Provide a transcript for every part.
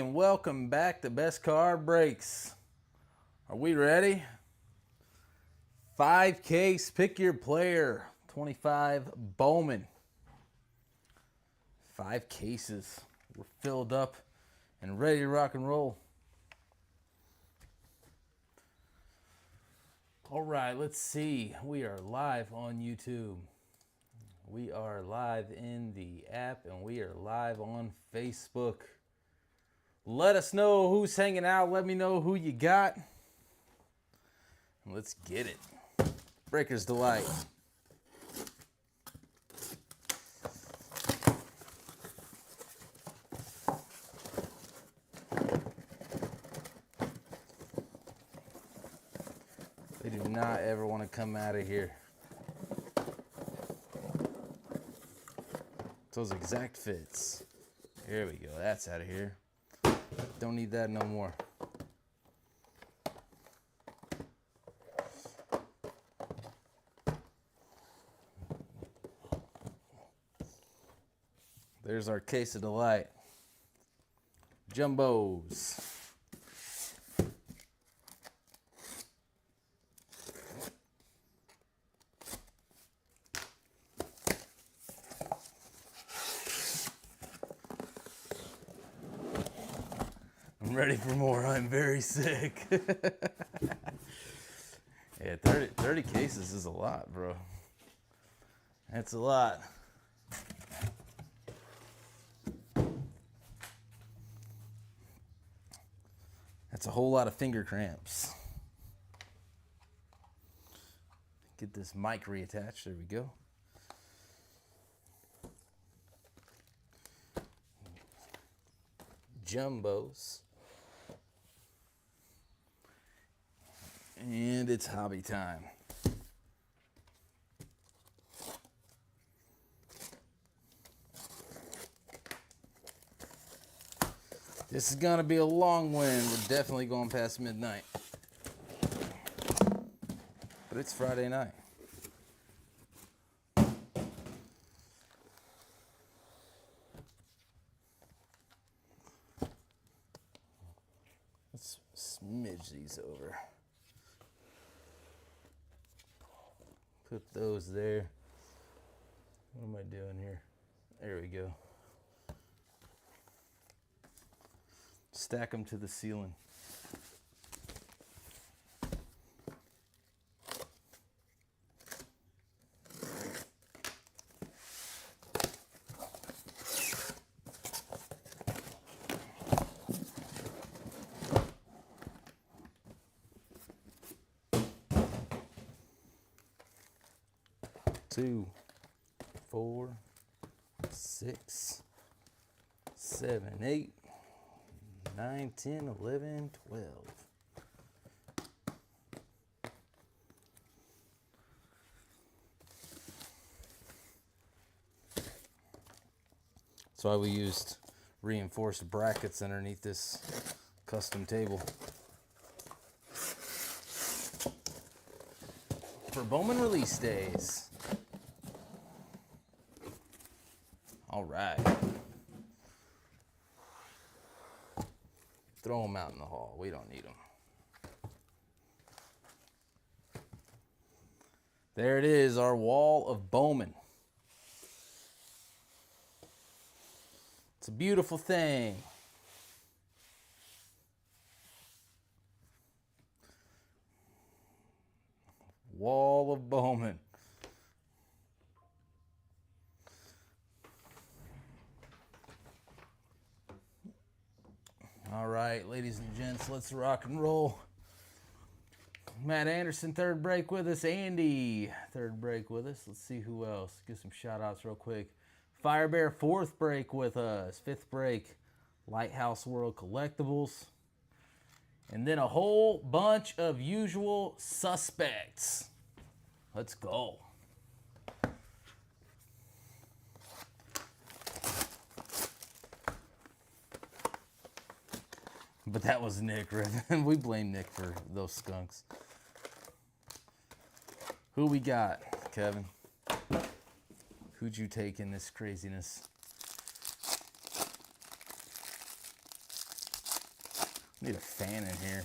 and welcome back to Best Card Breaks. Are we ready? 5 case, pick your player. 25 Bowman. 5 cases. We're filled up and ready to rock and roll. All right, let's see. We are live on YouTube. We are live in the app and we are live on Facebook. Let us know who's hanging out. Let me know who you got. Let's get it. Breaker's Delight. They do not ever want to come out of here. Those exact fits. Here we go. That's out of here. Don't need that no more. There's our case of delight. Jumbos. I'm ready for more. I'm very sick. Yeah, 30 cases is a lot, bro. That's a lot. That's a whole lot of finger cramps. Get this mic reattached. There we go. Jumbos. And it's hobby time. This is gonna be a long one. We're definitely going past midnight. But it's Friday night. Let's smidge these over. Put those there. What am I doing here? There we go. Stack them to the ceiling. Two, 4, 6, 7, 8, 9, 10, 11, 12. That's why we used reinforced brackets underneath this custom table. For Bowman release days. All right. Throw them out in the hall. We don't need them. There it is, our wall of Bowman. It's a beautiful thing. Wall of Bowman. All right, ladies and gents, let's rock and roll. Matt Anderson, third break with us. Andy, third break with us. Let's see who else. Give some shout outs real quick. Firebear, fourth break with us. Fifth break, Lighthouse World Collectibles. And then a whole bunch of usual suspects. Let's go. But that was Nick, right? We blame Nick for those skunks. Who we got, Kevin? Who'd you take in this craziness? Need a fan in here.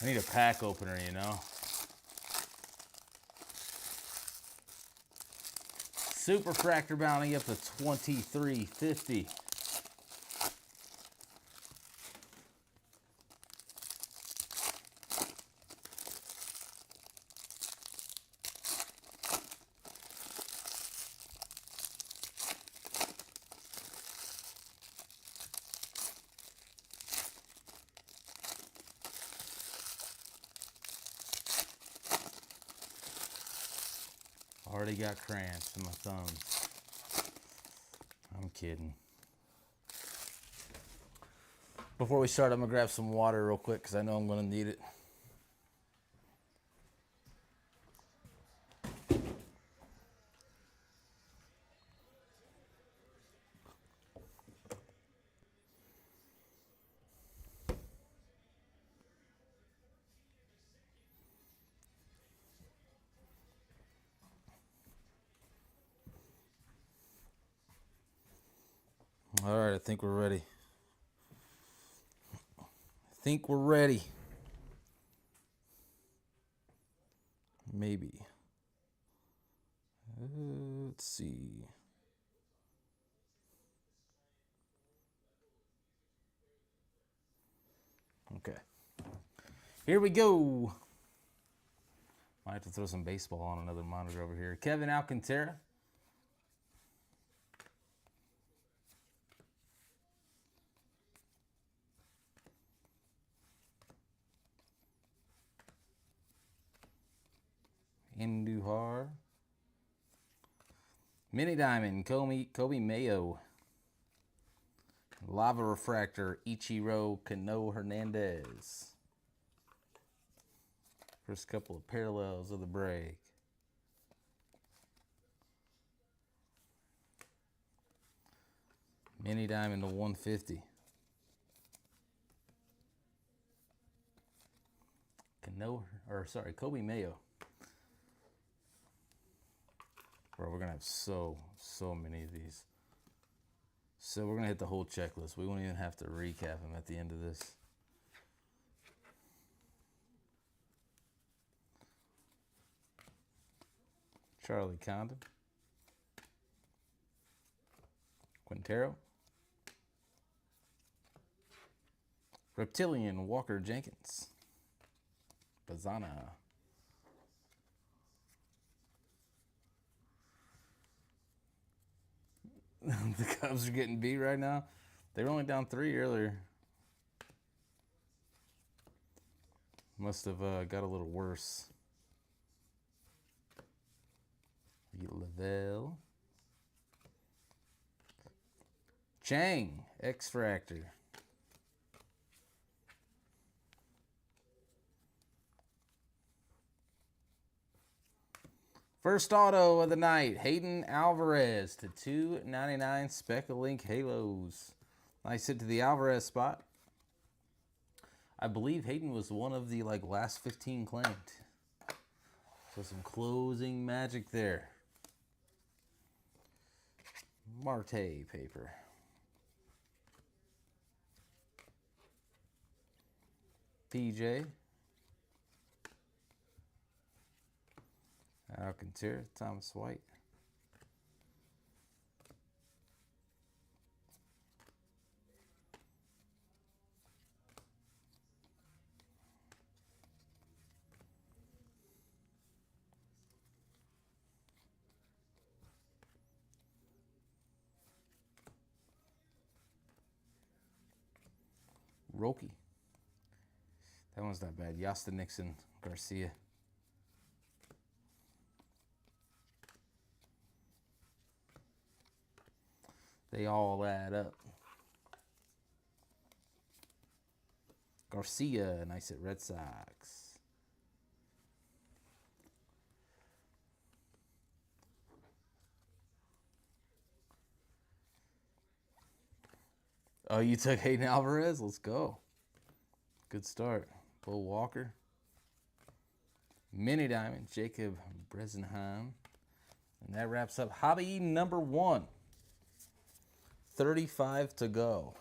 I need a pack opener, you know. Super Fractor Bounty up to 2350. Already got cramps in my thumbs. I'm kidding. Before we start, I'm gonna grab some water real quick because I know I'm gonna need it. All right, I think we're ready. Maybe. Let's see. Okay. Here we go. Might have to throw some baseball on another monitor over here. Kevin Alcantara. Andujar. Mini Diamond, Kobe Mayo. Lava Refractor, Ichiro Cano Hernandez. First couple of parallels of the break. Mini Diamond to 150. Kobe Mayo. Bro, we're gonna have so many of these. So we're gonna hit the whole checklist. We won't even have to recap them at the end of this. Charlie Condon. Quintero. Reptilian Walker Jenkins. Bazana. The Cubs are getting beat right now. They were only down 3 earlier. Must have got a little worse. Lavelle. Chang, X-Fractor. First auto of the night, Hayden Alvarez to 299 Speckle-Link Halos. Nice hit to the Alvarez spot. I believe Hayden was one of the last 15 claimed. So some closing magic there. Marte paper. PJ. Alcantara, Thomas White. Roki. That one's not bad. Yasta Nixon, Garcia. They all add up. Garcia, nice at Red Sox. Oh, you took Hayden Alvarez? Let's go. Good start. Bo Walker. Mini Diamond, Jacob Bresenheim. And that wraps up hobby number 1. 35 to go.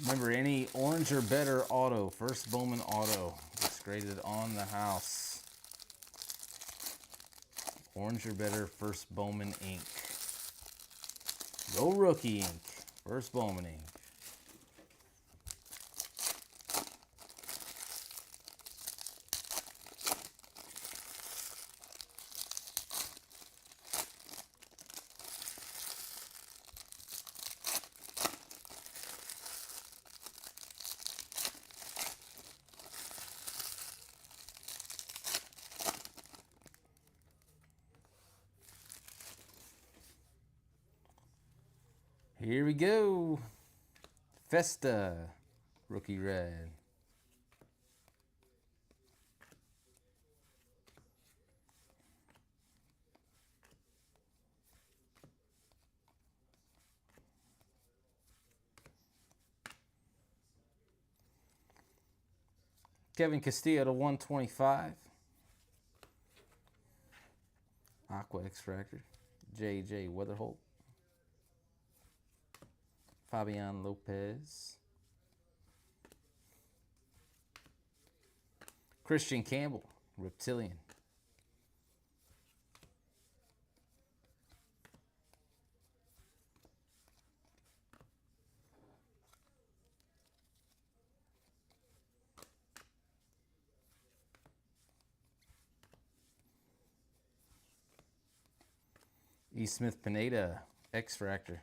Remember, any orange or better auto, first Bowman auto, gets graded on the house. Orange or better, first Bowman ink. No rookie ink, first Bowman ink. Here we go. Festa, rookie red. Kevin Castillo to 125. Aqua Extractor. J.J. Weatherholt. Fabian Lopez. Christian Campbell, Reptilian. E. Smith Pineda, X-Fractor.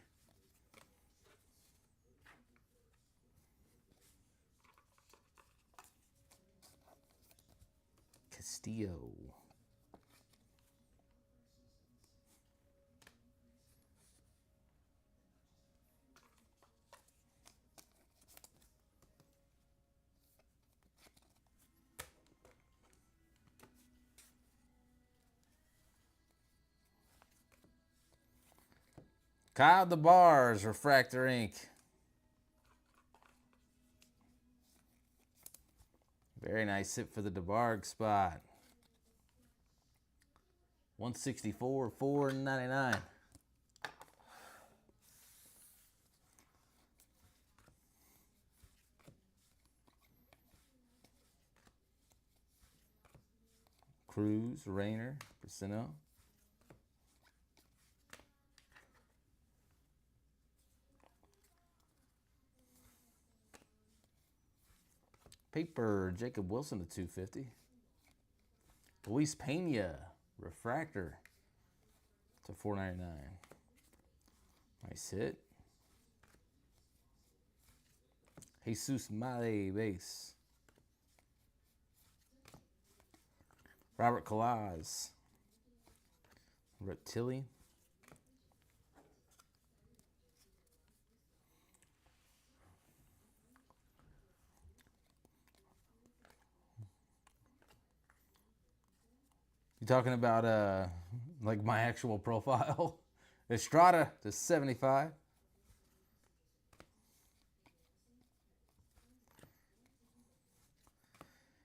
Castillo. Kyle DeBars, Refractor ink. Very nice hit for the DeBarg spot. 164, $4.99. Cruz, Rayner, Pacino. Paper, Jacob Wilson to 250. Luis Pena, Refractor to $4.99. Nice hit. Jesus Male, base. Robert Kalaz. Reptili. You talking about like my actual profile? Estrada to 75.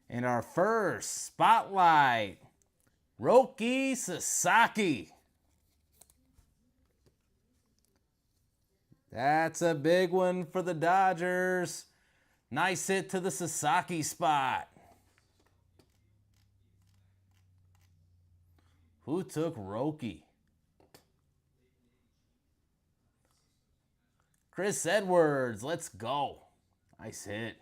And our first spotlight, Roki Sasaki. That's a big one for the Dodgers. Nice hit to the Sasaki spot. Who took Roki? Chris Edwards, let's go. Nice hit.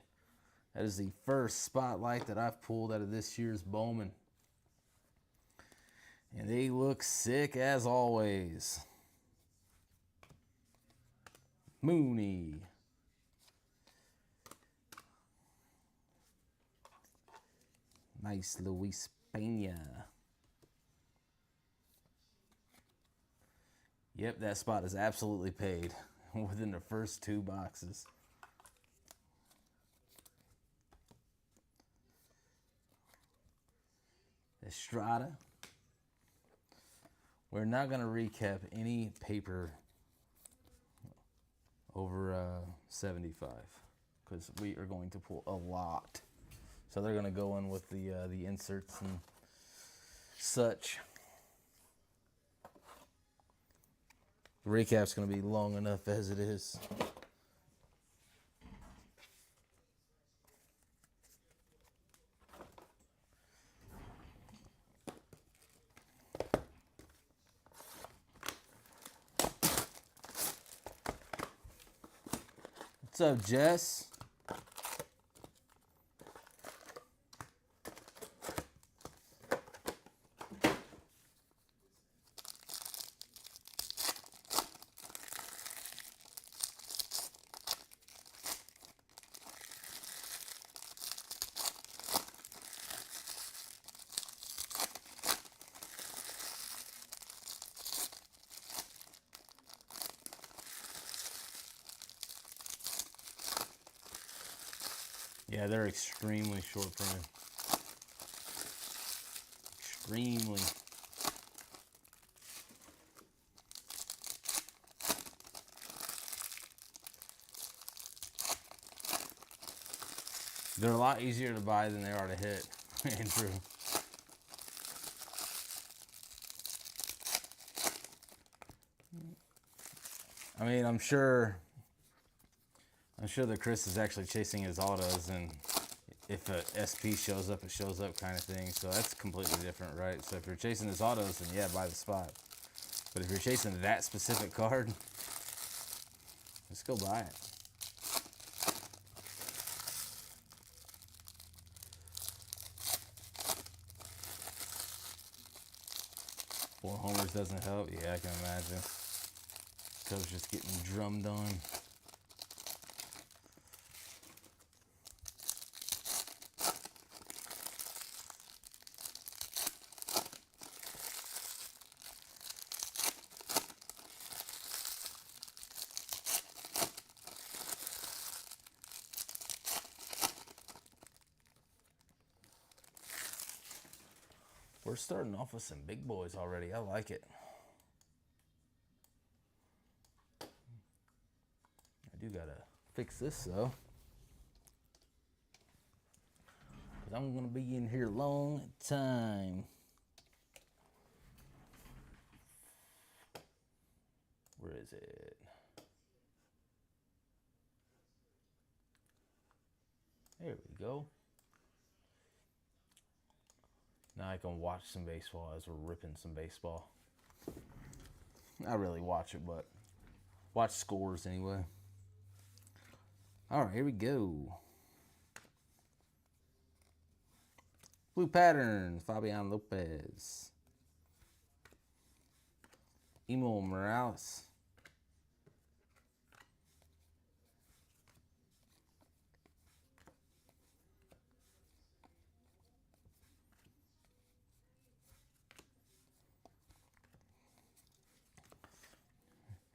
That is the first spotlight that I've pulled out of this year's Bowman. And they look sick as always. Mooney. Nice Luis Pena. Yep, that spot is absolutely paid within the first 2 boxes. Estrada. We're not going to recap any paper over 75 because we are going to pull a lot. So they're going to go in with the inserts and such. The recap's going to be long enough as it is. What's up, Jess? Yeah, they're extremely short print. Extremely. They're a lot easier to buy than they are to hit, Andrew. I mean, I'm sure that Chris is actually chasing his autos, and if a SP shows up, it shows up kind of thing. So that's completely different, right? So if you're chasing his autos, then yeah, buy the spot. But if you're chasing that specific card, just go buy it. Four homers doesn't help. Yeah, I can imagine. Cubs just getting drummed on. We're starting off with some big boys already. I like it. I do gotta fix this though, because I'm gonna be in here a long time. Where is it? There we go. Now I can watch some baseball as we're ripping some baseball. Not really watch it, but watch scores anyway. All right, here we go. Blue Patterns, Fabian Lopez. Emo Morales.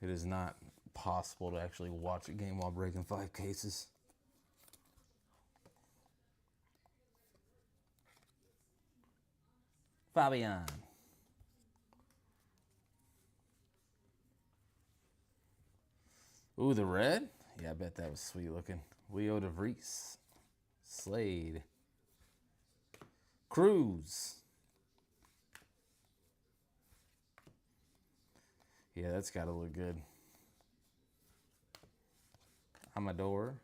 It is not possible to actually watch a game while breaking 5 cases. Fabian. Ooh, the red? Yeah, I bet that was sweet looking. Leo DeVries. Slade. Cruz. Yeah, that's got to look good. Amador.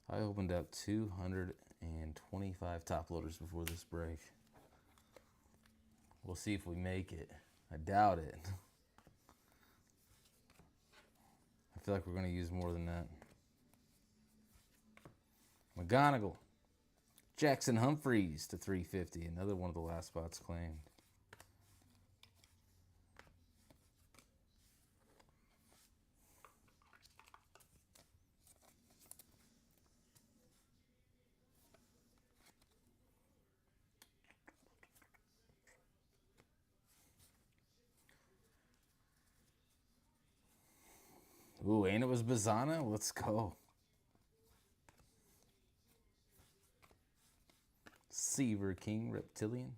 I opened up 225 top loaders before this break. We'll see if we make it. I doubt it. I feel like we're going to use more than that. McGonigal. Jackson Humphreys to 350. Another one of the last spots claimed. Ooh, and it was Bazana? Let's go. Seaver King Reptilian.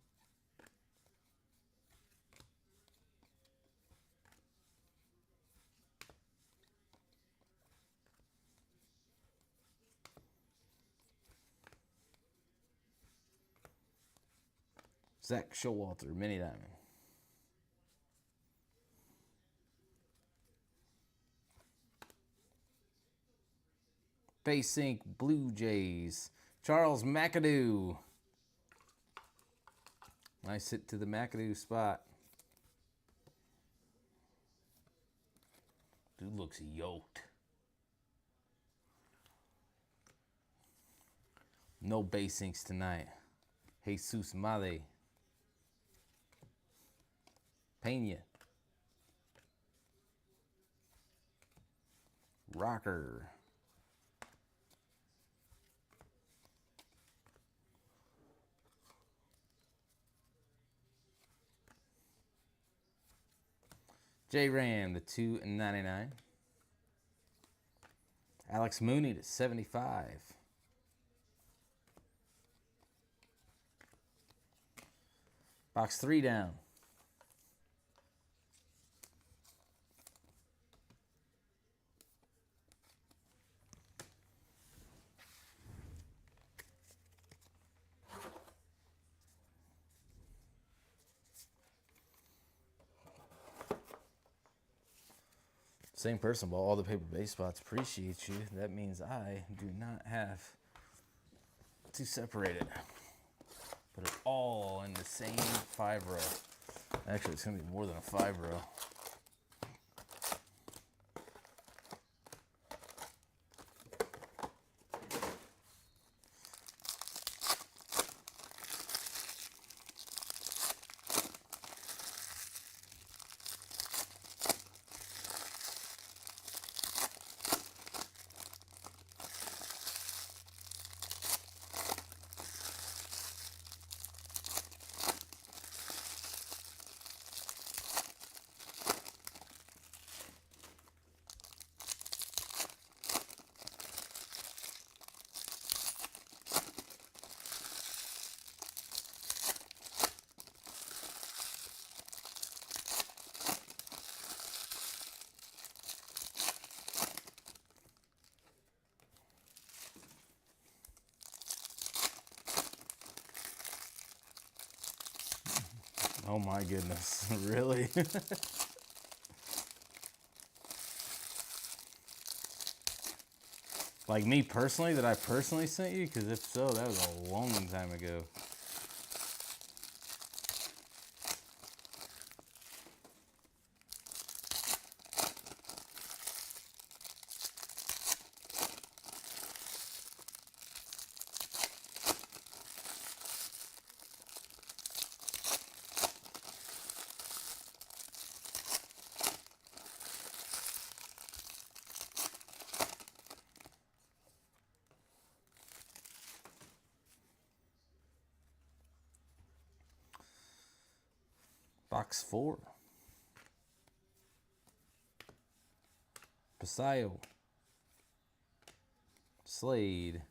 Zach Showalter, Mini Diamond. Base Ink Blue Jays. Charles McAdoo. Nice hit to the McAdoo spot. Dude looks yoked. No base inks tonight. Jesus Male. Pena. Rocker. J-Ram to 299. Alex Mooney to 75. Box 3 down. Same person bought all the paper base spots. Appreciate you. That means I do not have to separate it. Put it all in the same 5-row. Actually, it's going to be more than a 5-row. Oh my goodness, really? Like me personally, that I personally sent you? Because if so, that was a long time ago. Box 4. Pasayo. Slade.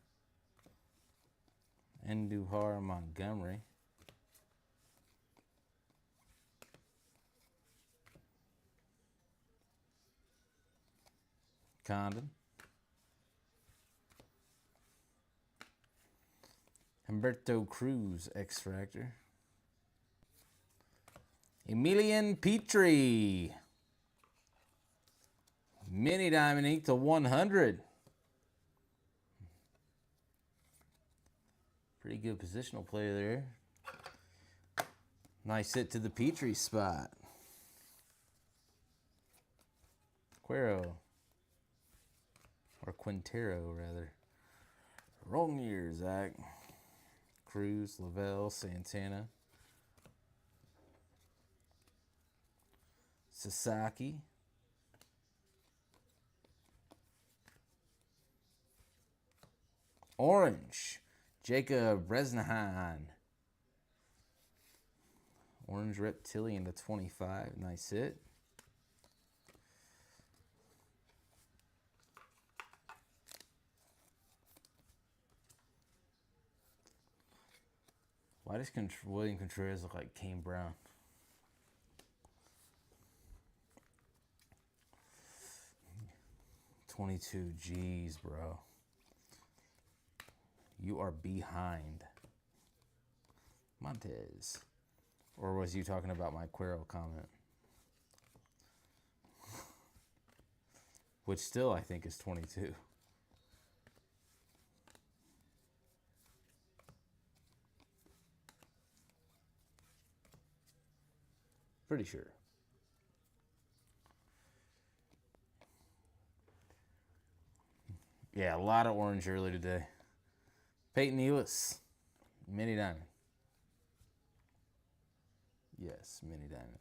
Andujar Montgomery. Condon. Humberto Cruz, X-Fractor. Emilian Petrie. Mini Diamond Ink to 100. Pretty good positional play there. Nice hit to the Petrie spot. Quero. Or Quintero, rather. Wrong year, Zach. Cruz, Lavelle, Santana. Sasaki. Orange. Jacob Bresnahan. Orange Reptilian to 25. Nice hit. Why does William Contreras look like Kane Brown? $22. Jeez, bro. You are behind. Montez. Or was you talking about my Quero comment? Which still I think is 22. Pretty sure. Yeah, a lot of orange early today. Peyton Ellis, Mini Diamond. Yes, Mini Diamond.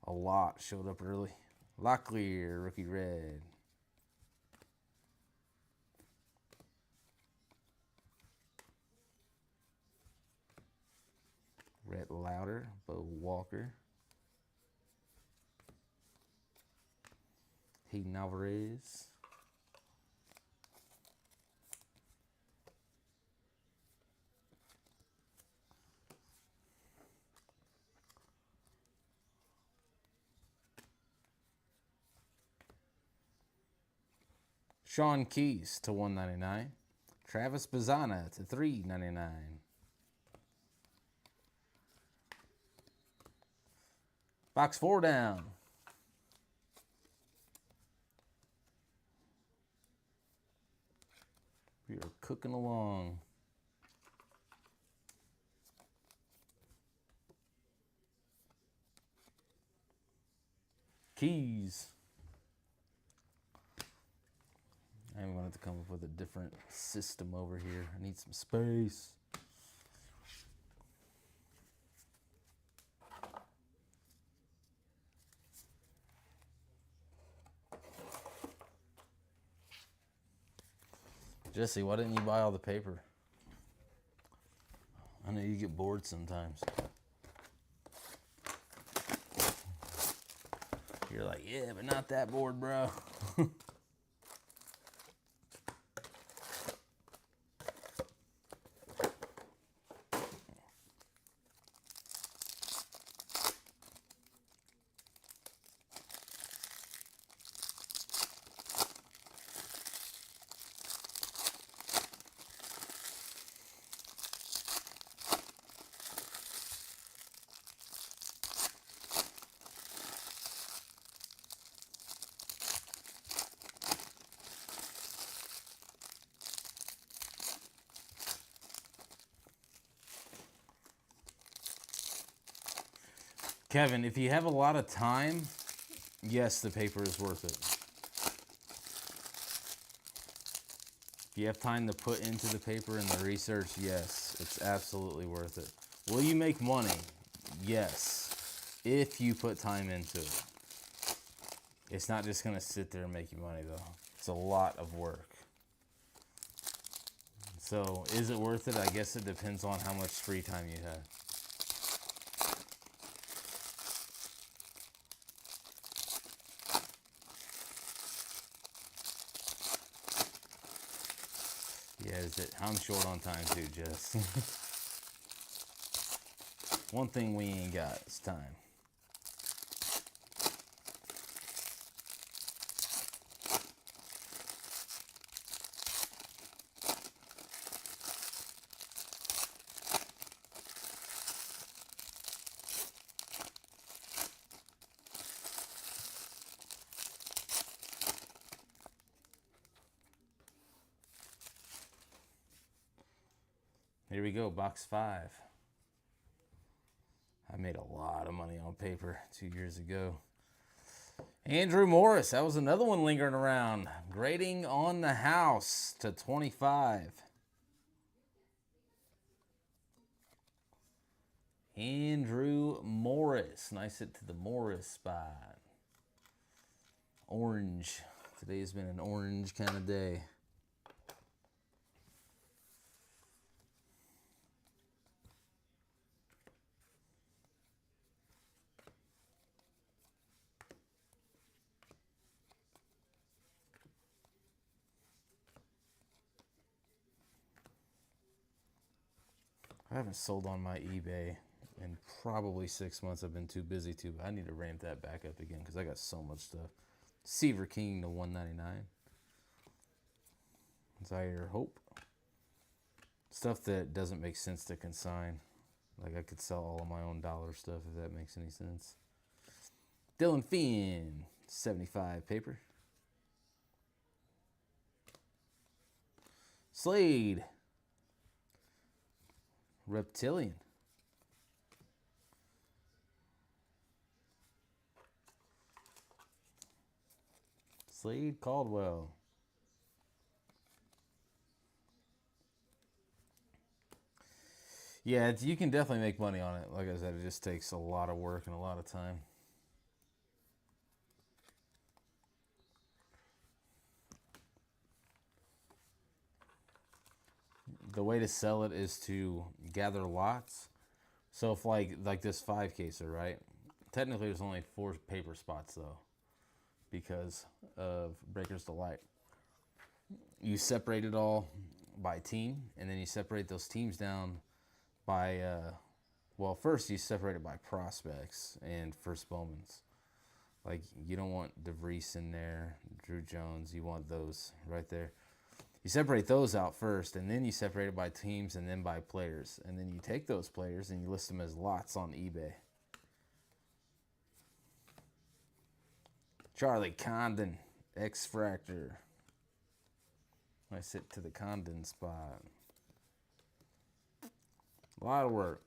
A lot showed up early. Locklear, Rookie Red. Rhett Louder, Bo Walker. Hayden Alvarez. Sean Keys to 199. Travis Bazzana to 399. Box 4 down. We are cooking along. Keys. I'm going to have to come up with a different system over here. I need some space. Jesse, why didn't you buy all the paper? I know you get bored sometimes. You're like, yeah, but not that bored, bro. Kevin, if you have a lot of time, yes, the paper is worth it. If you have time to put into the paper and the research, yes, it's absolutely worth it. Will you make money? Yes, if you put time into it. It's not just going to sit there and make you money, though. It's a lot of work. So, is it worth it? I guess it depends on how much free time you have. is it? I'm short on time too, Jess. One thing we ain't got is time. Here we go, box 5. I made a lot of money on paper 2 years ago. Andrew Morris, that was another one lingering around. Grading on the house to 25. Andrew Morris, nice hit to the Morris spot. Orange, today has been an orange kind of day. I haven't sold on my eBay in probably 6 months. I've been too busy to, but I need to ramp that back up again because I got so much stuff. Seaver King to 199. Zaire Hope. Stuff that doesn't make sense to consign. Like I could sell all of my own dollar stuff if that makes any sense. Dylan Finn, 75 paper. Slade. Reptilian. Slade Caldwell. Yeah, you can definitely make money on it. Like I said, it just takes a lot of work and a lot of time. The way to sell it is to gather lots. So if like this 5 caser, right? Technically there's only 4 paper spots though because of Breaker's Delight. You separate it all by team, and then you separate those teams down by, well, first you separate it by prospects and first Bowmans. Like, you don't want DeVries in there, Drew Jones. You want those right there. You separate those out first, and then you separate it by teams and then by players. And then you take those players and you list them as lots on eBay. Charlie Condon, X-Fractor. I sit to the Condon spot. A lot of work.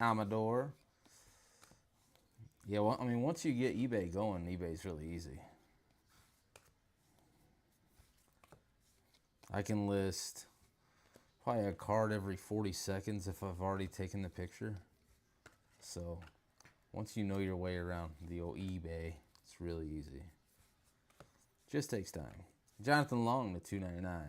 Amador. Yeah, well, I mean, once you get eBay going, eBay's really easy. I can list probably a card every 40 seconds if I've already taken the picture. So once you know your way around the old eBay, it's really easy. Just takes time. Jonathan Long to 299.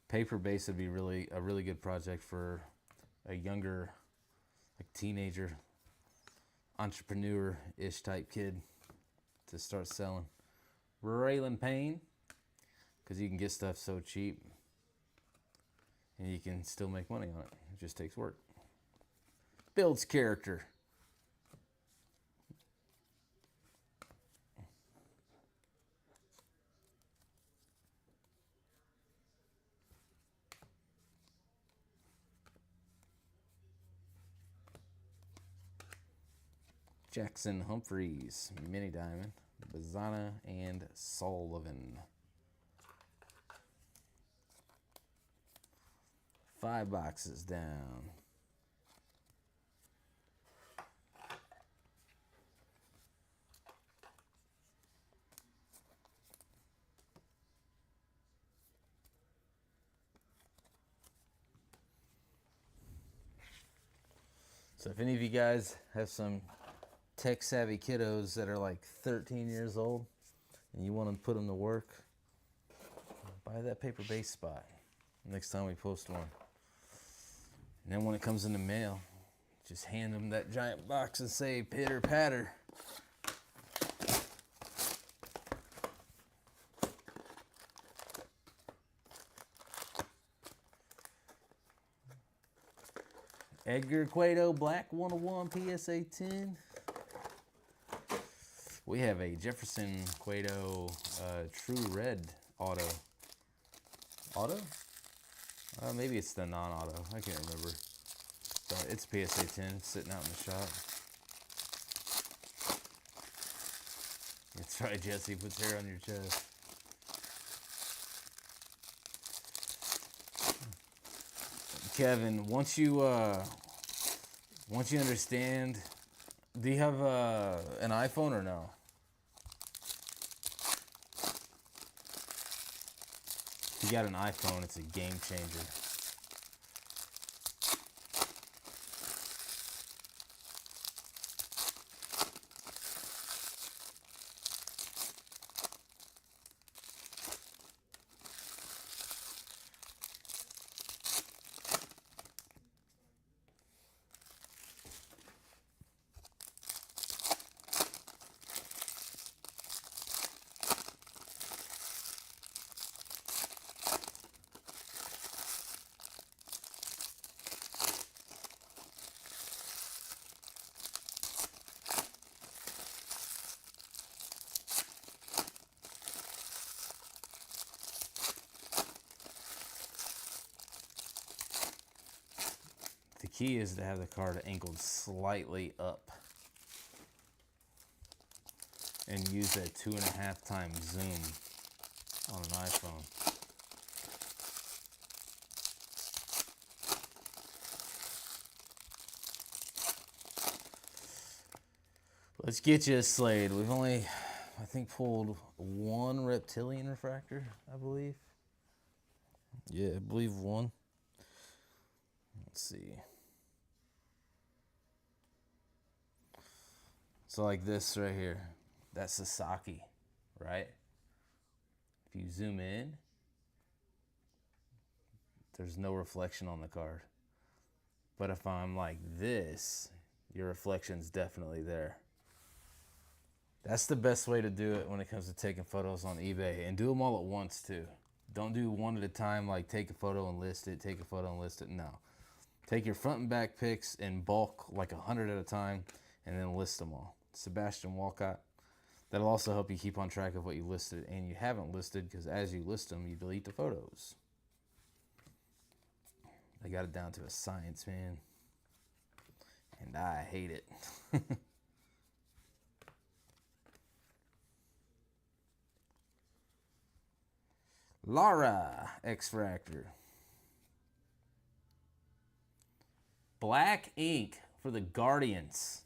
Paper base would be a really good project for a younger, like teenager, entrepreneur-ish type kid to start selling. Raylan Payne, because you can get stuff so cheap and you can still make money on it. It just takes work. Builds character. Jackson Humphreys, Mini Diamond, Bazana, and Sullivan. 5 boxes down. So if any of you guys have some tech-savvy kiddos that are like 13 years old and you want to put them to work, buy that paper base spot next time we post one. And then when it comes in the mail, just hand them that giant box and say, pitter patter. Edgar Cueto, Black 101, PSA 10. We have a Jefferson Cueto True Red auto. Auto? Maybe it's the non-auto. I can't remember. But it's PSA 10 sitting out in the shop. That's right, Jesse. Puts hair on your chest. Kevin, once you understand, do you have an iPhone or no? If you got an iPhone, it's a game changer. The key is to have the card angled slightly up and use that 2.5 times zoom on an iPhone. Let's get you a Slade. We've only, I think, pulled one reptilian refractor, I believe. Yeah, I believe one. Let's see. So like this right here, that's Sasaki, right? If you zoom in, there's no reflection on the card. But if I'm like this, your reflection's definitely there. That's the best way to do it when it comes to taking photos on eBay. And do them all at once too. Don't do one at a time, like take a photo and list it, take a photo and list it. No. Take your front and back pics in bulk, like 100 at a time, and then list them all. Sebastian Walcott. That'll also help you keep on track of what you listed and you haven't listed, because as you list them, you delete the photos. I got it down to a science, man. And I hate it. Lara X-Fractor. Black ink for the Guardians.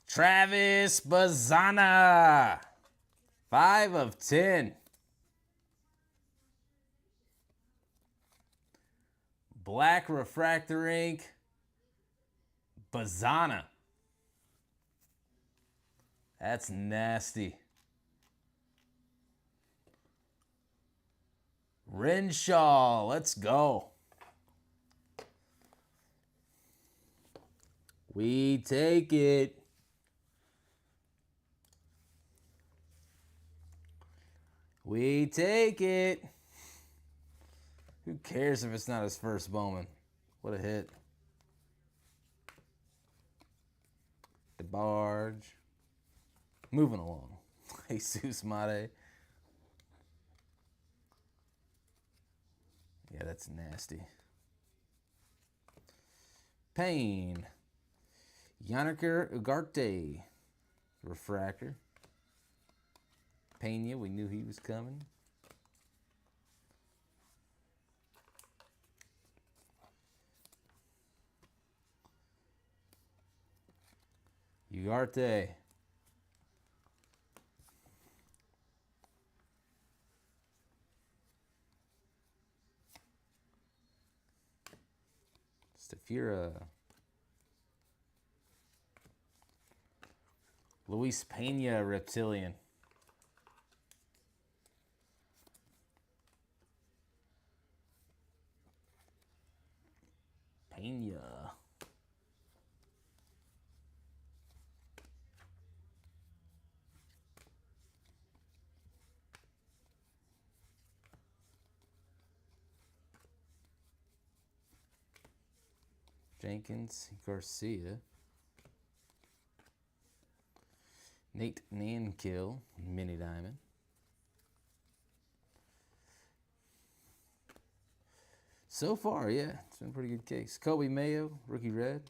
Travis Bazana. 5 of 10. Black refractor ink. Bazana. That's nasty. Renshaw, let's go. We take it. We take it. Who cares if it's not his first Bowman? What a hit. DeBarge. Moving along. Jesus Mate. Yeah, that's nasty. Payne. Yanniker Ugarte. Refractor. Pena, we knew he was coming. Ugarte. Stafira. Luis Pena, Reptilian. Pena. Jenkins, Garcia. Nate Nankill, mini diamond. So far, yeah, it's been a pretty good case. Kobe Mayo, rookie red.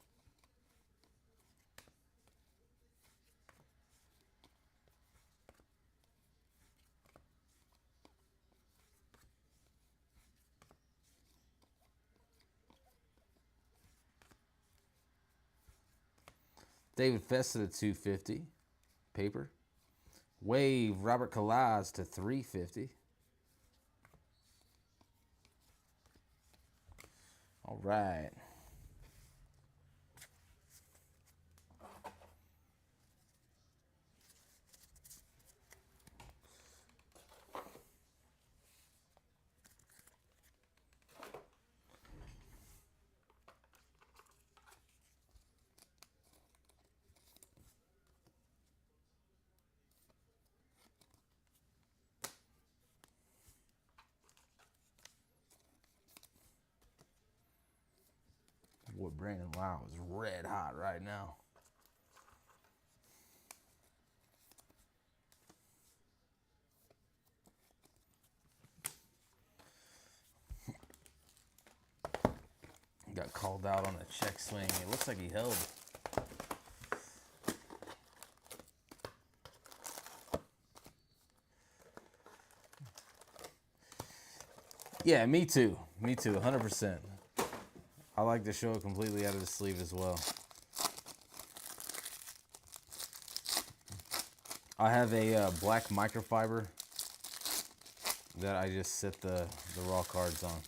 David Festa to 250, paper. Wave, Robert Kalaz to 350. All right. Boy, Brandon Wow is red hot right now. Got called out on a check swing. It looks like he held. Yeah, me too. Me too, 100%. I like to show it completely out of the sleeve as well. I have a black microfiber that I just set the raw cards on.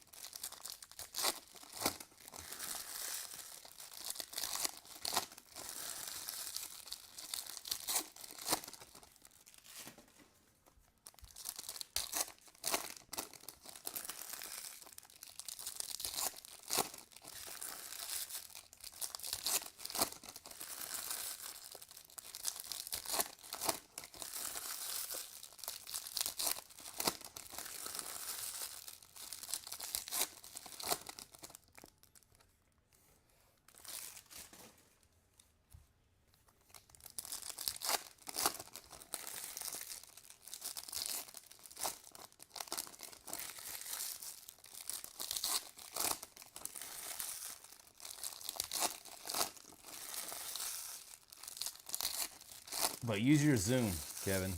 But use your zoom, Kevin.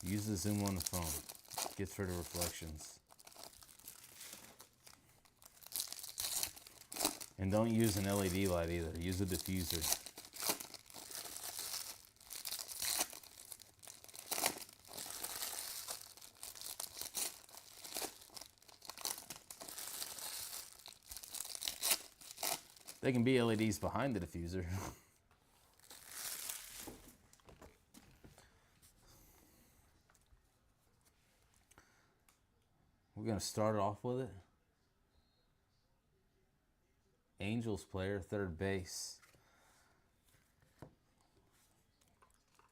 Use the zoom on the phone. Gets rid of reflections. And don't use an LED light either. Use a diffuser. They can be LEDs behind the diffuser. We're going to start off with it. Angels player, third base.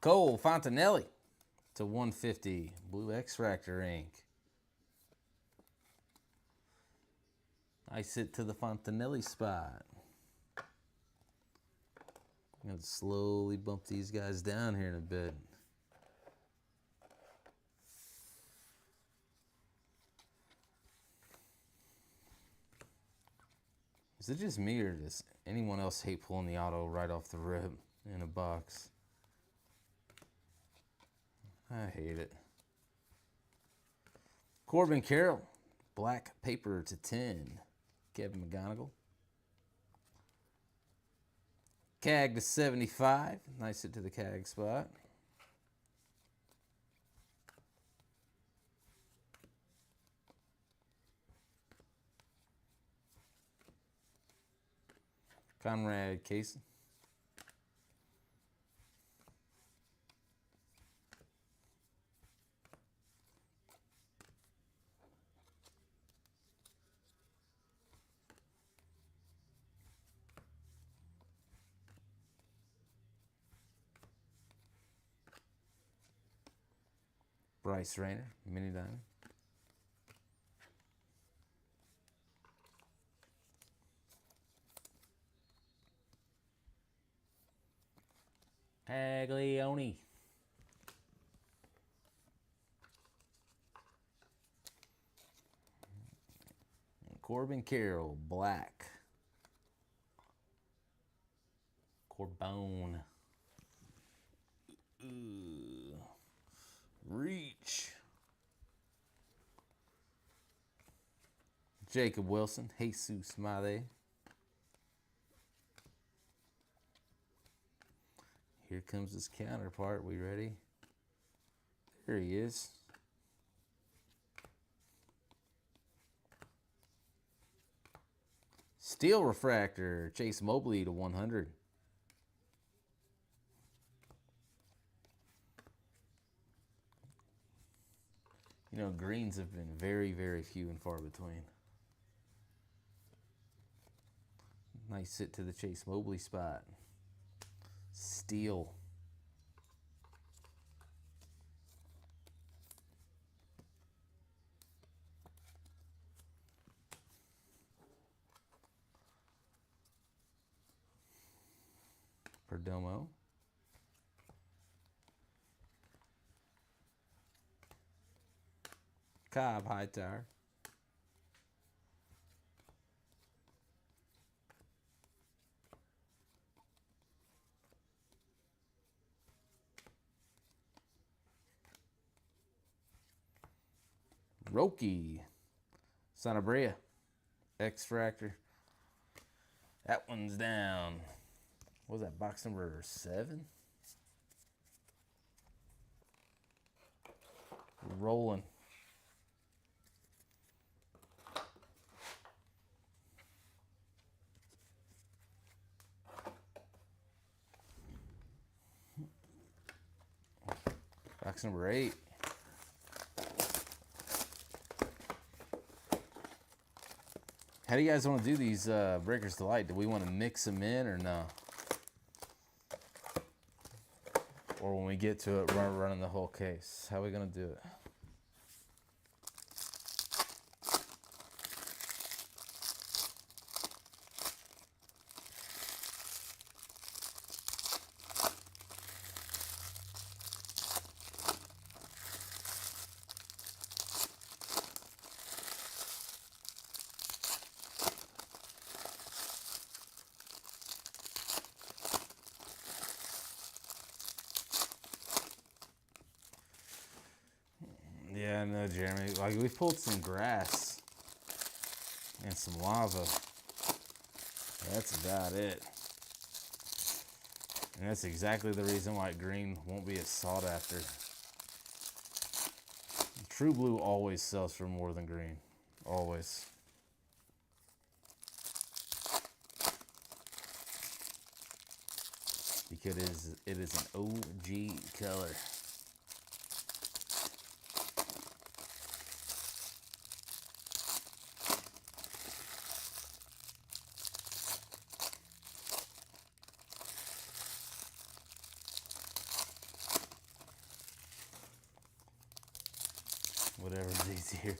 Cole Fontanelli to 150. Blue X-Fractor ink. Nice hit to the Fontanelli spot. I'm going to slowly bump these guys down here in a bit. Is it just me or does anyone else hate pulling the auto right off the rip in a box? I hate it. Corbin Carroll, black paper to 10. Kevin McGonigal. CAG to 75. Nice hit to the CAG spot. Conrad Casey. Bryce Rayner, mini diamond. Taglioni. Corbin Carroll, black. Corbone. Reach. Jacob Wilson, Jesus Made. Here comes his counterpart. We ready? There he is. Steel refractor, Chase Mobley to 100. You know, greens have been very, very few and far between. Nice sit to the Chase Mobley spot. Steel. Perdomo. Cobb Hightower. Roki. Sanabria. X-Fractor. That one's down. What was that, box number 7? Rolling. Box number 8. How do you guys want to do these Breakers Delight? Do we want to mix them in or no? Or when we get to it, running the whole case? How are we going to do it? Yeah, no, Jeremy. Like, we pulled some grass and some lava. That's about it. And that's exactly the reason why green won't be as sought after. True blue always sells for more than green. Always. Because it is an OG color. Whatever's easier.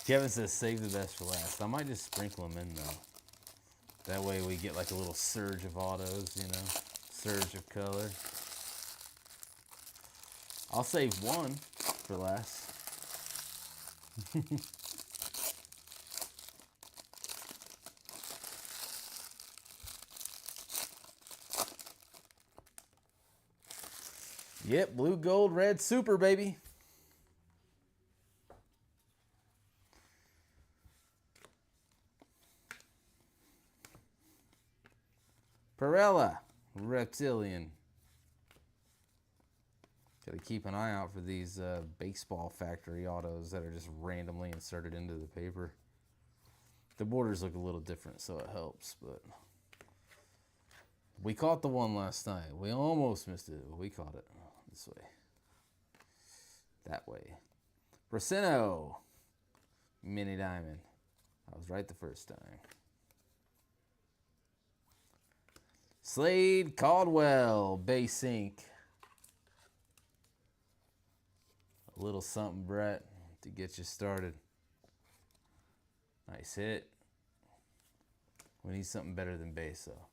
Kevin says save the best for last. I might just sprinkle them in though. That way we get like a little surge of autos, you know, surge of color. I'll save one for last. Yep, blue, gold, red, super, baby. Perella, reptilian. Got to keep an eye out for these baseball factory autos that are just randomly inserted into the paper. The borders look a little different, so it helps, but we caught the one last night. We almost missed it, but we caught it this way. That way. Brasino, mini diamond. I was right the first time. Slade Caldwell, base ink. A little something, Brett, to get you started. Nice hit. We need something better than base, though.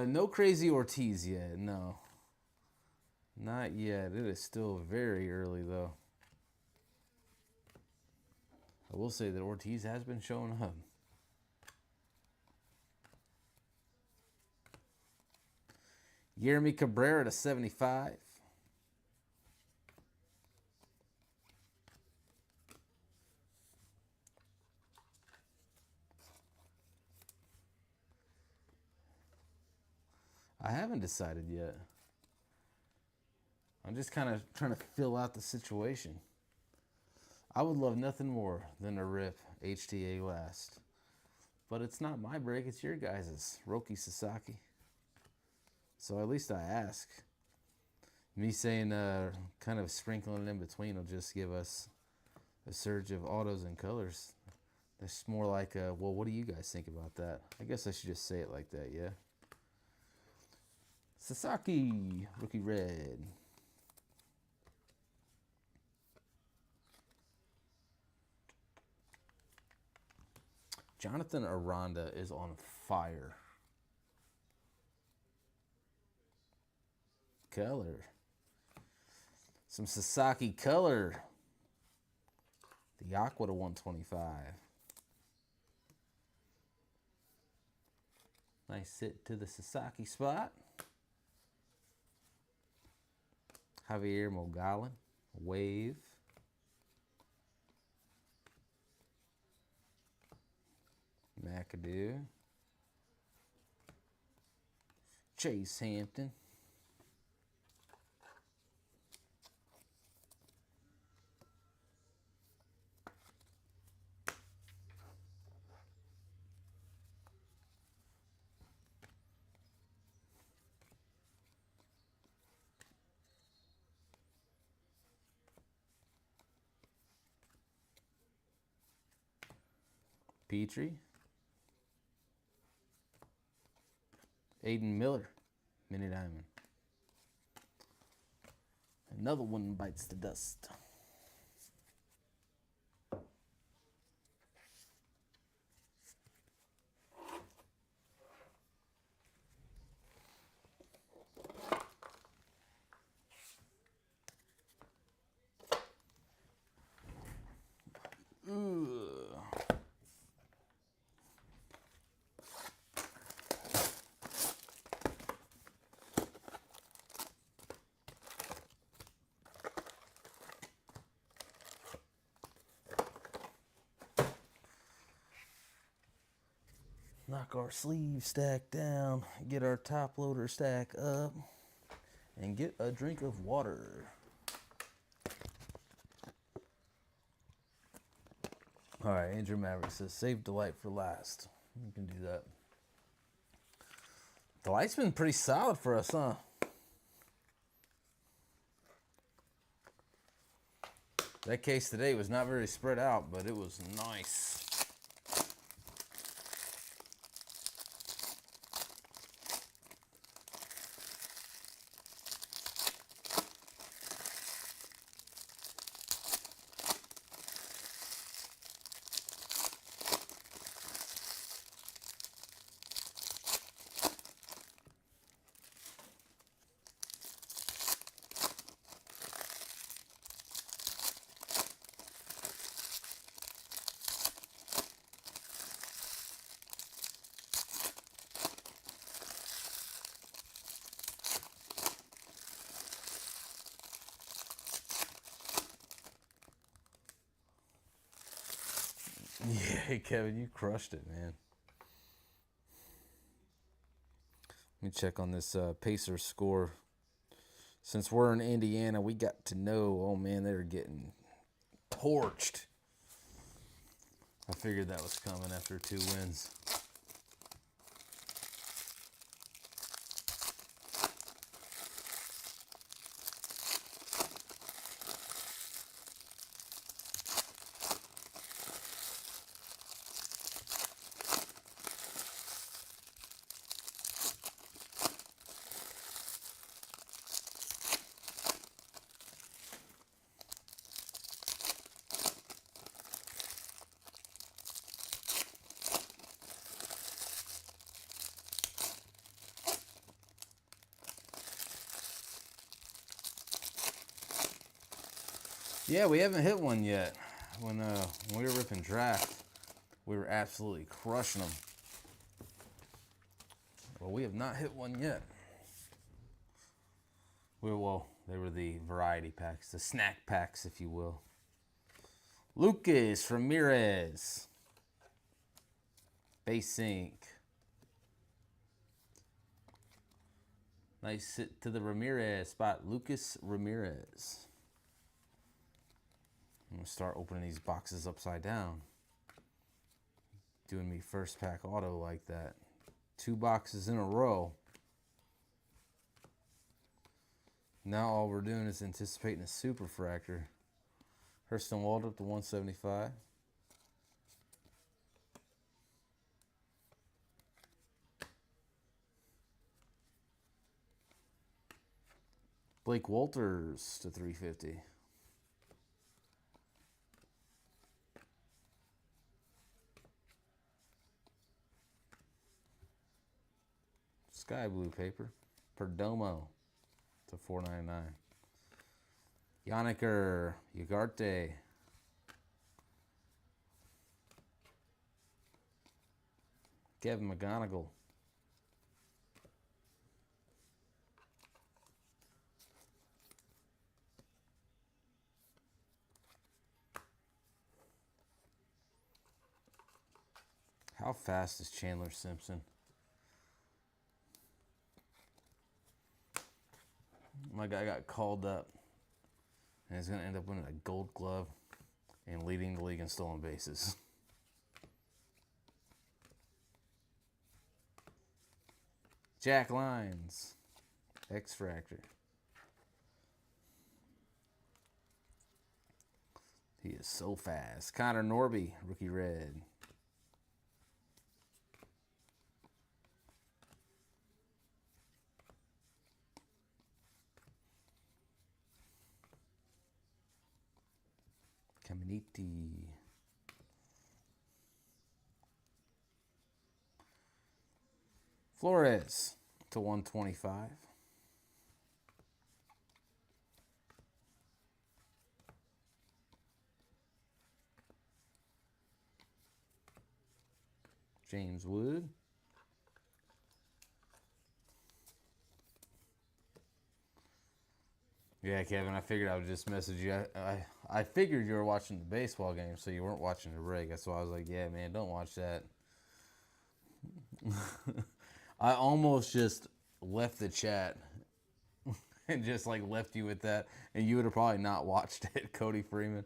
No Crazy Ortiz yet, no. Not yet. It is still very early, though. I will say that Ortiz has been showing up. Yeremy Cabrera to 75. I haven't decided yet. I'm just kind of trying to fill out the situation. I would love nothing more than to rip HTA last. But it's not my break, it's your guys's. Roki Sasaki. So at least I ask. Me saying kind of sprinkling in between will just give us a surge of autos and colors. It's more like, well, what do you guys think about that? I guess I should just say it like that, yeah? Sasaki, Rookie Red. Jonathan Aranda is on fire. Color. Some Sasaki color. The Aqua to 125. Nice hit to the Sasaki spot. Javier Mogallen. Wave. McAdoo. Chase Hampton. Petrie. Aiden Miller, Mini Diamond. Another one bites the dust. Knock our sleeve stack down, get our top loader stack up, and get a drink of water. All right, Andrew Maverick says, save Delight for last. You can do that. Delight's been pretty solid for us, huh? That case today was not very spread out, but it was nice. Yeah, Kevin, you crushed it, man. Let me check on this Pacers score. Since we're in Indiana, we got to know, oh man, they're getting torched. I figured that was coming after 2 wins. Yeah, we haven't hit one yet. When we were ripping draft, we were absolutely crushing them. Well, we have not hit one yet. Well, they were the variety packs, the snack packs, if you will. Lucas Ramirez. Base ink. Nice sit to the Ramirez spot. Lucas Ramirez. I'm going to start opening these boxes upside down. Doing me first pack auto like that. 2 boxes in a row. Now all we're doing is anticipating a super fractor. Hurston Waldrop to 175. Blake Walters to 350. Sky blue paper. Perdomo to 499. Yannicker Ugarte. Kevin McGonigal. How fast is Chandler Simpson? My guy got called up and he's going to end up winning a gold glove and leading the league in stolen bases. Jack Lyons, X-Fractor. He is so fast. Connor Norby, rookie red. Caminiti. Flores to 125. James Wood. Yeah, Kevin, I figured I would just message you. I figured you were watching the baseball game, so you weren't watching the break. That's why I was like, yeah, man, don't watch that. I almost just left the chat and just like left you with that, and you would have probably not watched it, Cody Freeman.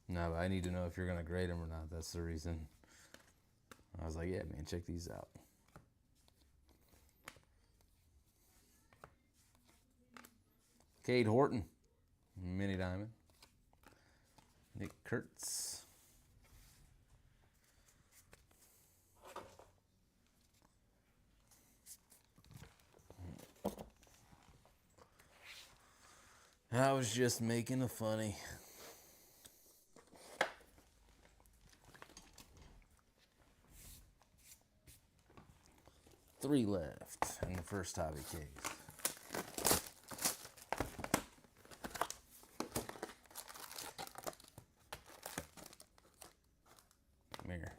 No, but I need to know if you're going to grade him or not. That's the reason. I was like, yeah, man, check these out. Cade Horton, mini diamond. Nick Kurtz. I was just making a funny. Three left in the first hobby case. Come here.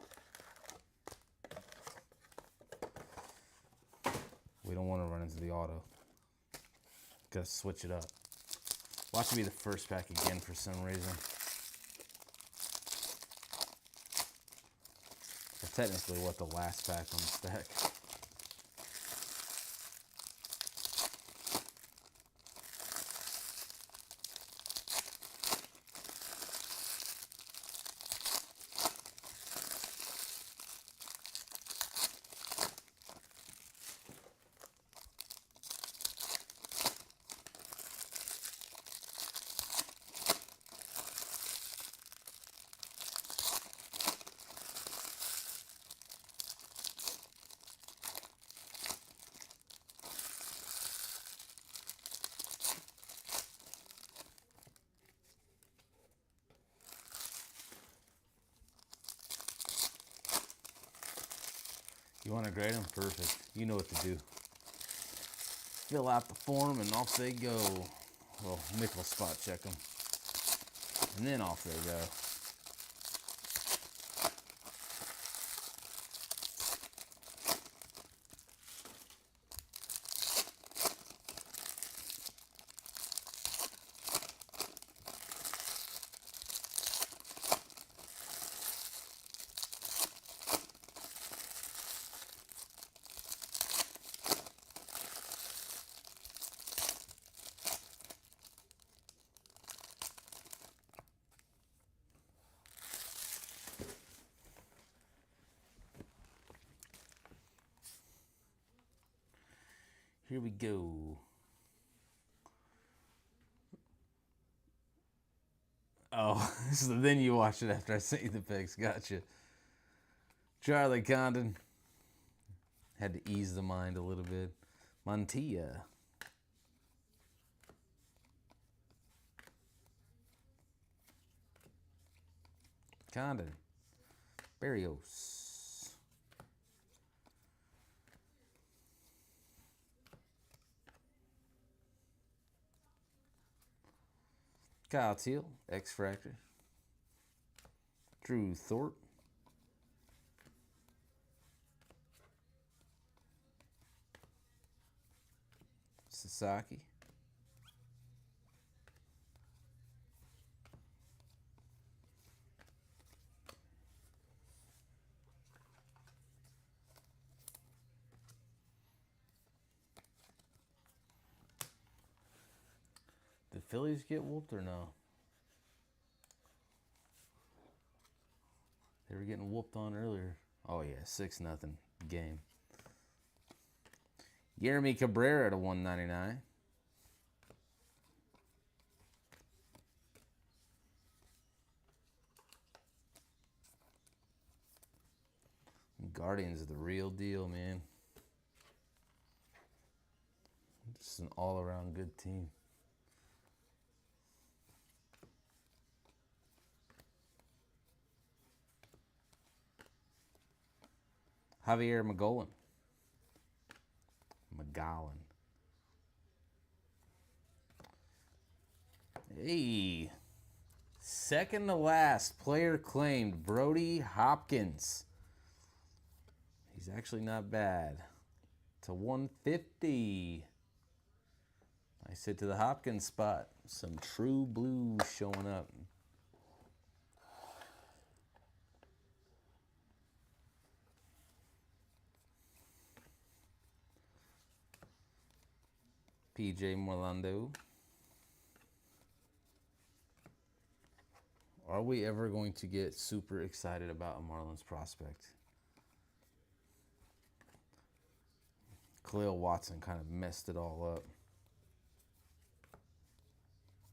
We don't want to run into the auto. Gotta switch it up. Watch it be the first pack again for some reason. Or technically what, the last pack on the stack. You want to grade them? Perfect. You know what to do. fill out the form, and off they go. Well, Mick will spot check them. And then off they go. Here we go. Oh, so then you watch it after I sent you the pics. Gotcha. Charlie Condon. Had to ease the mind a little bit. Montilla. Condon. Barrios. Kyle Teal, X-Fractor. Drew Thorpe. Sasaki. Did Phillies get whooped or no? They were getting whooped on earlier. Oh yeah, 6-0 game. Yeremy Cabrera to 199. Guardians are the real deal, man. Just an all-around good team. Javier McGowan. Hey. Second to last player claimed, Brody Hopkins. He's actually not bad. To 150. Nice hit to the Hopkins spot. Some true blue showing up. PJ Morlando. Are we ever going to get super excited about a Marlins prospect? Khalil Watson kind of messed it all up.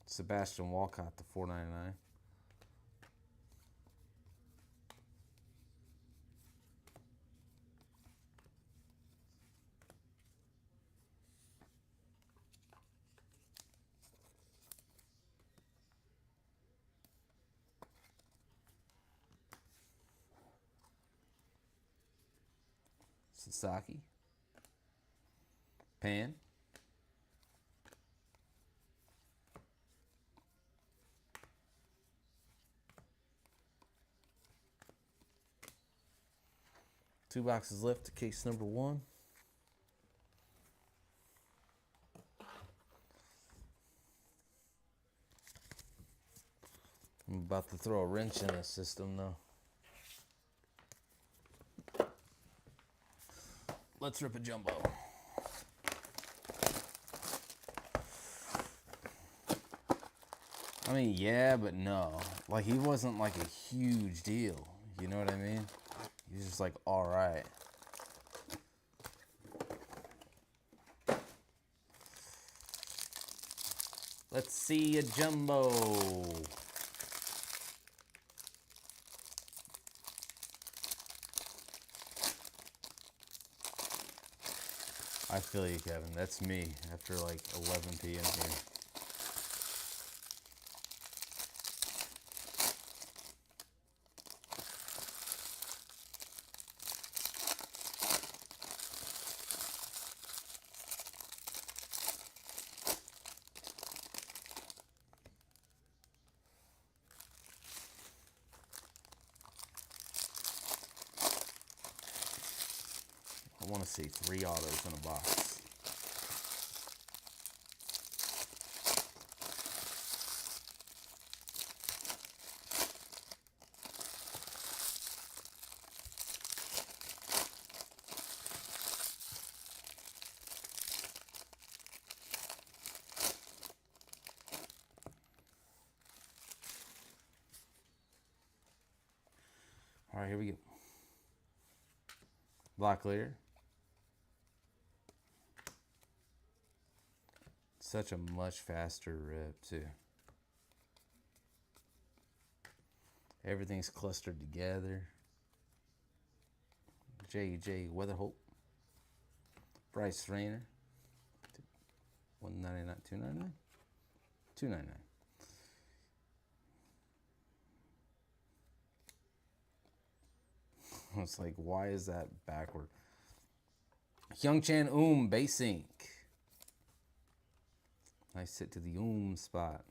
Sebastian Walcott to 499. Sasaki. Pan. Two boxes left to case number 1. I'm about to throw a wrench in the system though. Let's rip a jumbo. I mean, yeah, but no. Like, he wasn't like a huge deal. You know what I mean? He's just like, all right. Let's see a jumbo. I feel you, Kevin. That's me after like 11 p.m. here. I want to see 3 autos in a box. All right, here we go. Block leader. Such a much faster rip, too. Everything's clustered together. J.J. Weatherholt. Bryce Rayner. $199, $299? $299. It's like, why is that backward? Hyung-Chan base ink. Nice hit to the spot.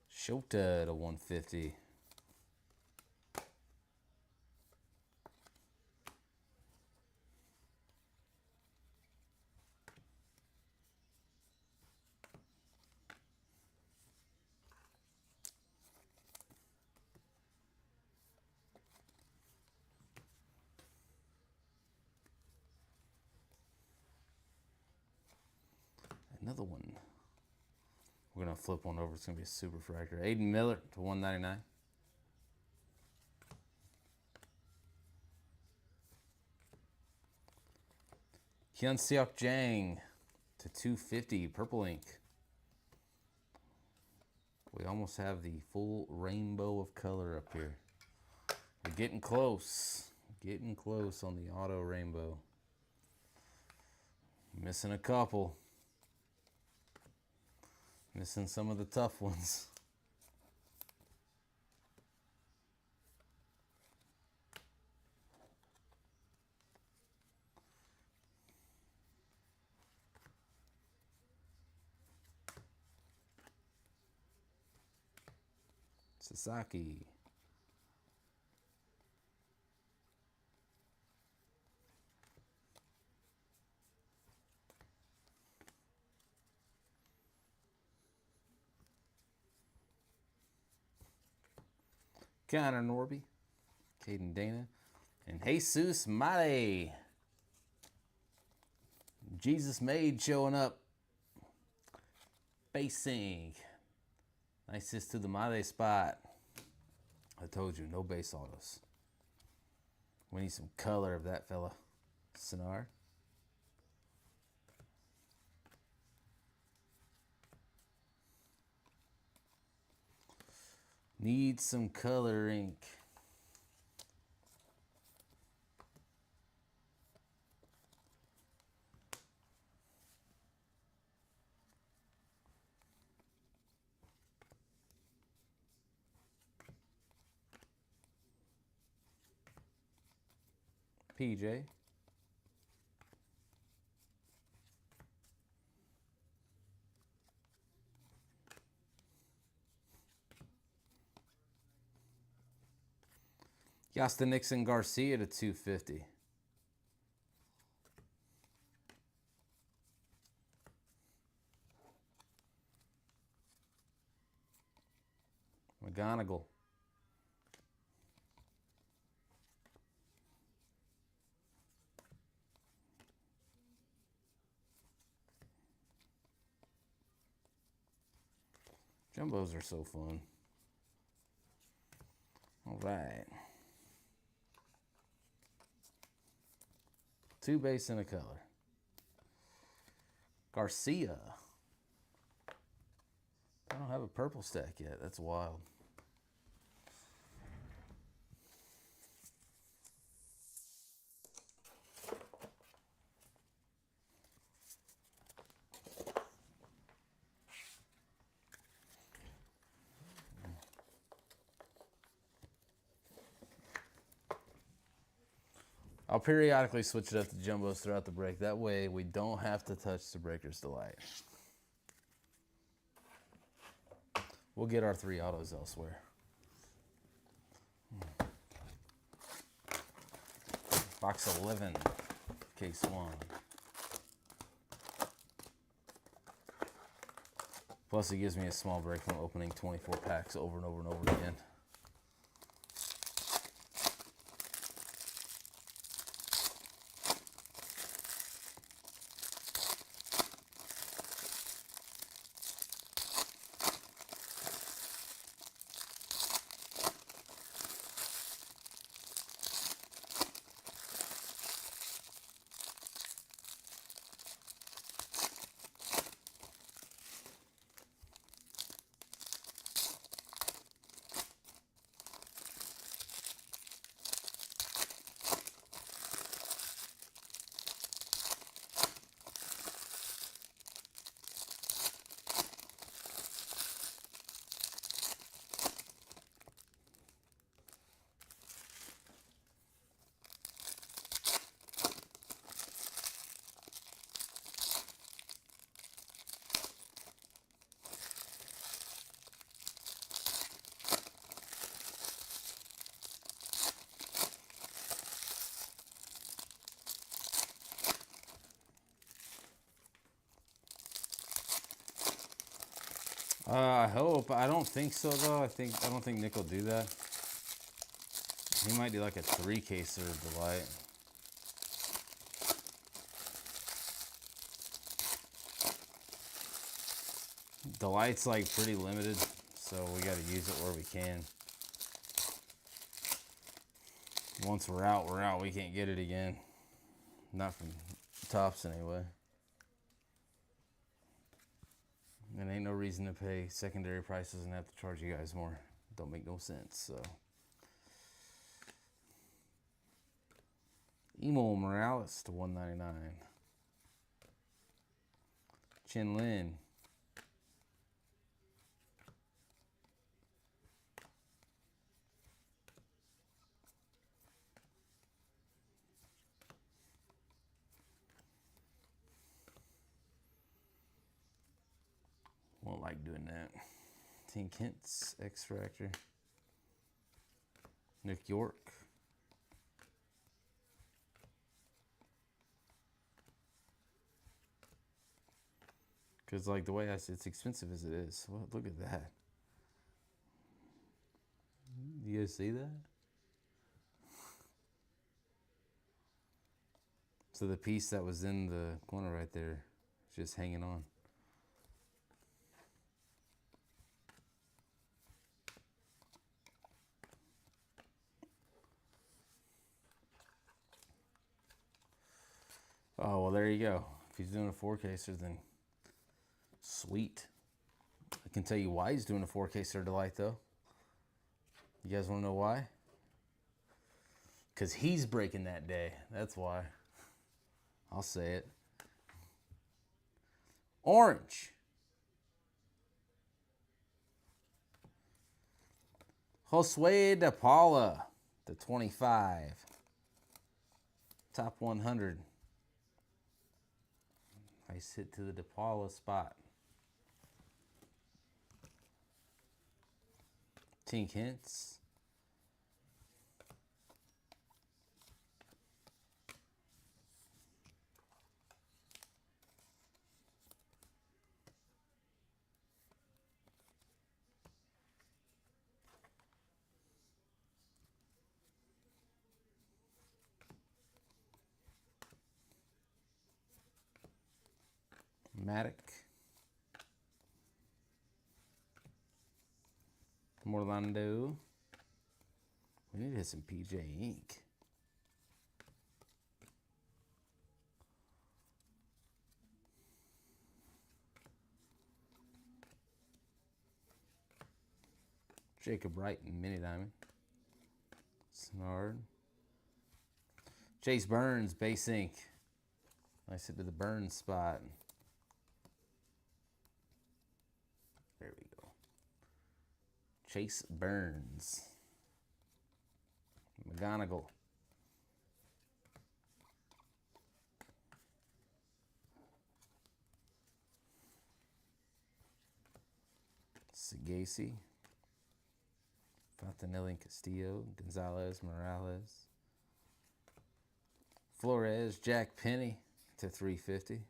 Shota to 150. Another one. We're going to flip one over. It's going to be a super fractor. Aiden Miller to 199. Hyun Seok Jang to 250. Purple ink. We almost have the full rainbow of color up here. We're getting close. Getting close on the auto rainbow. Missing a couple. Missing some of the tough ones. Sasaki. Connor Norby, Caden Dana, and Jesus Mate. Jesus Made showing up. Basing. Nicest to the Mate spot. I told you, no base autos. We need some color of that fella. Sinar. Need some color ink. PJ. Yasta Nixon Garcia to 250. McGonigal. Jumbos are so fun. All right. 2 base and a color. Garcia. I don't have a purple stack yet. That's wild. I'll periodically switch it up to jumbos throughout the break. That way we don't have to touch the Breaker's Delight. We'll get our 3 autos elsewhere. Box 11, case 1. Plus, it gives me a small break from opening 24 packs over and over and over again. I hope. I don't think so though. I don't think Nick will do that. He might do like a 3-caser delight. Delight's like pretty limited, so we got to use it where we can. Once we're out, we're out. We can't get it again. Not from Topps anyway. And ain't no reason to pay secondary prices and have to charge you guys more. Don't make no sense, so. Emo Morales to 199. Chin Lin. Won't like doing that. Tink Hints, X-Fractor. Nick York. Because, like, the way it's expensive as it is. Well, look at that. You guys see that? So the piece that was in the corner right there is just hanging on. Oh, well, there you go. If he's doing a 4-caser, then sweet. I can tell you why he's doing a 4-caser delight, though. You guys want to know why? Because he's breaking that day. That's why. I'll say it. Orange. Josue de Paula to 25. Top 100. Nice hit to the de Paula spot. Tink Hints. Matic. Morlando. We need to hit some PJ Ink. Jacob Wright and Mini Diamond. Snard. Chase Burns, base ink. Nice hit to the Burns spot. There we go. Chase Burns. McGonigal. Sagasi. Fontanelli and Castillo. Gonzalez, Morales. Flores, Jack Penny to 350.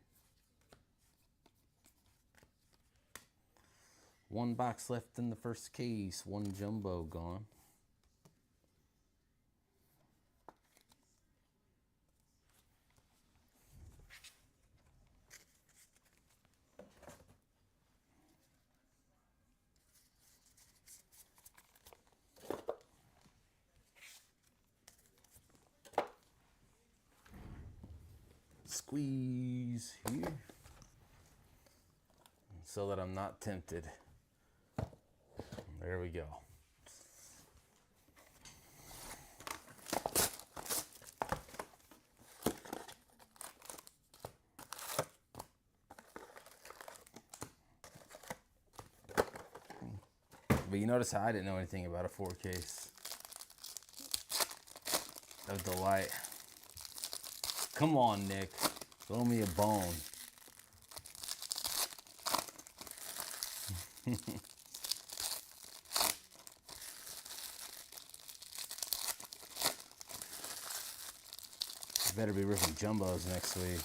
One box left in the first case. One jumbo gone. Squeeze here so that I'm not tempted. There we go. But you notice how I didn't know anything about a 4 case of Delight. Come on, Nick. Throw me a bone. Better be ripping jumbos next week.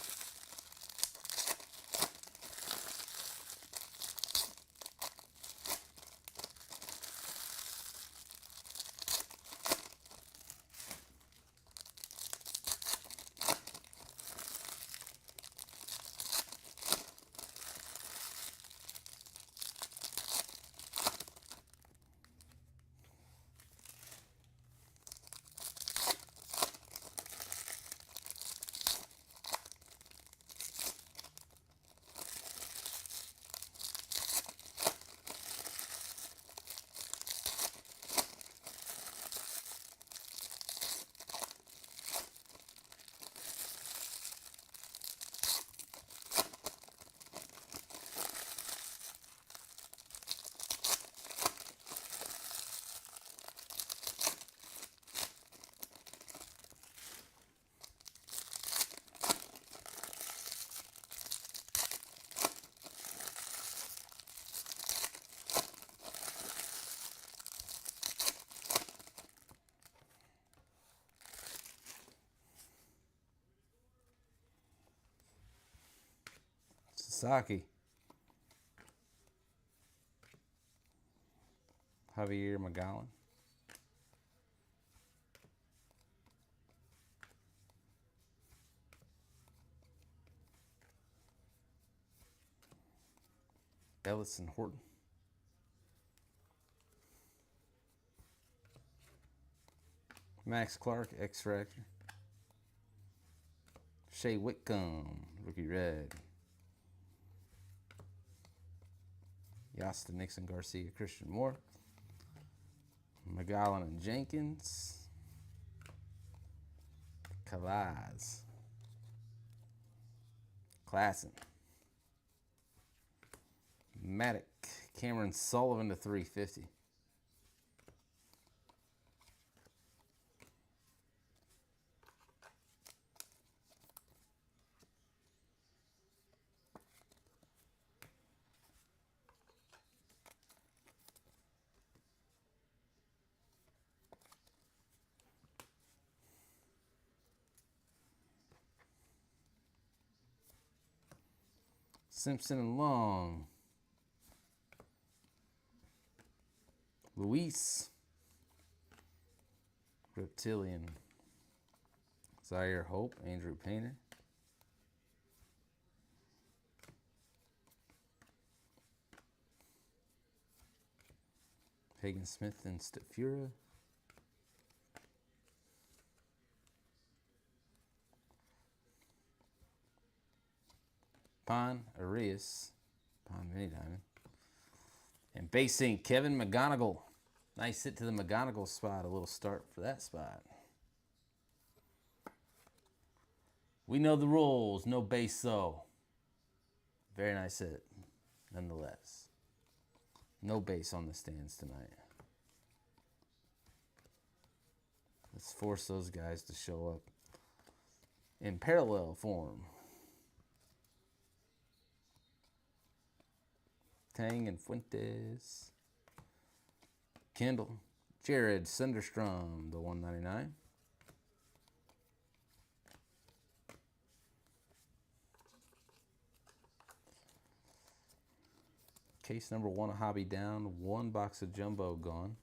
Sasaki. Javier McGowan. Ellison Horton. Max Clark, X-Fractor. Shea Whitcomb, Rookie Red. Yasta, Nixon, Garcia, Christian Moore. McGowan and Jenkins. Kavaz. Klassen. Maddock. Cameron Sullivan to 350. Simpson and Long. Luis. Reptilian. Zaire Hope, Andrew Painter. Hagen Smith and Stafura. Pon Arias. Pon Mini Diamond. And basing Kevin McGonigal. Nice hit to the McGonigal spot. A little start for that spot. We know the rules. No base though. Very nice hit. Nonetheless. No base on the stands tonight. Let's force those guys to show up in parallel form. Tang and Fuentes. Kendall. Jared Sunderstrom, the 199. case number 1 of Hobby down. 1 box of Jumbo gone.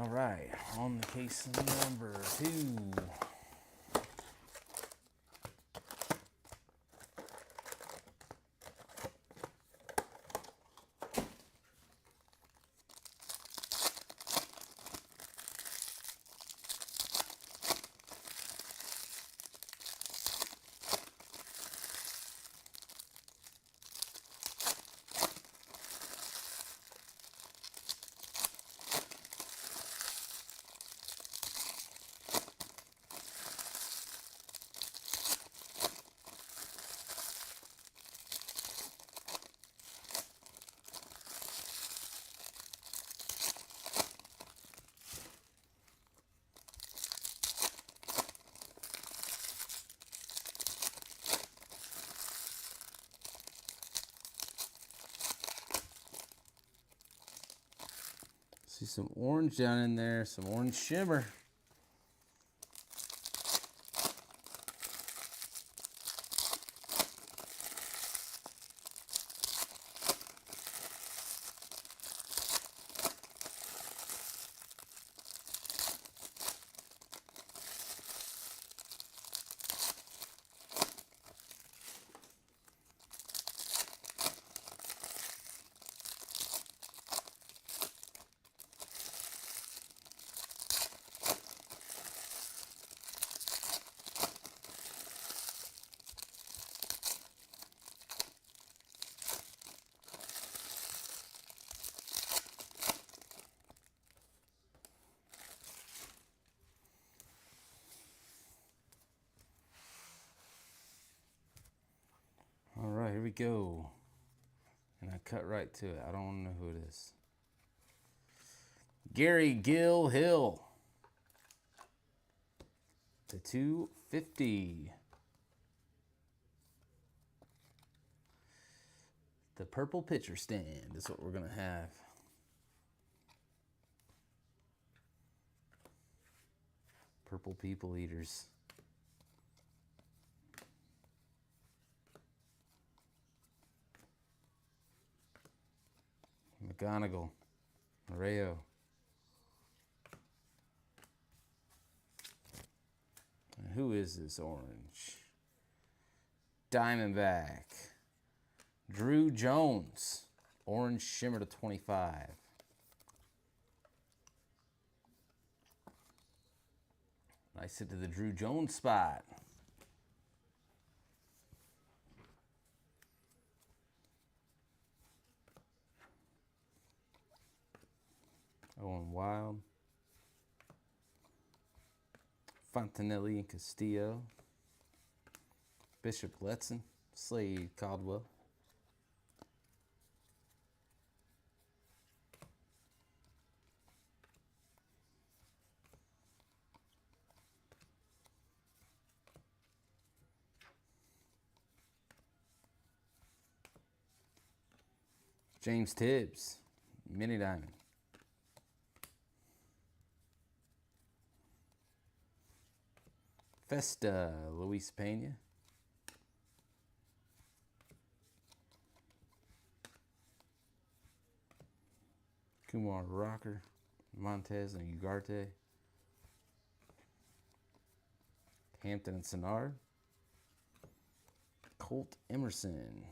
All right, on the case number 2. See some orange down in there, some orange shimmer. All right, here we go. And I cut right to it. I don't want to know who it is. Gary Gill Hill. To 250. The purple pitcher stand is what we're going to have. Purple people eaters. McGonigal, Rayo. And who is this orange? Diamondback. Drew Jones, orange shimmer to 25. Nice hit to the Drew Jones spot. Owen Wild. Fontanelli and Castillo. Bishop Letson. Slade Caldwell. James Tibbs, mini diamond. Festa, Luis Pena. Kumar Rocker, Montez and Ugarte. Hampton and Senard. Colt Emerson.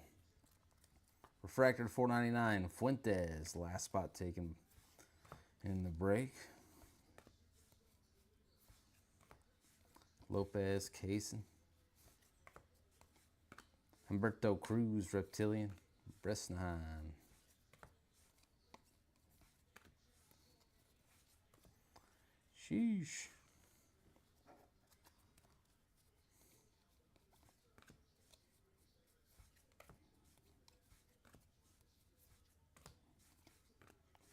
Refractor to 499, Fuentes, last spot taken in the break. Lopez, Kaysen. Humberto Cruz, Reptilian, Bresnahan. Sheesh.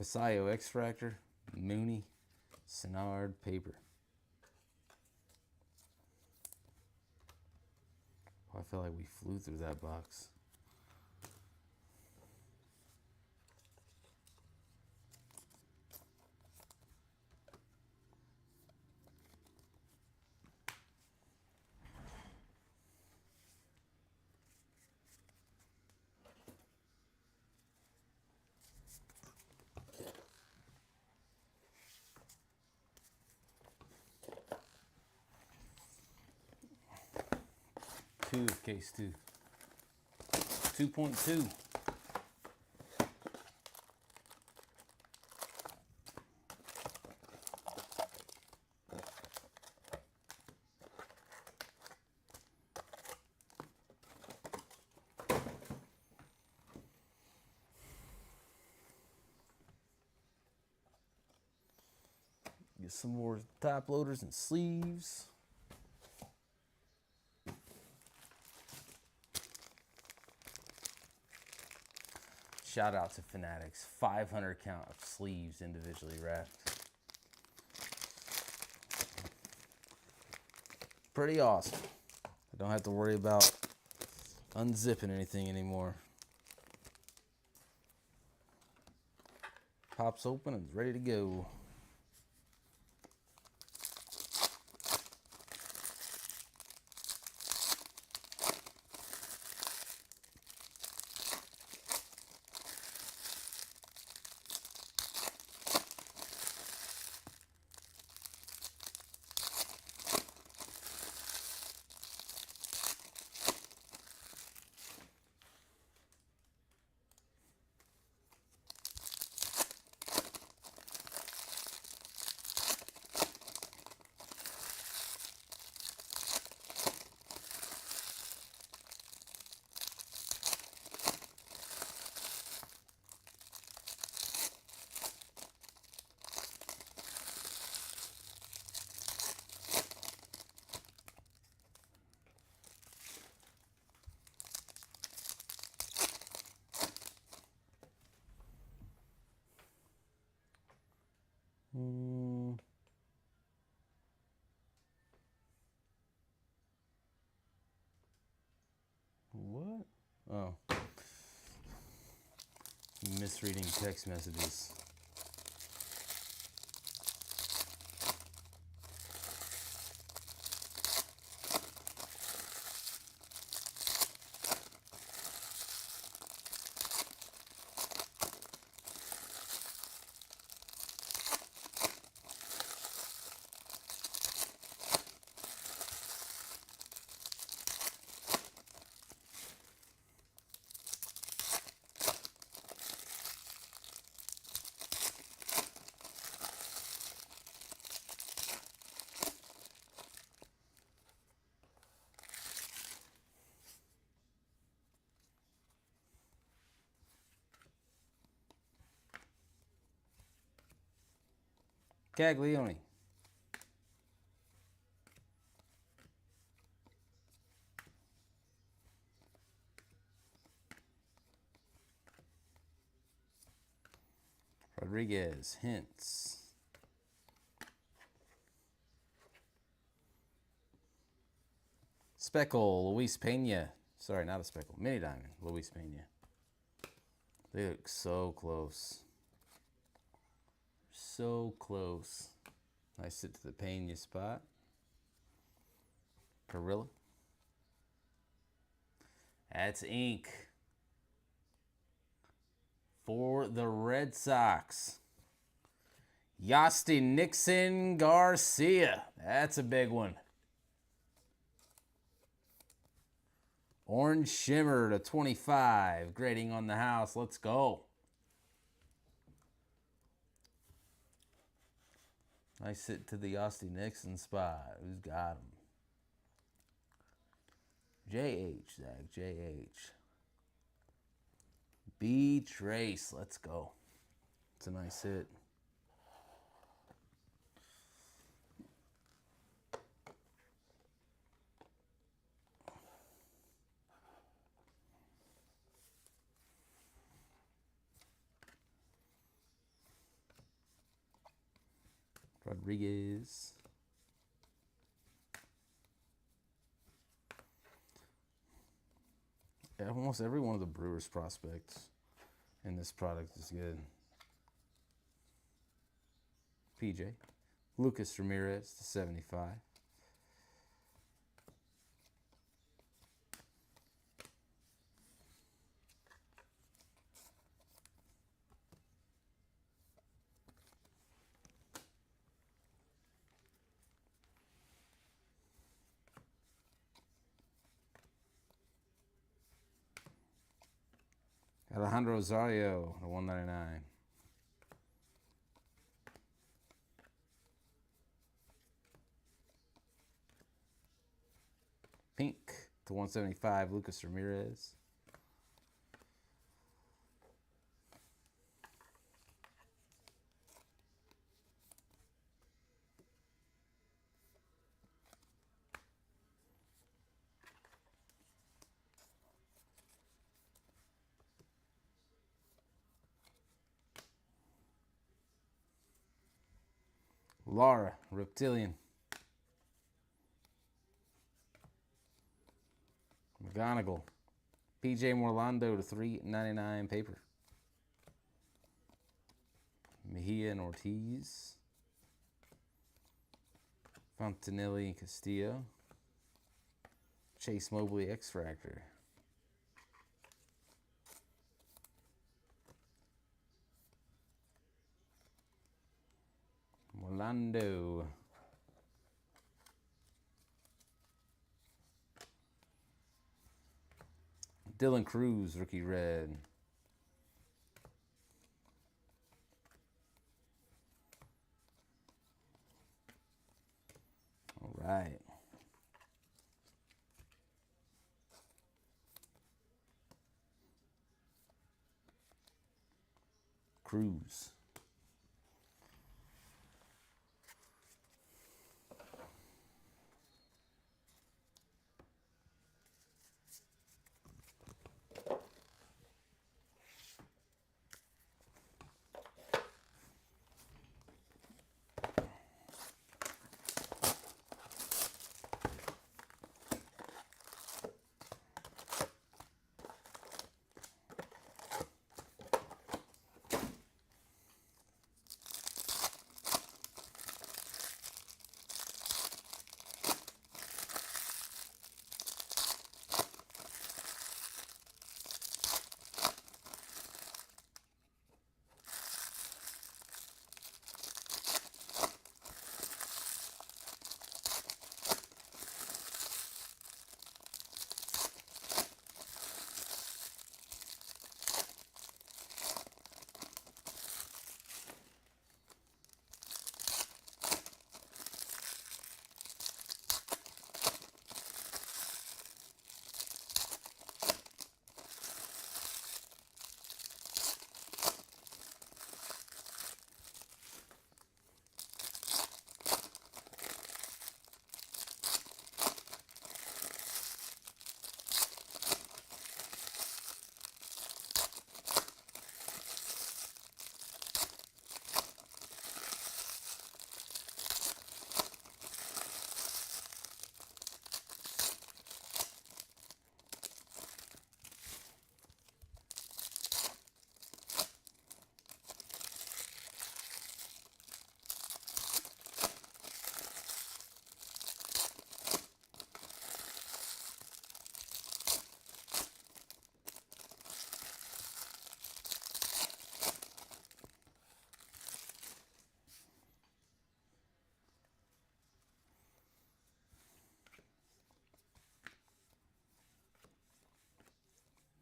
Vasallo X-Fractor, Mooney, Senard, Paper. I feel like we flew through that box. 2, case 2. 2.2. Get some more top loaders and sleeves. Shout out to Fanatics. 500 count of sleeves individually wrapped. Pretty awesome. I don't have to worry about unzipping anything anymore. Pops open and it's ready to go. What? Oh. Misreading text messages. Caglione. Rodriguez, Hints. Speckle, Luis Pena. Sorry, not a speckle. Mini diamond, Luis Pena. They look so close. So close. Nice hit to the Pena spot. Gorilla. That's ink. For the Red Sox. Yasti Nixon Garcia. That's a big one. Orange Shimmer to 25. Grading on the house. Let's go. Nice hit to the Yasti Nixon spot. Who's got him? JH, Zach. JH. B Trace. Let's go. It's a nice hit. Rodriguez. Yeah, almost every one of the Brewers prospects in this product is good. PJ. Lucas Ramirez to 75. Alejandro Rosario to 199. Pink to 175, Lucas Ramirez. Laura, Reptilian. McGonigal. PJ Morlando to 399 paper. Mejia and Ortiz. Fontanelli and Castillo. Chase Mobley X-Fractor. Morlando. Dylan Cruz, rookie red. All right. Cruz.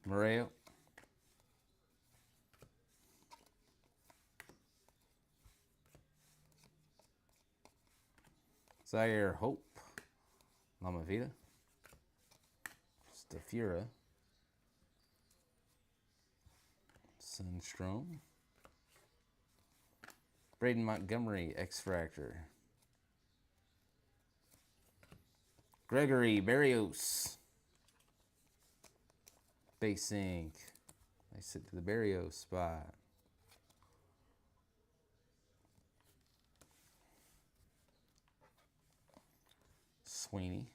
Moreo. Zaire Hope. Lama Vida. Stafura. Sunstrom. Braden Montgomery, X-Fractor. Gregory Barrios. Base ink. I sit to the Barrios spot. Sweeney.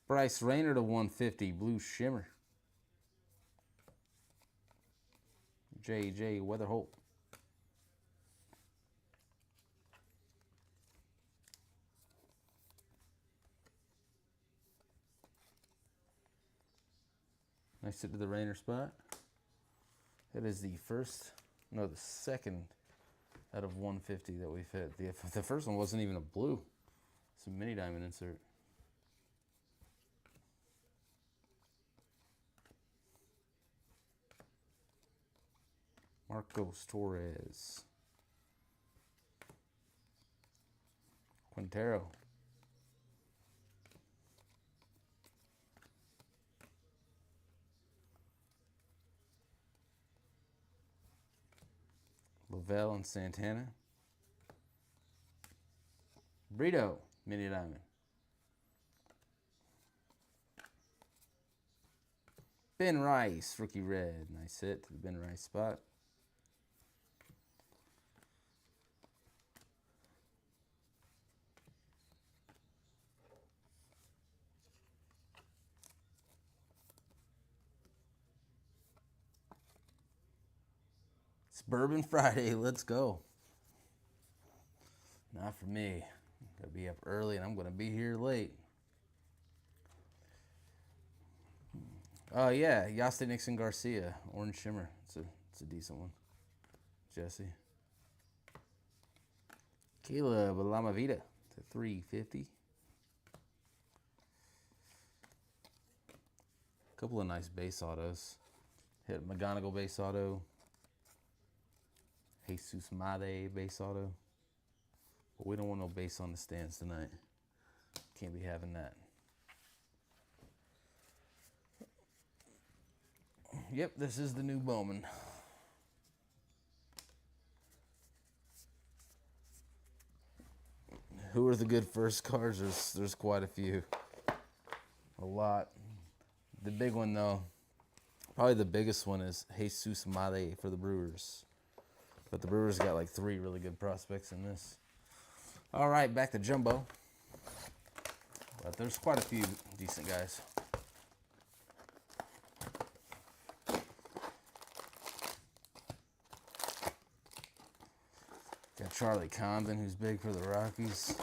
Bryce Rayner to 150, Blue Shimmer. J.J. Weatherholt. Nice hit to the Rayner spot. That is the first, no, the second out of 150 that we've hit. The first one wasn't even a blue. It's a mini diamond insert. Marcos Torres. Quintero. Lavelle and Santana. Brito, mini diamond. Ben Rice, rookie red. Nice hit to the Ben Rice spot. It's Bourbon Friday. Let's go. Not for me. Gotta be up early and I'm gonna be here late. Oh yeah, Yaste Nixon Garcia, Orange Shimmer. It's a decent one. Jesse. Caleb Lamavita to 350. Couple of nice base autos. Hit McGonigal base auto. Jesus Made base auto. But we don't want no base on the stands tonight. Can't be having that. Yep, this is the new Bowman. Who are the good first cards? There's quite a few. A lot. The big one, though, probably the biggest one is Jesus Made for the Brewers. But the Brewers got like 3 really good prospects in this. All right, back to Jumbo. But there's quite a few decent guys. Got Charlie Condon, who's big for the Rockies.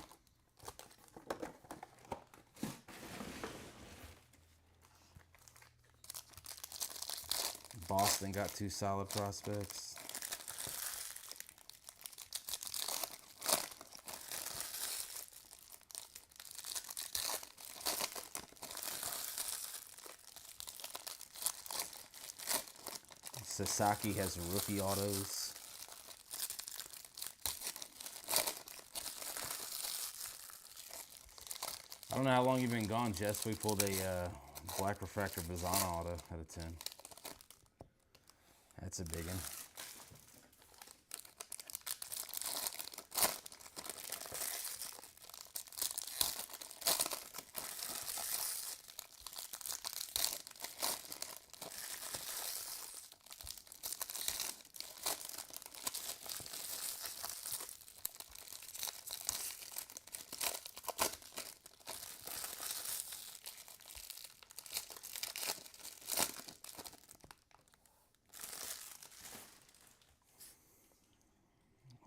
Boston got 2 solid prospects. Sasaki has rookie autos. I don't know how long you've been gone, Jess. We pulled a black refractor Bazana auto out of 10. That's a big one.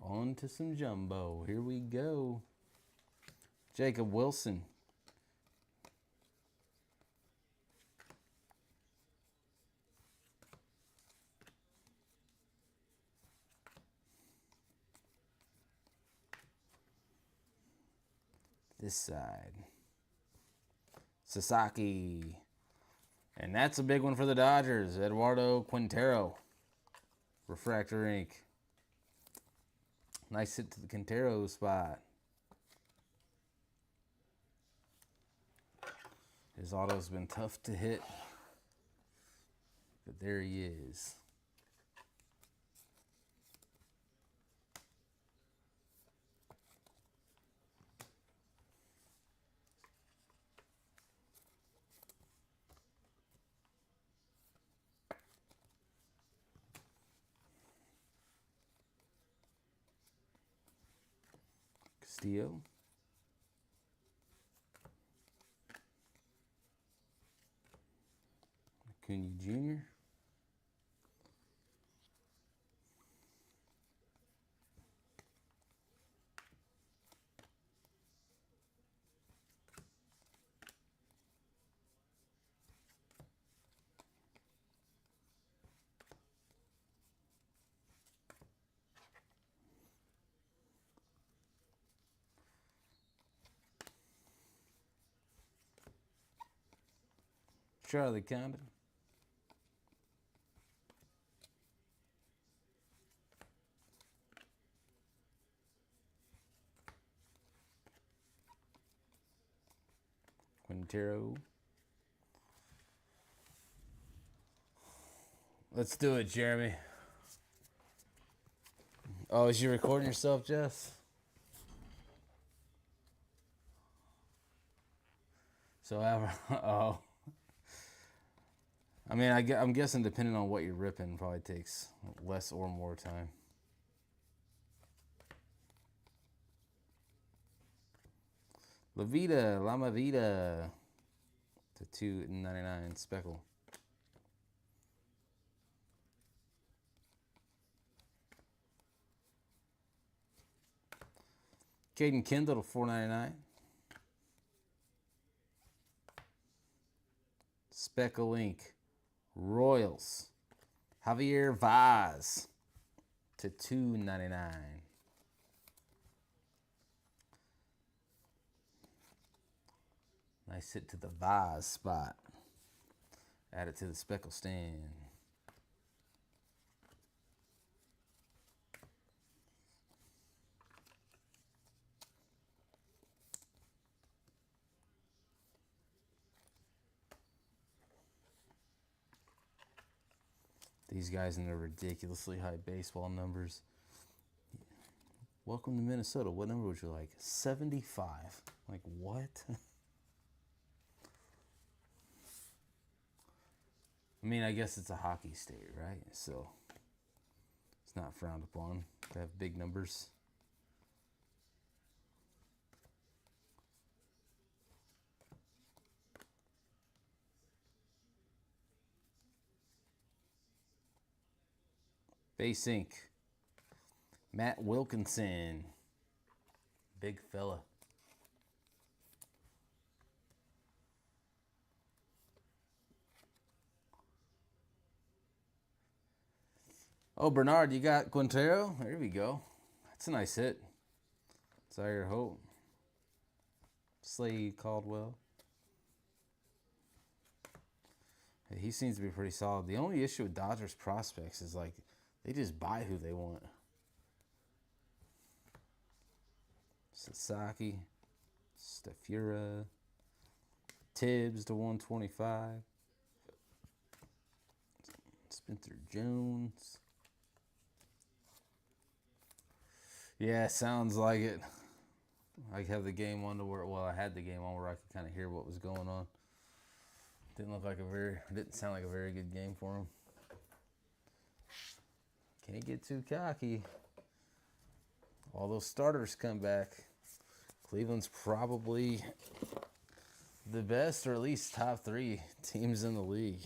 On to some Jumbo. Here we go. Jacob Wilson. This side. Sasaki. And that's a big one for the Dodgers. Eduardo Quintero. Refractor ink. Nice hit to the Quintero spot. His auto's been tough to hit. But there he is. Castillo. Acuna Jr. Charlie Condon. Quintero. Let's do it, Jeremy. Oh, is you recording yourself, Jess? So, oh. I mean, I'm guessing depending on what you're ripping, probably takes less or more time. La Vida to $2.99 Speckle. Caden Kendall to $4.99. Speckle Ink. Royals. Javier Vaz to $2.99. Nice hit to the Vaz spot. Add it to the Speckle stand. These guys in their ridiculously high baseball numbers. Welcome to Minnesota. What number would you like? 75. Like, what? I mean, I guess it's a hockey state, right? So it's not frowned upon to have big numbers. Base ink. Matt Wilkinson. Big fella. Oh, Bernard, you got Quintero? There we go. That's a nice hit. Zaire Hope. Slade Caldwell. Hey, he seems to be pretty solid. The only issue with Dodgers prospects is like they just buy who they want. Sasaki, Stafura, Tibbs to 125. Spencer Jones. Yeah, sounds like it. I have the game on to where, well, I had the game on where I could kind of hear what was going on. Didn't sound like a very good game for him. Can't get too cocky. All those starters come back. Cleveland's probably the best, or at least top 3 teams in the league.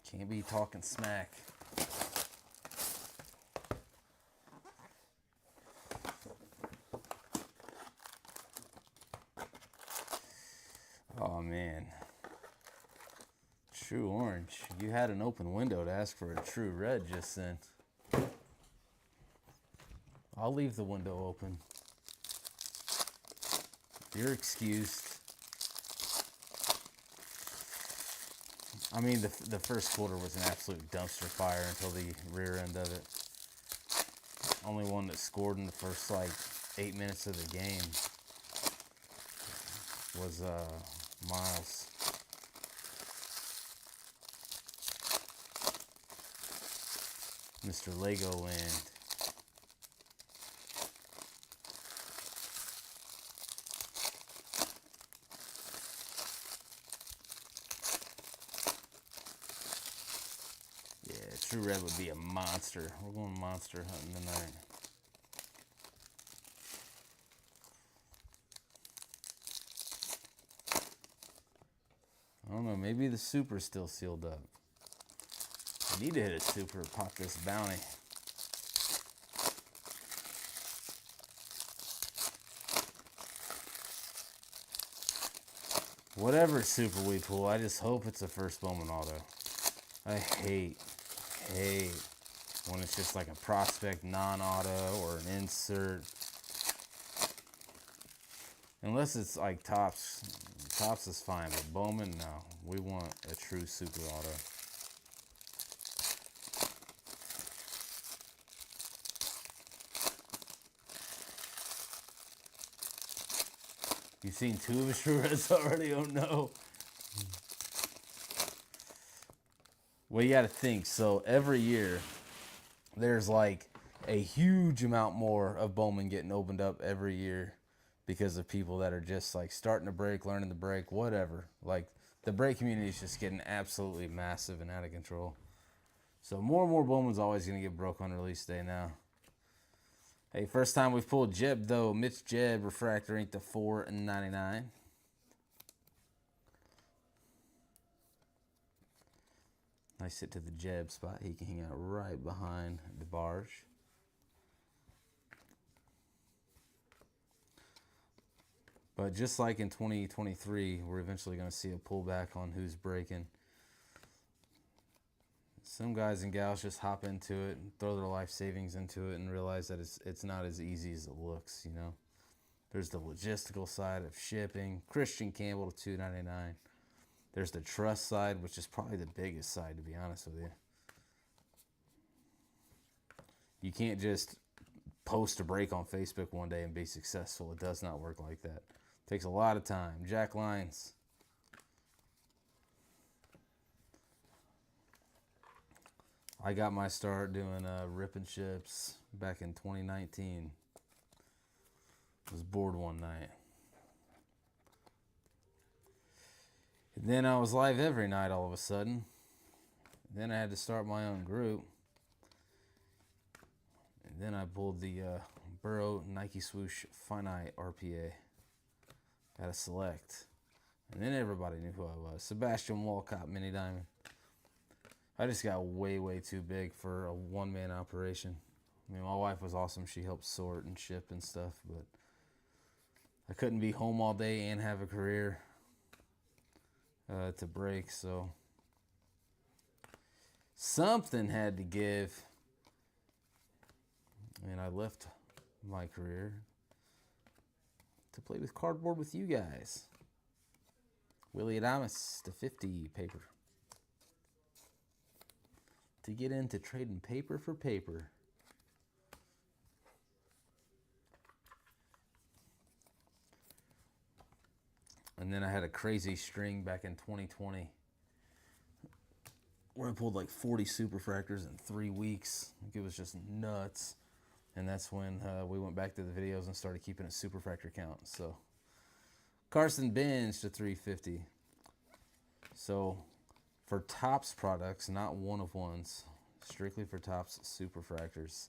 Can't be talking smack. Oh, man. True orange. You had an open window to ask for a true red just then. I'll leave the window open. You're excused. I mean, the first quarter was an absolute dumpster fire until the rear end of it. Only one that scored in the first, 8 minutes of the game was Miles. Mr. Legoland. Yeah, True Red would be a monster. We're going monster hunting tonight. I don't know, maybe the super's still sealed up. I need to hit a super to pop this bounty. Whatever super we pull, I just hope it's a first Bowman auto. I hate when it's just like a prospect non-auto or an insert. Unless it's like Tops. Tops is fine, but Bowman, no. We want a true super auto. You've seen 2 of his True Reds already? Oh no. Well, you got to think. So every year, there's like a huge amount more of Bowman getting opened up every year because of people that are just like starting to break, learning to break, whatever. Like the break community is just getting absolutely massive and out of control. So more and more Bowman's always going to get broke on release day now. Hey, first time we've pulled Jeb though. Mitch Jeb, refractor inked to 4/99. Nice hit to the Jeb spot. He can hang out right behind the barge. But just like in 2023, we're eventually going to see a pullback on who's breaking. Some guys and gals just hop into it and throw their life savings into it and realize that it's not as easy as it looks, you know. There's the logistical side of shipping. Christian Campbell to $2.99. There's the trust side, which is probably the biggest side, to be honest with you. You can't just post a break on Facebook one day and be successful. It does not work like that. It takes a lot of time. Jack Lyons. I got my start doing ripping ships back in 2019. I was bored one night. And then I was live every night all of a sudden. Then I had to start my own group. And then I pulled the Burrow Nike Swoosh Finite RPA at a select. And then everybody knew who I was. Sebastian Walcott Mini Diamond. I just got way, way too big for a one-man operation. I mean, my wife was awesome. She helped sort and ship and stuff, but I couldn't be home all day and have a career to break, so something had to give. And I left my career to play with cardboard with you guys. Willie Adamas to 50 paper. To get into trading paper for paper. And then I had a crazy string back in 2020 where I pulled like 40 superfractors in 3 weeks. It was just nuts. And that's when we went back to the videos and started keeping a superfractor count. So Carson Bench to 350. So for Topps products, not one of ones, strictly for Topps superfractors,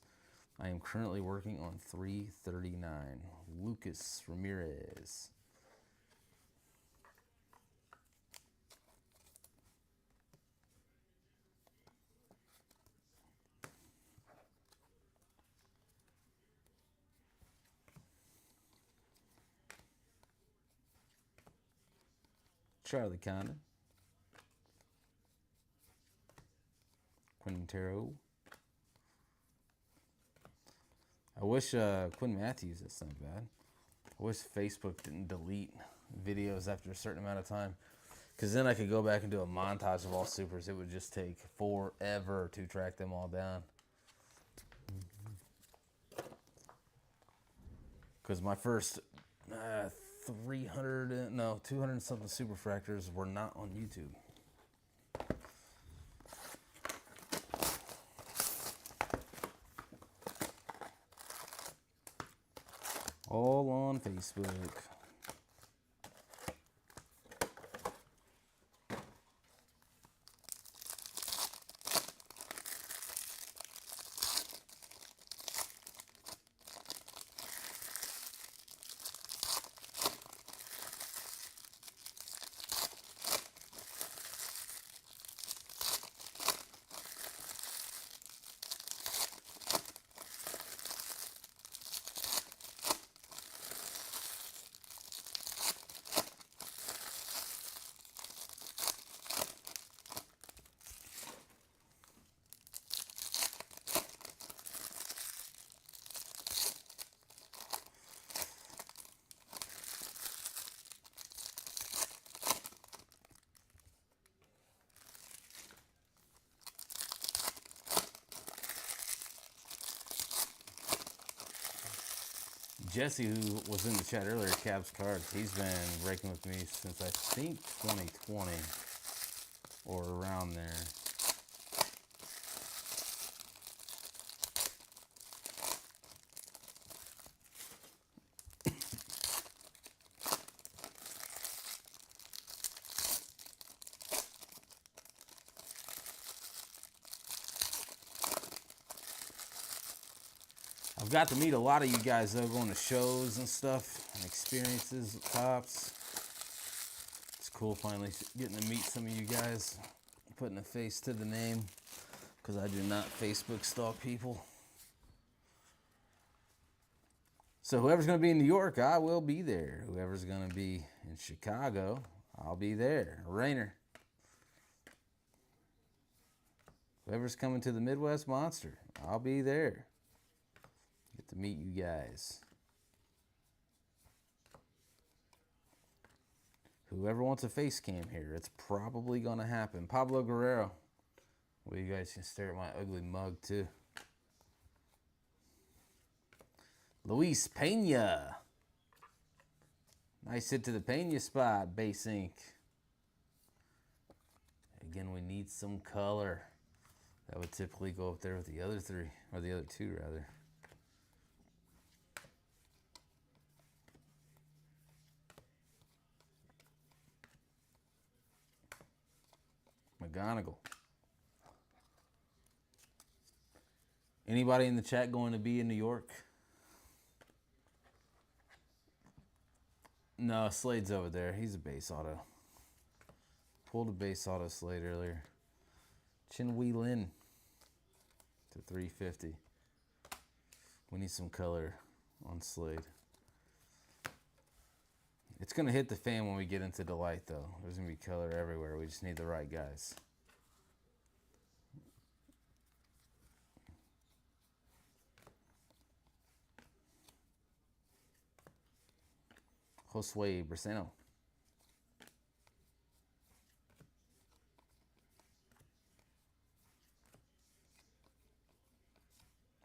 I am currently working on 339. Lucas Ramirez. Charlie Condon. Quintero. I wish Quinn Matthews, that's not bad. I wish Facebook didn't delete videos after a certain amount of time, because then I could go back and do a montage of all supers. It would just take forever to track them all down. Because my first 200 something superfractors were not on YouTube. All on Facebook. Jesse, who was in the chat earlier, Cabs Cards, he's been breaking with me since I think 2020 or around there. I've got to meet a lot of you guys though, going to shows and stuff and experiences at Tops. It's cool finally getting to meet some of you guys, putting a face to the name, because I do not Facebook stalk people. So whoever's going to be in New York, I will be there. Whoever's going to be in Chicago, I'll be there. Rainer. Whoever's coming to the Midwest Monster, I'll be there. Get to meet you guys. Whoever wants a face cam here, it's probably going to happen. Pablo Guerrero. Well, you guys can stare at my ugly mug too. Luis Pena. Nice hit to the Pena spot, base ink. Again, we need some color. That would typically go up there with the other three, or the other two rather. McGonigal. Anybody in the chat going to be in New York? No, Slade's over there. He's a base auto. Pulled a base auto Slade earlier. Chin Wee Lin to 350. We need some color on Slade. It's going to hit the fan when we get into Delight, though. There's going to be color everywhere. We just need the right guys. Josue Briseno.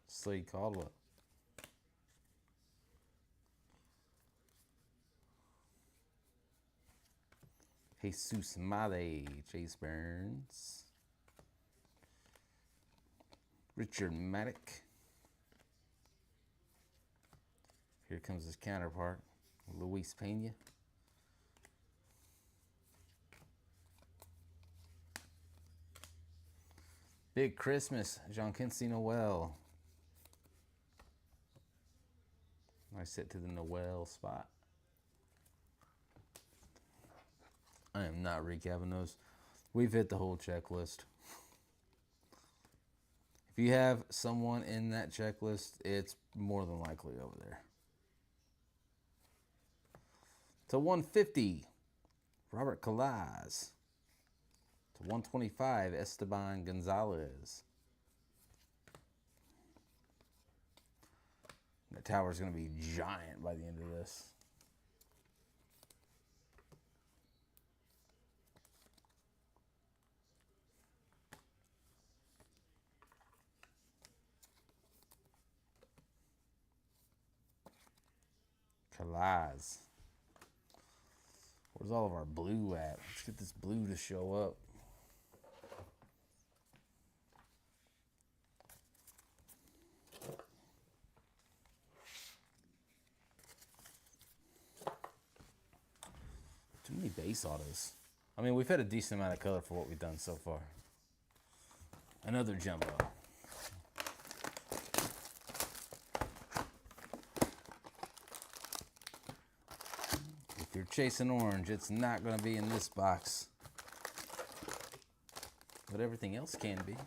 Slade Caldwell. Jesus Made, Chase Burns. Richard Maddock. Here comes his counterpart, Luis Pena. Big Christmas, Jean-Quincy Noel. Nice hit to the Noel spot. I am not recapping those. We've hit the whole checklist. If you have someone in that checklist, it's more than likely over there. To 150, Robert Calaz. To 125, Esteban Gonzalez. The tower's going to be giant by the end of this. Calaz. Where's all of our blue at? Let's get this blue to show up. Too many base autos. I mean, we've had a decent amount of color for what we've done so far. Another jumbo. If you're chasing orange, it's not going to be in this box. But everything else can be.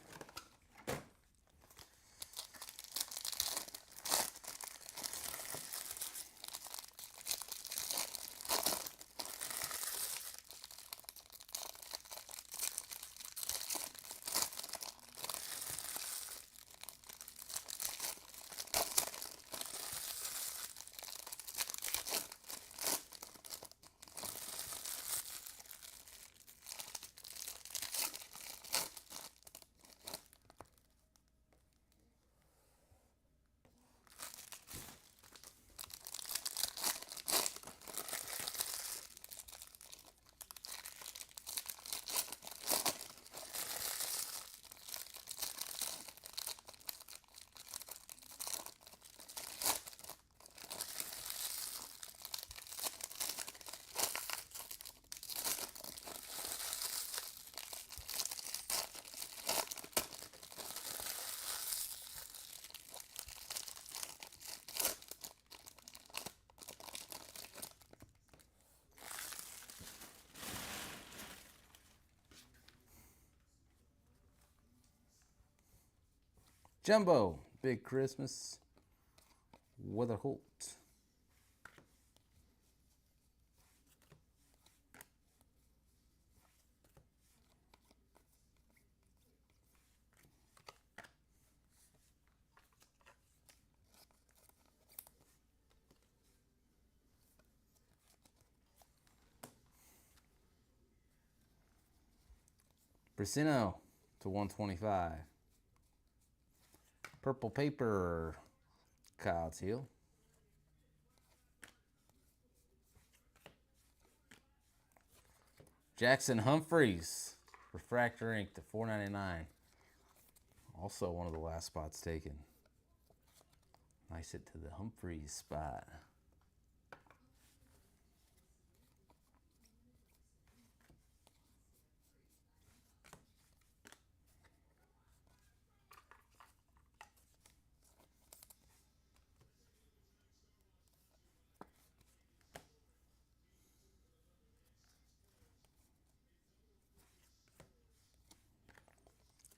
Jumbo, Big Christmas, Weatherholt. Brasino to 125. Purple paper, Kyle Teal. Jackson Humphreys, refractor ink to 499. Also one of the last spots taken. Nice hit to the Humphreys spot.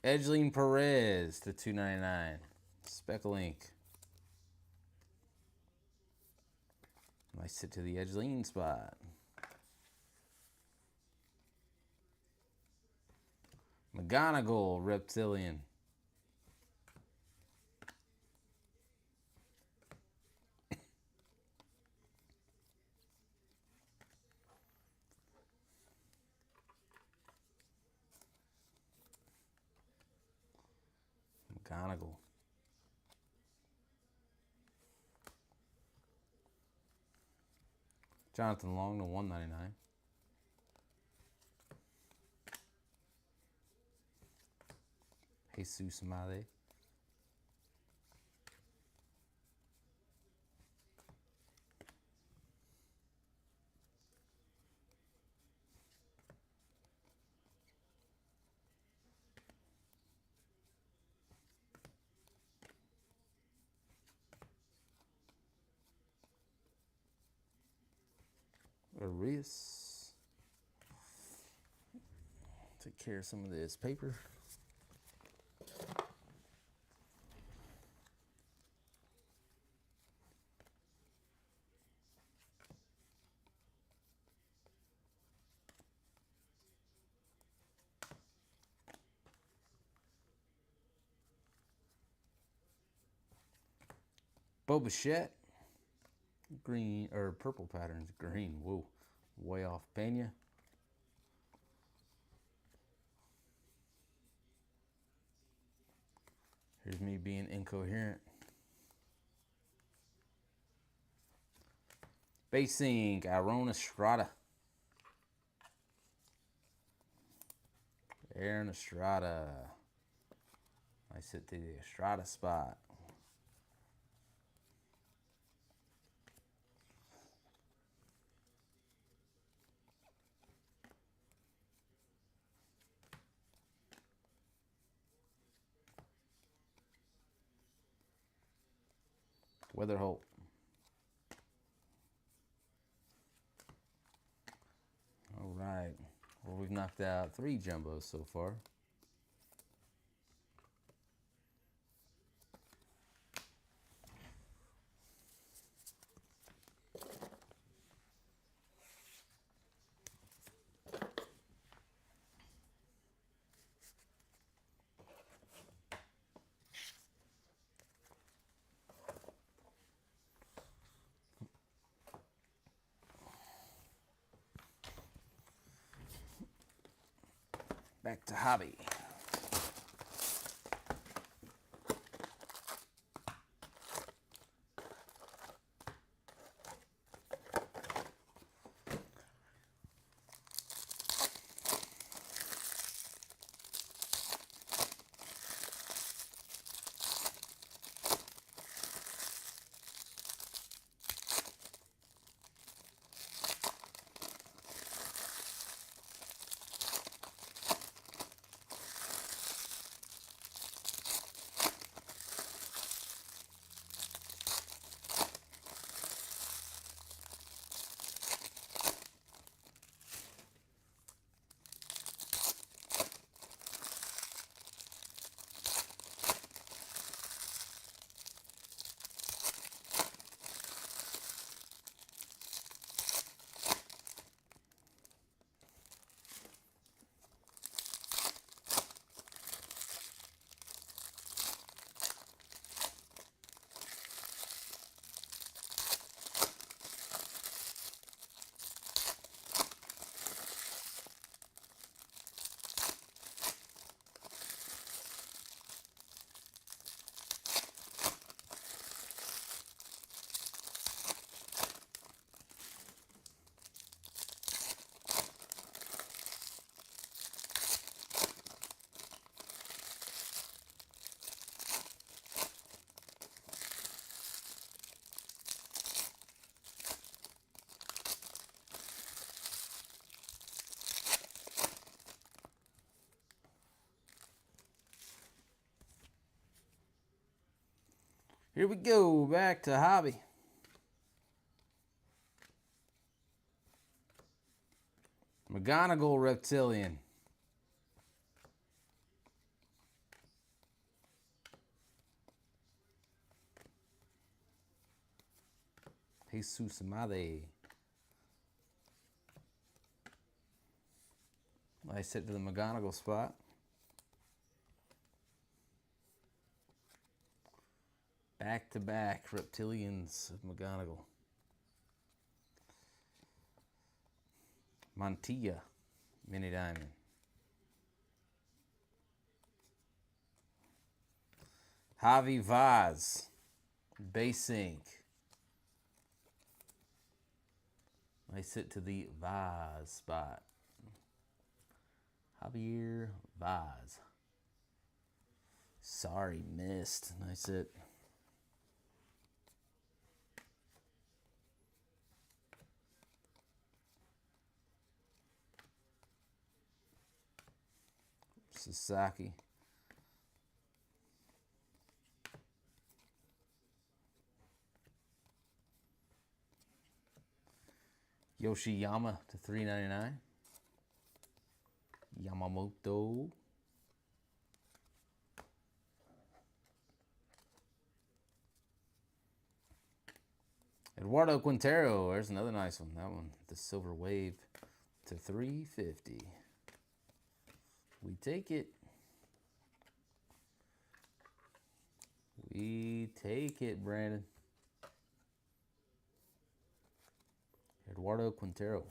Edgeline Perez to 299. Speckle ink. Nice hit to the Edgeline spot. McGonagall, Reptilian. McGonagall. Jonathan Long to 199. Jesus Made. Arias. Take care of some of this paper. Boba Fett. Green or purple patterns. Green. Whoa. Way off Pena. Here's me being incoherent. Basing, Aaron Estrada. Aaron Estrada. Nice hit to the Estrada spot. Weatherholt. All right. Well, we've knocked out 3 jumbos so far. Back to hobby. Here we go, back to hobby. McGonagall Reptilian. Jesus Amade. Nice hit to the McGonagall spot. Back-to-back Reptilians of McGonagall. Montilla, Mini Diamond. Javi Vaz, Base Ink. Nice hit to the Vaz spot. Javier Vaz. Sorry, missed. Nice hit. Sasaki. Yoshiyama to $3.99. Yamamoto. Eduardo Quintero. There's another nice one. That one, the Silver Wave to $3.50. We take it. We take it, Brandon. Eduardo Quintero.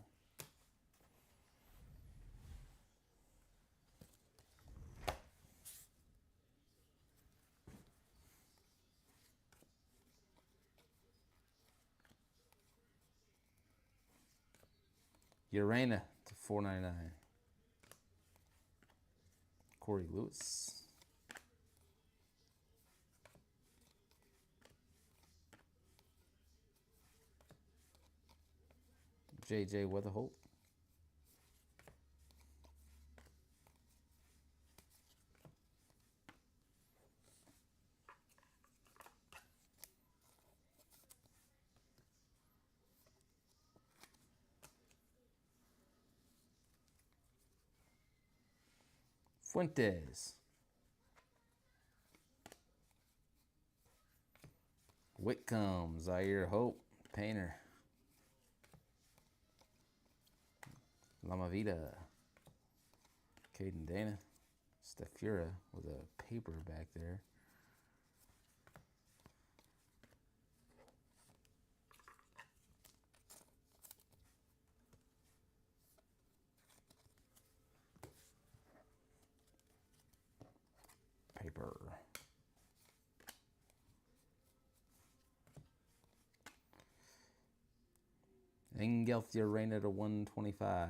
Urena to $4.99. Corey Lewis. JJ Weatherholt. Fuentes. Whitcomb, Zaire Hope, Painter. Lama Vida. Caden Dana. Stefura with a paper back there. Paper. Engelthia Reina to $125.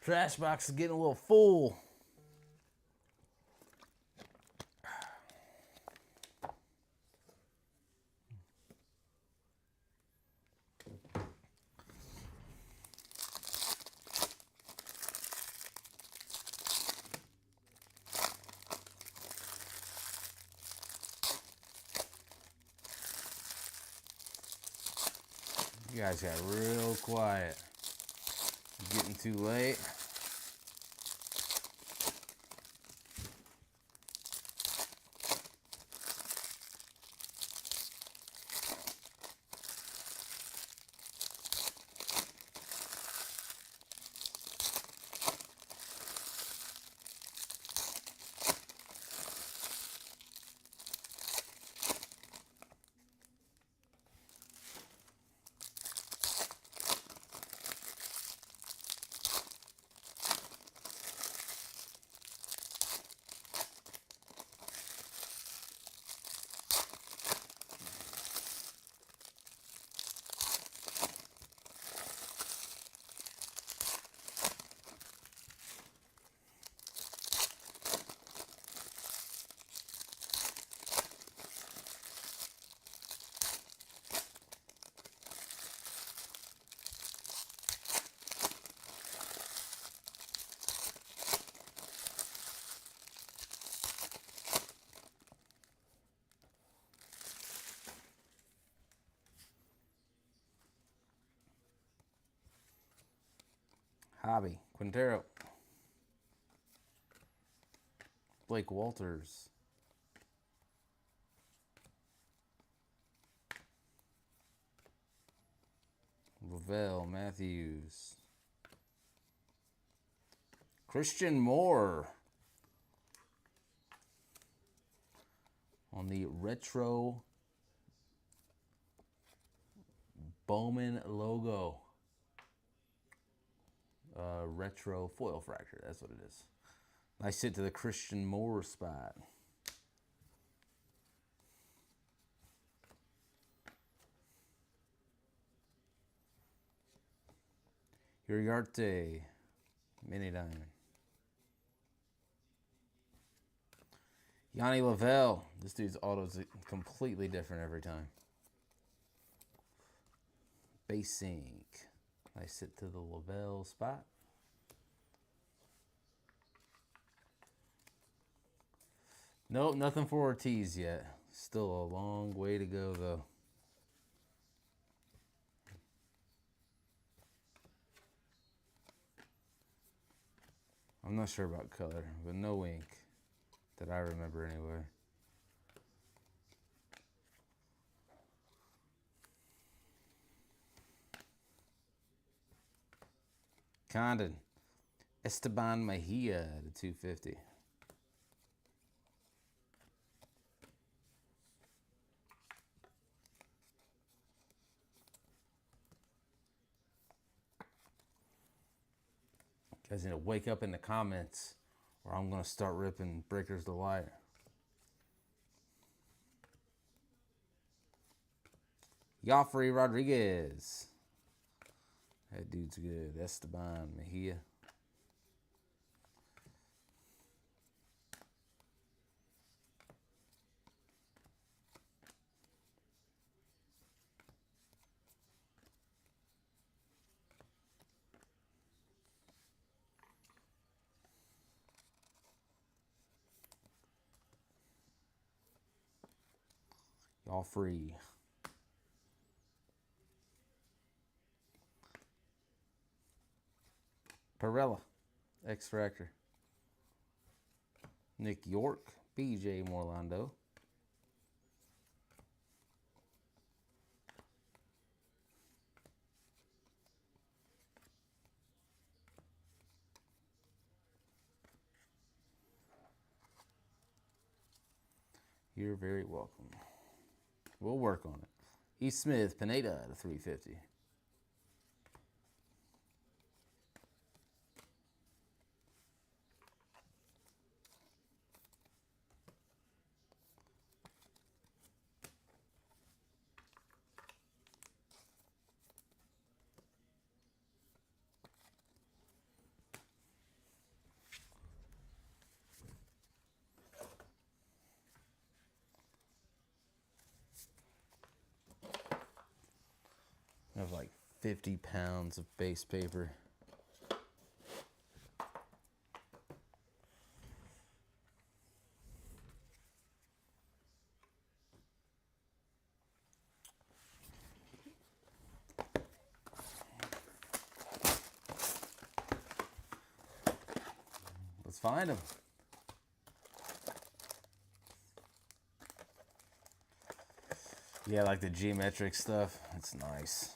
Trash box is getting a little full. You guys got real quiet. It's getting too late. Hobby, Quintero. Blake Walters. Lavelle Matthews. Christian Moore. On the retro Bowman logo. Retro foil fracture, that's what it is. Nice hit to the Christian Moore spot. Uriarte, mini diamond. Yanni Lavelle. This dude's auto's completely different every time. Base ink. Nice hit to the Lavelle spot. Nope, nothing for Ortiz yet. Still a long way to go, though. I'm not sure about color, but no ink that I remember anyway. Condon. Esteban Mejia to 250. Guys need to wake up in the comments or I'm going to start ripping Breakers Delight. Joffrey Rodriguez. That dude's good. Esteban Mejia. Joffrey. Perella. X-Fractor. Nick York. BJ Morlando. You're very welcome. We'll work on it. E. Smith, Pineda to 350. I have like 50 pounds of base paper. Let's find them. Yeah, like the geometric stuff. It's nice.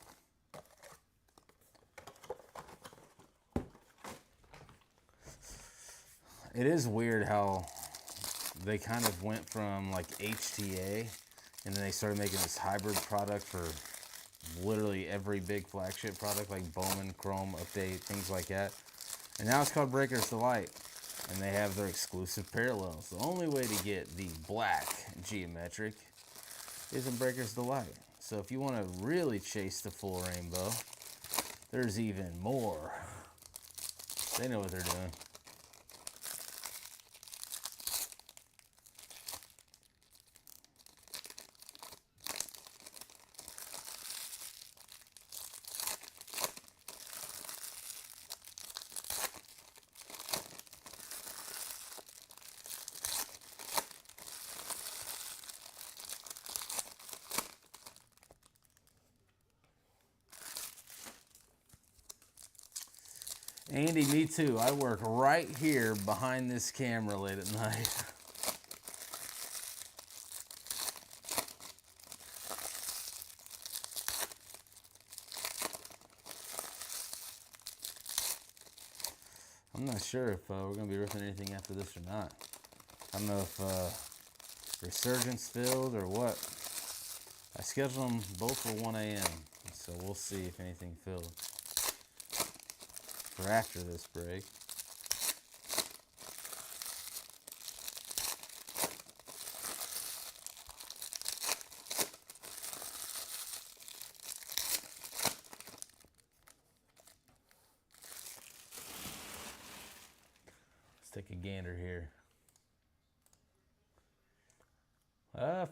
It is weird how they kind of went from like HTA and then they started making this hybrid product for literally every big flagship product like Bowman, Chrome, Update, things like that. And now it's called Breakers Delight. And they have their exclusive parallels. The only way to get the black geometric is in Breakers Delight. So if you want to really chase the full rainbow, there's even more. They know what they're doing. Andy, me too. I work right here behind this camera late at night. I'm not sure if we're going to be ripping anything after this or not. I don't know if Resurgence filled or what. I scheduled them both for 1 a.m. So we'll see if anything filled for after this break. Let's take a gander here.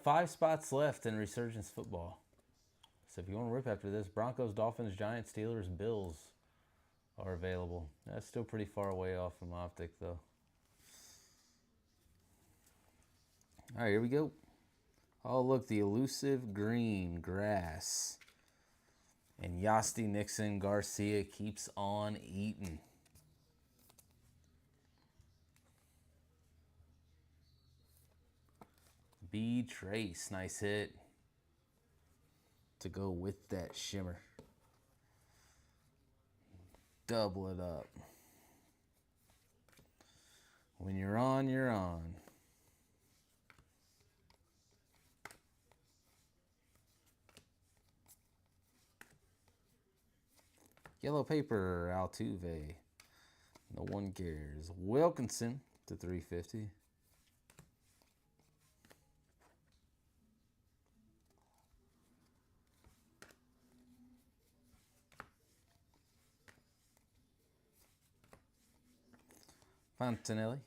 5 spots left in Resurgence football. So if you want to rip after this, Broncos, Dolphins, Giants, Steelers, Bills are available. That's still pretty far away off from Optic, though. All right, here we go. Oh, look, the elusive green grass. And Yasti Nixon Garcia keeps on eating. B Trace, nice hit to go with that shimmer. Double it up. When you're on, you're on. Yellow paper, Altuve. No one cares. Wilkinson to 350. Fontanelli.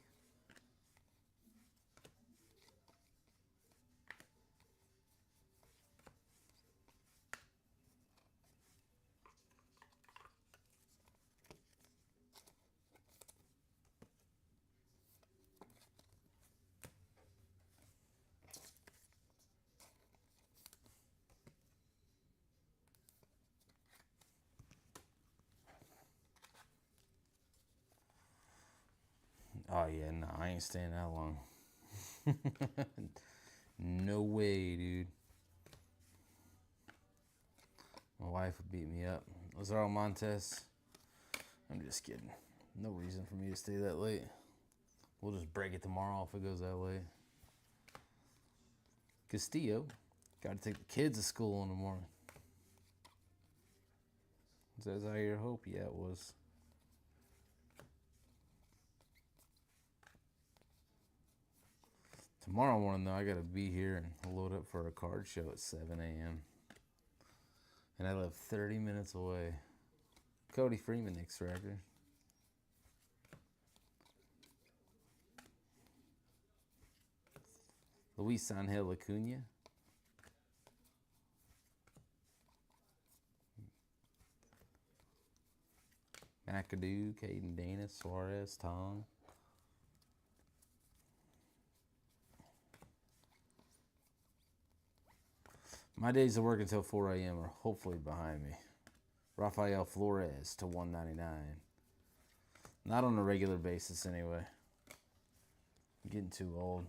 Oh, yeah, no, I ain't staying that long. No way, dude. My wife would beat me up. Lazaro Montes. I'm just kidding. No reason for me to stay that late. We'll just break it tomorrow if it goes that late. Castillo. Got to take the kids to school in the morning. Was that Zaire Hope? Yeah, it was. Tomorrow morning, though, I got to be here and load up for a card show at 7 a.m. And I live 30 minutes away. Cody Freeman, X-Racker. Luis Angel Acuna. McAdoo, Caden Dana, Suarez, Tong. My days of work until 4 a.m. are hopefully behind me. Rafael Flores to 199. Not on a regular basis anyway. I'm getting too old.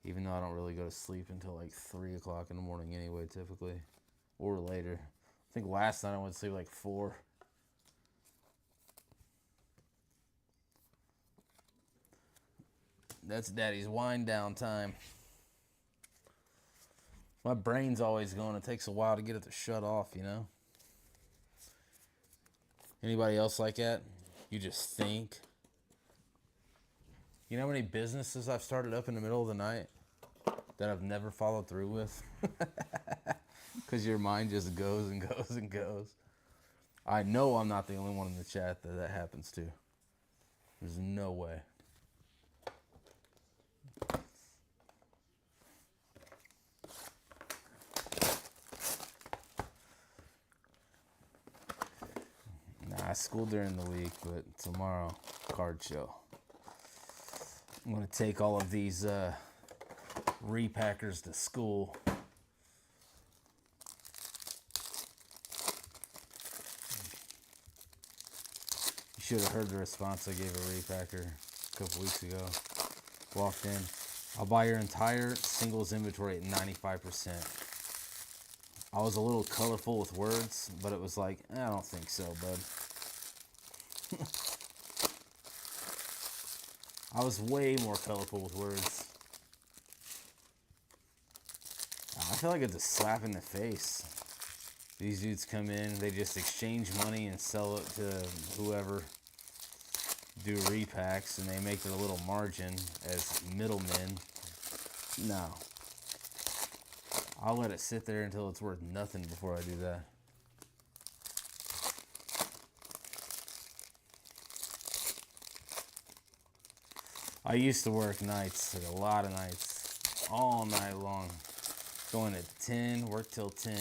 Even though I don't really go to sleep until like 3 o'clock in the morning anyway, typically. Or later. I think last night I went to sleep like 4. That's Daddy's wind down time. My brain's always going. It takes a while to get it to shut off, you know? Anybody else like that? You just think. You know how many businesses I've started up in the middle of the night that I've never followed through with? Because your mind just goes and goes and goes. I know I'm not the only one in the chat that that happens to. There's no way. Nah, I school during the week, but tomorrow, card show. I'm going to take all of these repackers to school. You should have heard the response I gave a repacker a couple weeks ago. Walked in. I'll buy your entire singles inventory at 95%. I was a little colorful with words, but it was like, I don't think so, bud. I was way more colorful with words. I feel like it's a slap in the face. These dudes come in, they just exchange money and sell it to whoever, do repacks, and they make their little margin as middlemen. No. I'll let it sit there until it's worth nothing before I do that. I used to work nights, like a lot of nights, all night long. Going at 10, work till 10.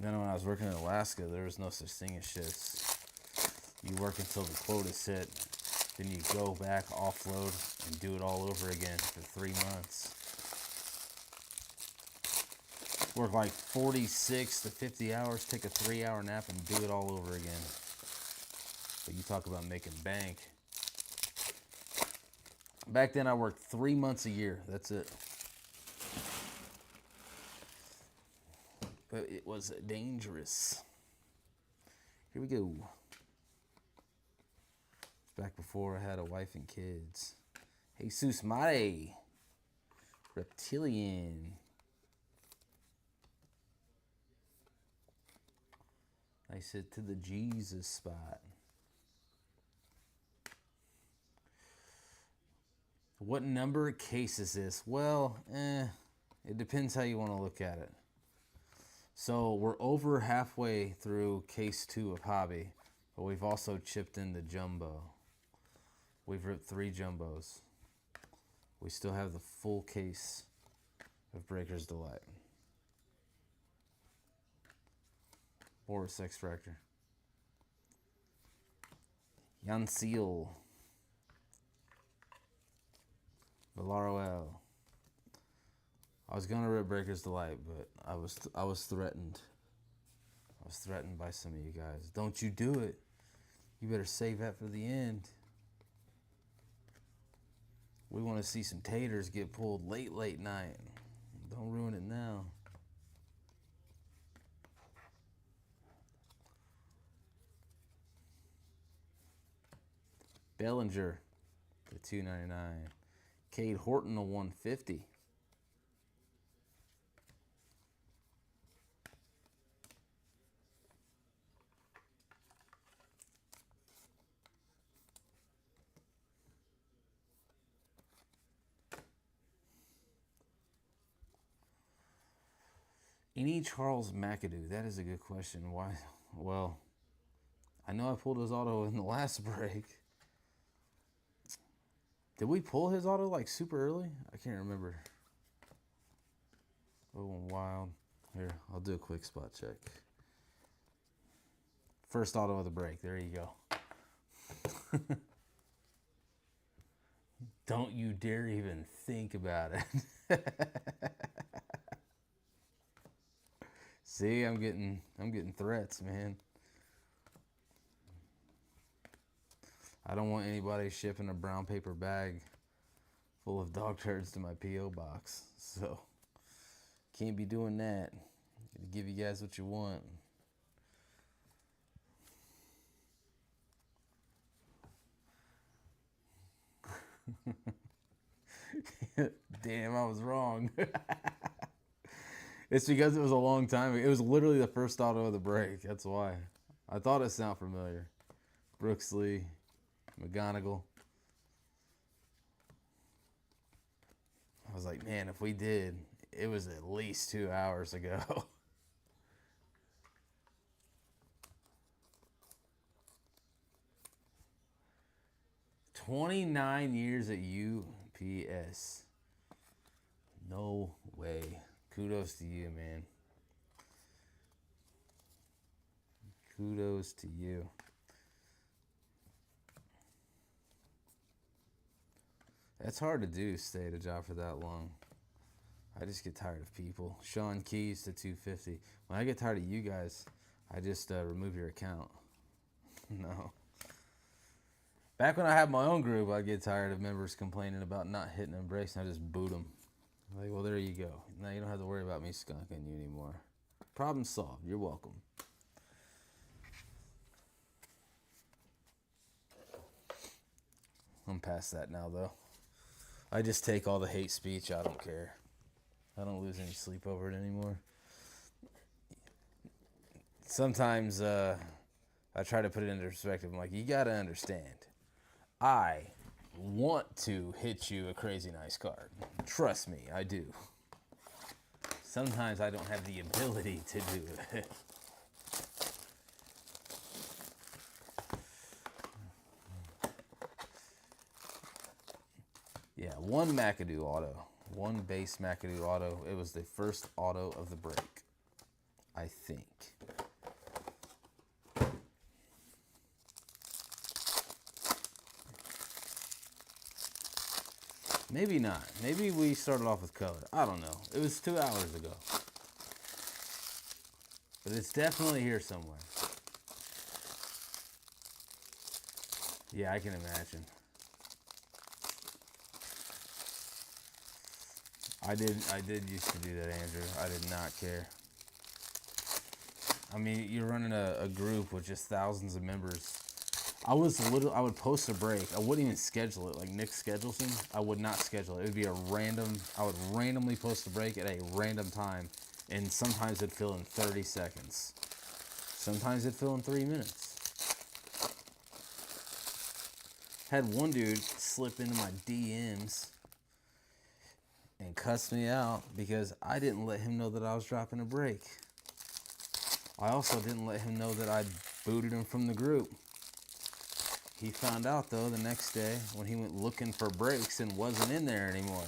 Then when I was working in Alaska, there was no such thing as shifts. You work until the quota's hit, then you go back, offload, and do it all over again for 3 months. Work like 46 to 50 hours, take a 3-hour nap, and do it all over again. But you talk about making bank. Back then I worked 3 months a year, that's it. But it was dangerous. Here we go. Back before I had a wife and kids. Jesus Mare. Reptilian. I said to the Jesus spot. What number case is this? Well, it depends how you want to look at it. So we're over halfway through case 2 of hobby, but we've also chipped in the jumbo. We've ripped 3 jumbos. We still have the full case of Breaker's Delight. Boris Extractor. Jan Seal. Valaroel. I was gonna rip Breaker's Delight, but I was threatened. I was threatened by some of you guys. Don't you do it. You better save that for the end. We want to see some taters get pulled late night. Don't ruin it now. Bellinger to $2.99. Cade Horton to $150. Any Charles McAdoo? That is a good question. Why? Well, I know I pulled his auto in the last break. Did we pull his auto like super early? I can't remember. Oh, wild. Here, I'll do a quick spot check. First auto of the break. There you go. Don't you dare even think about it. See, I'm getting threats, man. I don't want anybody shipping a brown paper bag full of dog turds to my P.O. box. So, can't be doing that. Gotta give you guys what you want. Damn, I was wrong. It's because it was a long time ago. It was literally the first auto of the break. That's why. I thought it sounded familiar. Brooksley, McGonigal. I was like, man, if we did, it was at least 2 hours ago. 29 years at UPS. No way. Kudos to you, man. Kudos to you. That's hard to do, stay at a job for that long. I just get tired of people. Sean Keys to 250. When I get tired of you guys, I just remove your account. No. Back when I had my own group, I'd get tired of members complaining about not hitting them brakes, and I just boot them. Like, well, there you go. Now you don't have to worry about me skunking you anymore. Problem solved. You're welcome. I'm past that now, though. I just take all the hate speech. I don't care. I don't lose any sleep over it anymore. Sometimes I try to put it into perspective. I'm like, you got to understand. I want to hit you a crazy nice card. Trust me, I do. Sometimes I don't have the ability to do it. Yeah, one McAdoo auto. One base McAdoo auto. It was the first auto of the break, I think. Maybe not. Maybe we started off with color. I don't know. It was 2 hours ago. But it's definitely here somewhere. Yeah, I can imagine. I did used to do that, Andrew. I did not care. I mean, you're running a group with just thousands of members. I would post a break. I wouldn't even schedule it like Nick schedules them. I would not schedule it. It would be I would randomly post a break at a random time, and sometimes it'd fill in 30 seconds. Sometimes it'd fill in 3 minutes. Had one dude slip into my DMs and cuss me out because I didn't let him know that I was dropping a break. I also didn't let him know that I booted him from the group. He found out, though, the next day when he went looking for breaks and wasn't in there anymore.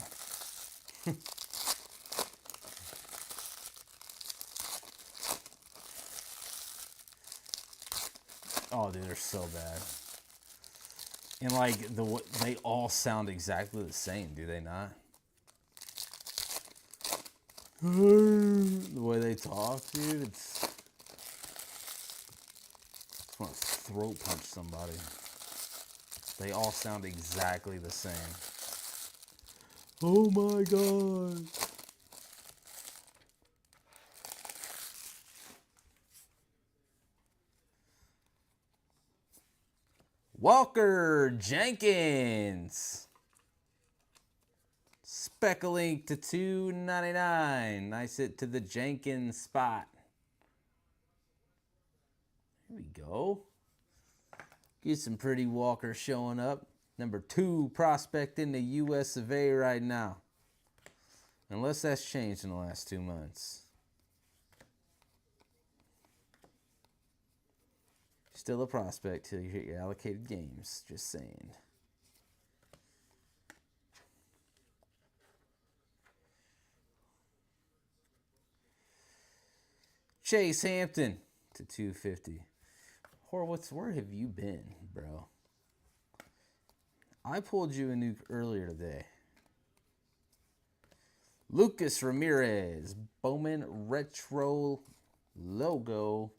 Oh, dude, they're so bad. And, like, they all sound exactly the same, do they not? The way they talk, dude, it's... I want to throat punch somebody. They all sound exactly the same. Oh my God. Walker Jenkins. Speckling to $2.99. Nice hit to the Jenkins spot. Here we go. Get some pretty Walker showing up. Number 2 prospect in the U.S. of A right now. Unless that's changed in the last 2 months. Still a prospect till you hit your allocated games. Just saying. Chase Hampton to 250. Horowitz, where have you been, bro? I pulled you a nuke earlier today. Lucas Ramirez, Bowman Retro logo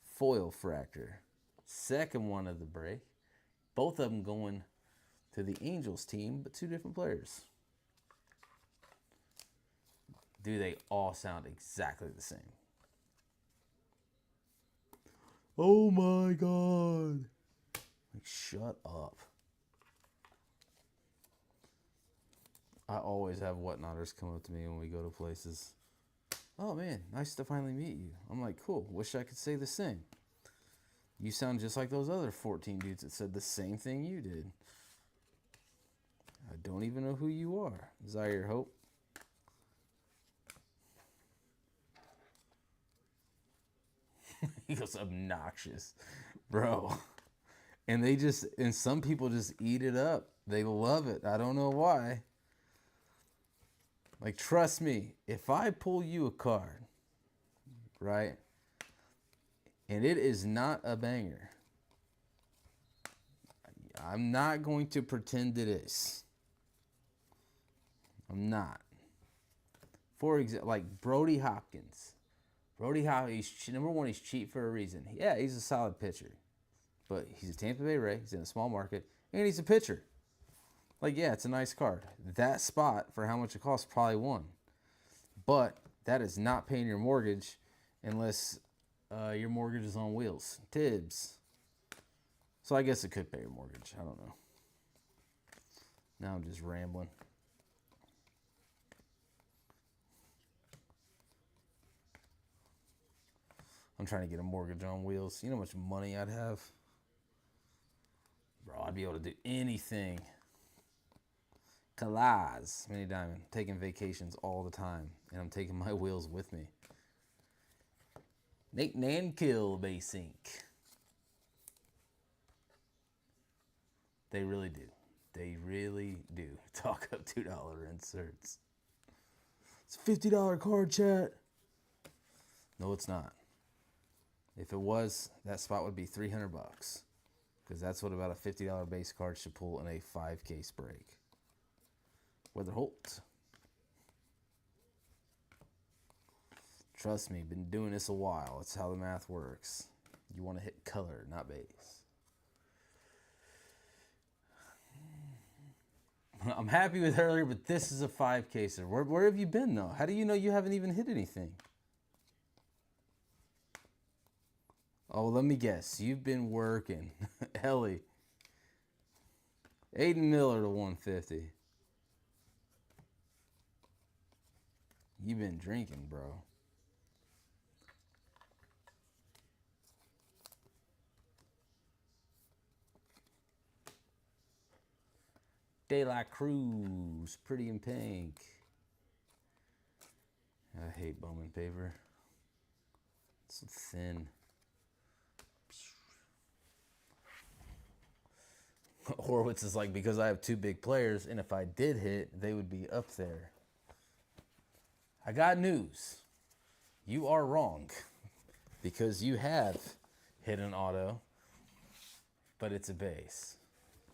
foil fractor. Second one of the break. Both of them going to the Angels team, but two different players. Do they all sound exactly the same? Oh my God. Like, shut up. I always have whatnotters come up to me when we go to places. Oh man, nice to finally meet you. I'm like, cool, wish I could say the same. You sound just like those other 14 dudes that said the same thing you did. I don't even know who you are. Zaire Hope. He goes, obnoxious. Bro. And some people just eat it up. They love it. I don't know why. Like, trust me, if I pull you a card, right, and it is not a banger, I'm not going to pretend it is. I'm not. For example, like Brody Hopkins. Brody Hopkins, number one, he's cheap for a reason. Yeah, he's a solid pitcher. But he's a Tampa Bay Ray, he's in a small market, and he's a pitcher. Like, yeah, it's a nice card. That spot, for how much it costs, probably won. But that is not paying your mortgage unless your mortgage is on wheels. Tibbs. So I guess it could pay your mortgage. I don't know. Now I'm just rambling. I'm trying to get a mortgage on wheels. You know how much money I'd have? Bro, I'd be able to do anything. Kalaz, Mini Diamond. Taking vacations all the time. And I'm taking my wheels with me. Nate Nankill Base Ink. They really do. They really do. Talk up $2 inserts. It's a $50 card, chat. No, it's not. If it was, that spot would be $300. Because that's what about a $50 base card should pull in a 5K break. Weather Holt. Trust me, been doing this a while. It's how the math works. You want to hit color, not base. I'm happy with earlier, but this is a 5K. Where have you been, though? How do you know you haven't even hit anything? Oh, let me guess. You've been working. Ellie. Aiden Miller to 150. You've been drinking, bro. De La Cruz. Pretty in pink. I hate Bowman paper. It's so thin. Horowitz is like, because I have two big players, and if I did hit, they would be up there. I got news. You are wrong. Because you have hit an auto, but it's a base.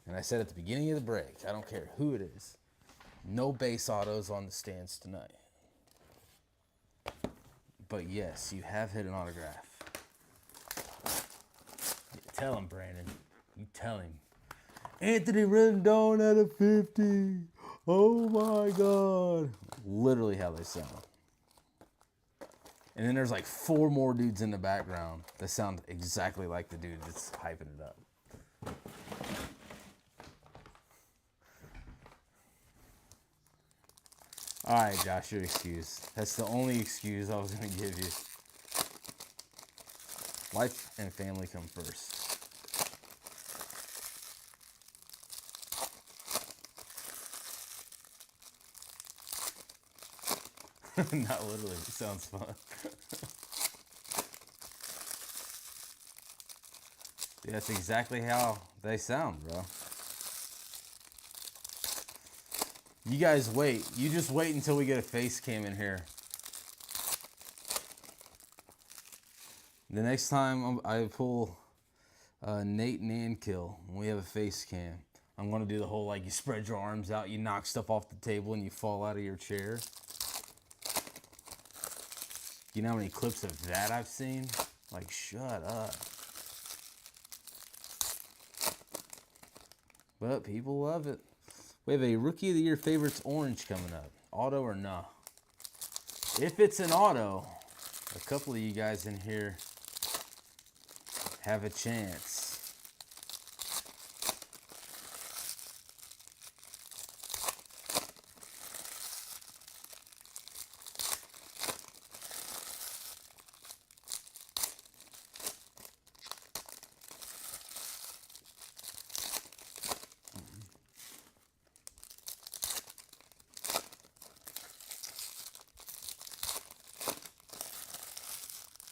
And I said at the beginning of the break, I don't care who it is, no base autos on the stands tonight. But yes, you have hit an autograph. Tell him, Brandon. You tell him. Anthony Rendon at a 50. Oh my God. Literally how they sound. And then there's like 4 more dudes in the background that sound exactly like the dude that's hyping it up. All right, Josh, you're excused. That's the only excuse I was going to give you. Life and family come first. Not literally. It sounds fun. Yeah, that's exactly how they sound, bro. You guys wait. You just wait until we get a face cam in here. The next time I pull Nate Nankill, when we have a face cam, I'm going to do the whole, like, you spread your arms out, you knock stuff off the table, and you fall out of your chair. You know how many clips of that I've seen? Like, shut up. But people love it. We have a Rookie of the Year favorites orange coming up. Auto or nah? If it's an auto, a couple of you guys in here have a chance.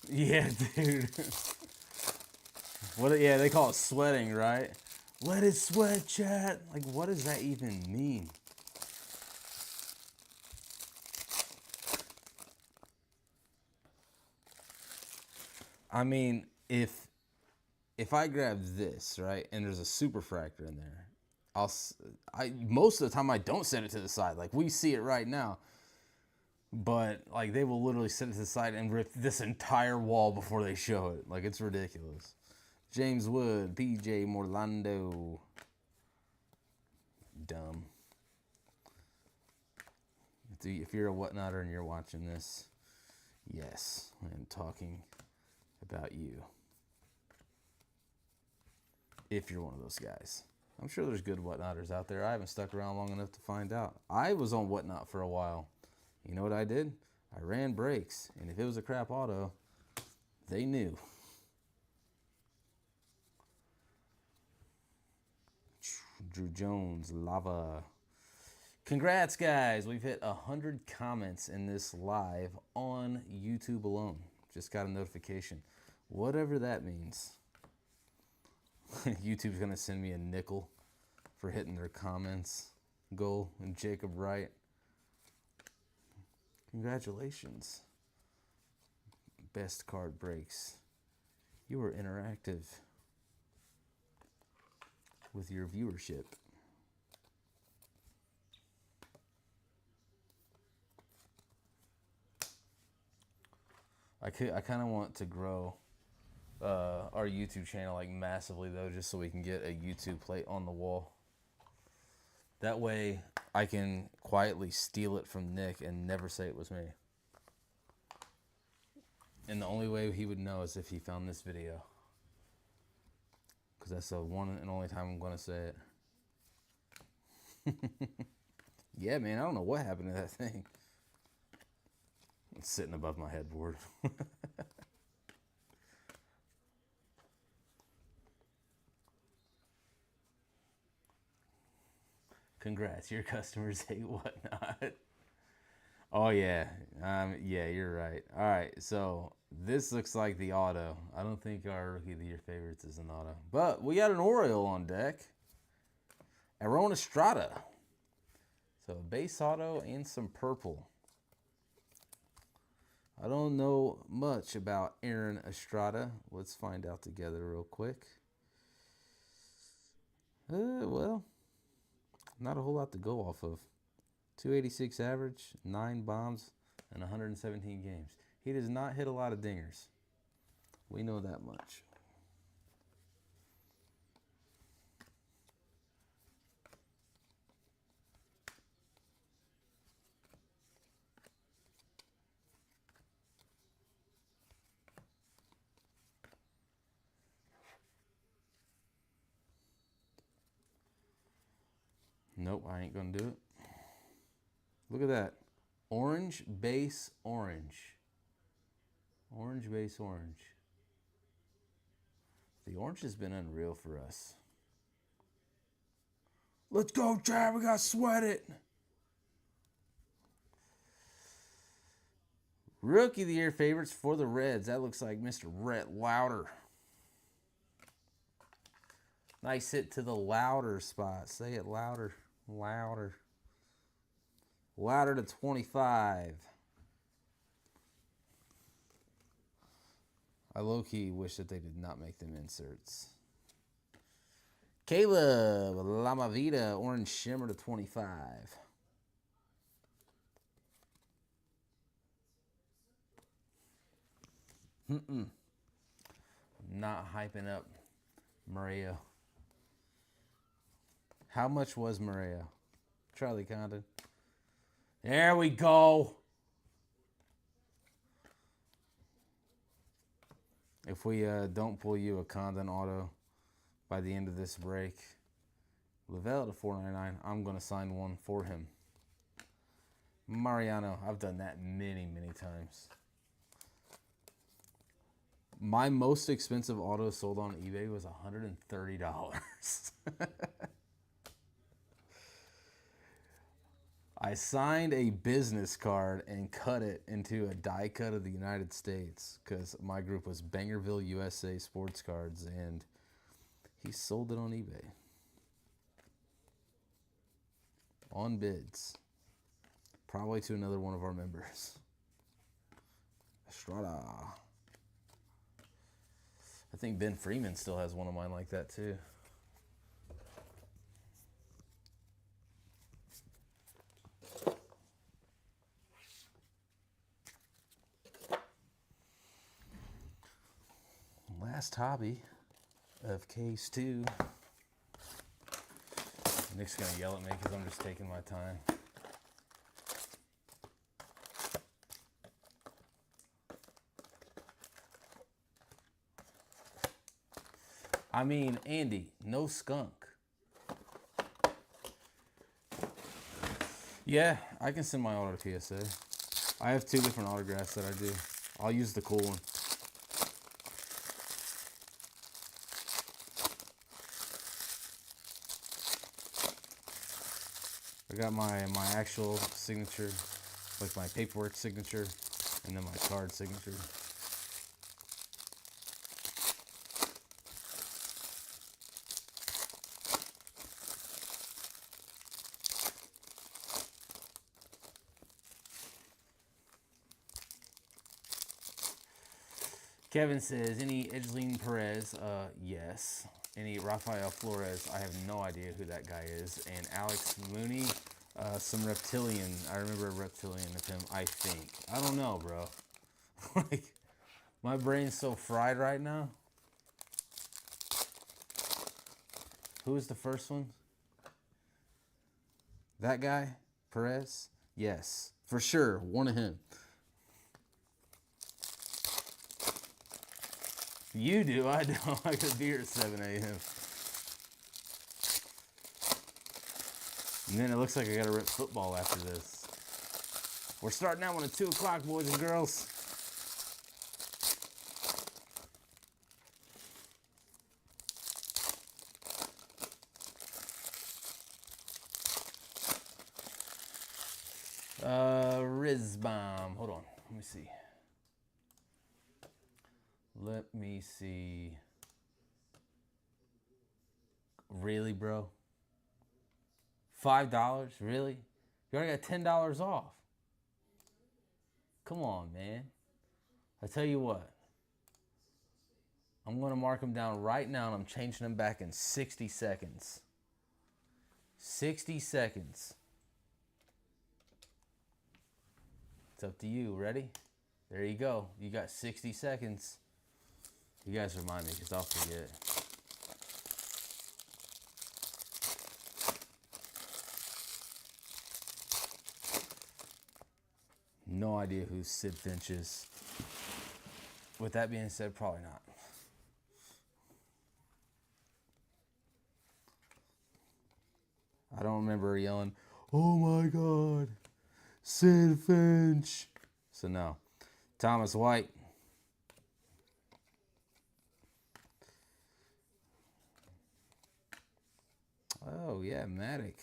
Yeah, dude. What? Yeah, they call it sweating, right? Let it sweat, chat. Like, what does that even mean? I mean, if I grab this, right, and there's a superfractor in there, most of the time I don't set it to the side. Like, we see it right now. But, like, they will literally set it to the side and rip this entire wall before they show it. Like, it's ridiculous. James Wood, PJ Morlando. Dumb. If you're a whatnotter and you're watching this, yes, I am talking about you. If you're one of those guys. I'm sure there's good whatnotters out there. I haven't stuck around long enough to find out. I was on whatnot for a while. You know what I did? I ran breaks, and if it was a crap auto, they knew. Drew Jones, Lava. Congrats, guys. We've hit 100 comments in this live on YouTube alone. Just got a notification. Whatever that means. YouTube's going to send me a nickel for hitting their comments goal. And Jacob Wright. Congratulations. Best card breaks. You were interactive with your viewership. I kind of want to grow our YouTube channel like massively though, just so we can get a YouTube plate on the wall. That way I can quietly steal it from Nick and never say it was me. And the only way he would know is if he found this video. Because that's the one and only time I'm going to say it. Yeah, man, I don't know what happened to that thing. It's sitting above my headboard. Congrats, your customers hate whatnot. Oh yeah, yeah, you're right. All right, so this looks like the auto. I don't think our Rookie of the Year favorites is an auto, but we got an Oriole on deck. Aaron Estrada. So base auto and some purple. I don't know much about Aaron Estrada. Let's find out together real quick. Well, not a whole lot to go off of. 286 average, 9 bombs, and 117 games. He does not hit a lot of dingers. We know that much. Nope, I ain't gonna do it. Look at that. Orange base orange. Orange base orange. The orange has been unreal for us. Let's go, Chad. We gotta sweat it. Rookie of the Year favorites for the Reds. That looks like Mr. Rhett Louder. Nice hit to the louder spot. Say it louder. Louder. Louder to 25. I low-key wish that they did not make them inserts. Caleb Lamavita, orange shimmer to 25. Not hyping up Maria. How much was Maria? Charlie Condon. There we go. If we don't pull you a Condon auto by the end of this break, Lavelle to $4.99. I'm going to sign one for him. Mariano. I've done that many, many times. My most expensive auto sold on eBay was $130. I signed a business card and cut it into a die cut of the United States because my group was Bangerville, USA Sports Cards, and he sold it on eBay. On bids. Probably to another one of our members. Estrada. I think Ben Freeman still has one of mine like that too. Last hobby of case 2. Nick's going to yell at me because I'm just taking my time. I mean, Andy, no skunk. Yeah, I can send my auto to PSA. I have 2 different autographs that I do. I'll use the cool one. I got my actual signature, like my paperwork signature, and then my card signature. Kevin says, any Edgeline Perez? Yes. Any Rafael Flores? I have no idea who that guy is. And Alex Mooney, some reptilian. I remember a reptilian of him, I think. I don't know, bro. Like, my brain's so fried right now. Who was the first one? That guy? Perez? Yes, for sure. One of him. You do, I don't. I could be here at 7 a.m. And then it looks like I gotta rip football after this. We're starting that one at 2 o'clock, boys and girls. Rizbomb. Hold on. Let me see. Let me see. Really, bro? $5? Really? You already got $10 off. Come on, man. I tell you what. I'm going to mark them down right now, and I'm changing them back in 60 seconds. 60 seconds. It's up to you. Ready? There you go. You got 60 seconds. You guys remind me because I'll forget. No idea who Sid Finch is. With that being said, probably not. I don't remember yelling, "Oh my God, Sid Finch." So no. Thomas White. Oh yeah, Matic.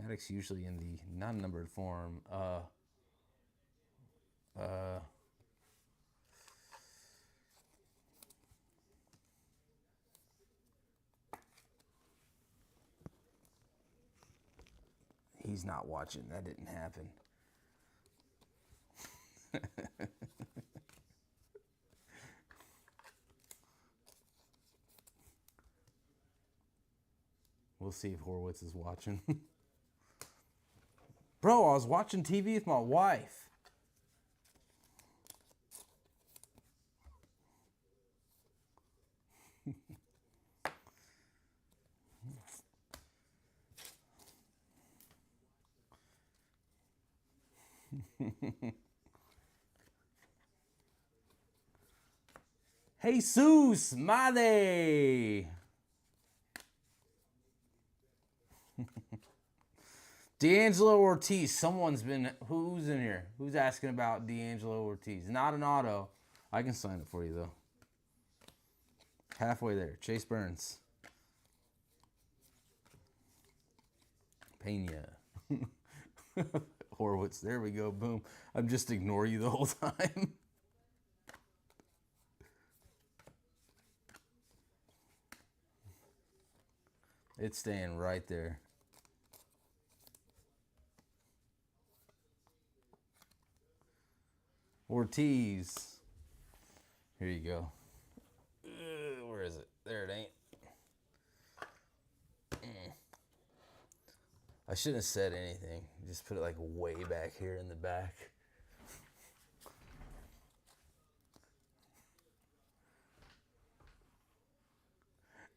Matic's usually in the non-numbered form. He's not watching. That didn't happen. We'll see if Horowitz is watching. Bro, I was watching TV with my wife. Jesus Made. D'Angelo Ortiz. Who's in here? Who's asking about D'Angelo Ortiz? Not an auto. I can sign it for you, though. Halfway there. Chase Burns. Pena. Horwitz. There we go. Boom. I'm just ignoring you the whole time. It's staying right there. Ortiz. Here you go. Where is it? There it ain't. I shouldn't have said anything. Just put it like way back here in the back.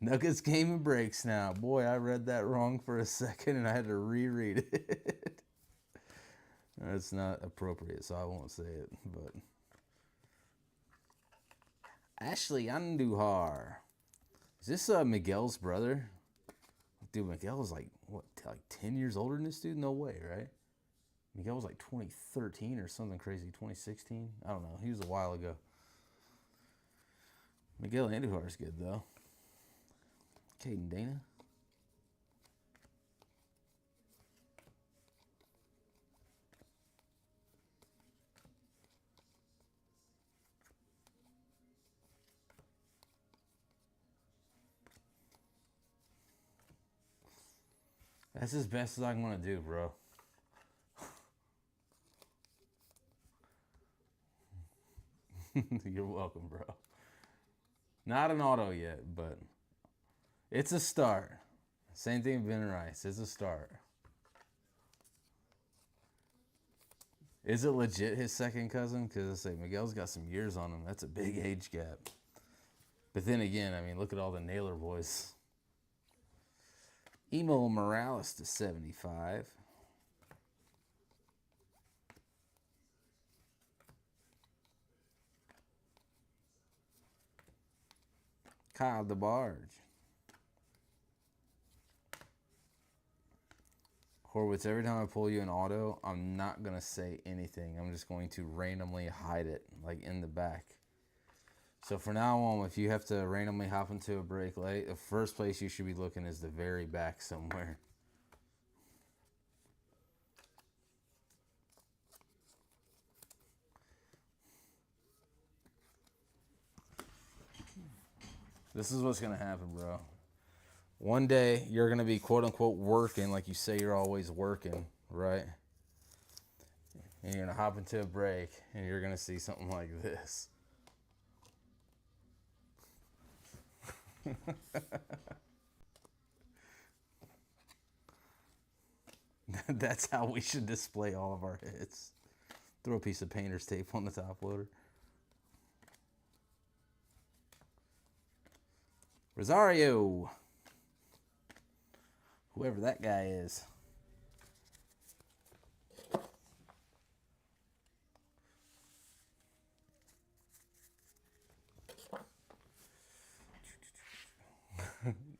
Nuggets game and breaks now. Boy, I read that wrong for a second and I had to reread it. That's not appropriate, so I won't say it. But Ashley Andujar. Is this Miguel's brother? Dude, Miguel was like 10 years older than this dude? No way, right? Miguel was like 2013 or something crazy. 2016? I don't know. He was a while ago. Miguel Andujar's good, though. Caden Dana. That's as best as I'm going to do, bro. You're welcome, bro. Not an auto yet, but it's a start. Same thing with Ben Rice. It's a start. Is it legit his second cousin? Because I say Miguel's got some years on him. That's a big age gap. But then again, I mean, look at all the Naylor boys. Emo Morales to 75. Kyle DeBarge. Horwitz, every time I pull you an auto, I'm not going to say anything. I'm just going to randomly hide it, like in the back. So for now on, if you have to randomly hop into a break late, the first place you should be looking is the very back somewhere. This is what's going to happen, bro. One day, you're going to be quote-unquote working like you say you're always working, right? And you're going to hop into a break, and you're going to see something like this. That's how we should display all of our hits. Throw a piece of painter's tape on the top loader. Rosario. Whoever that guy is.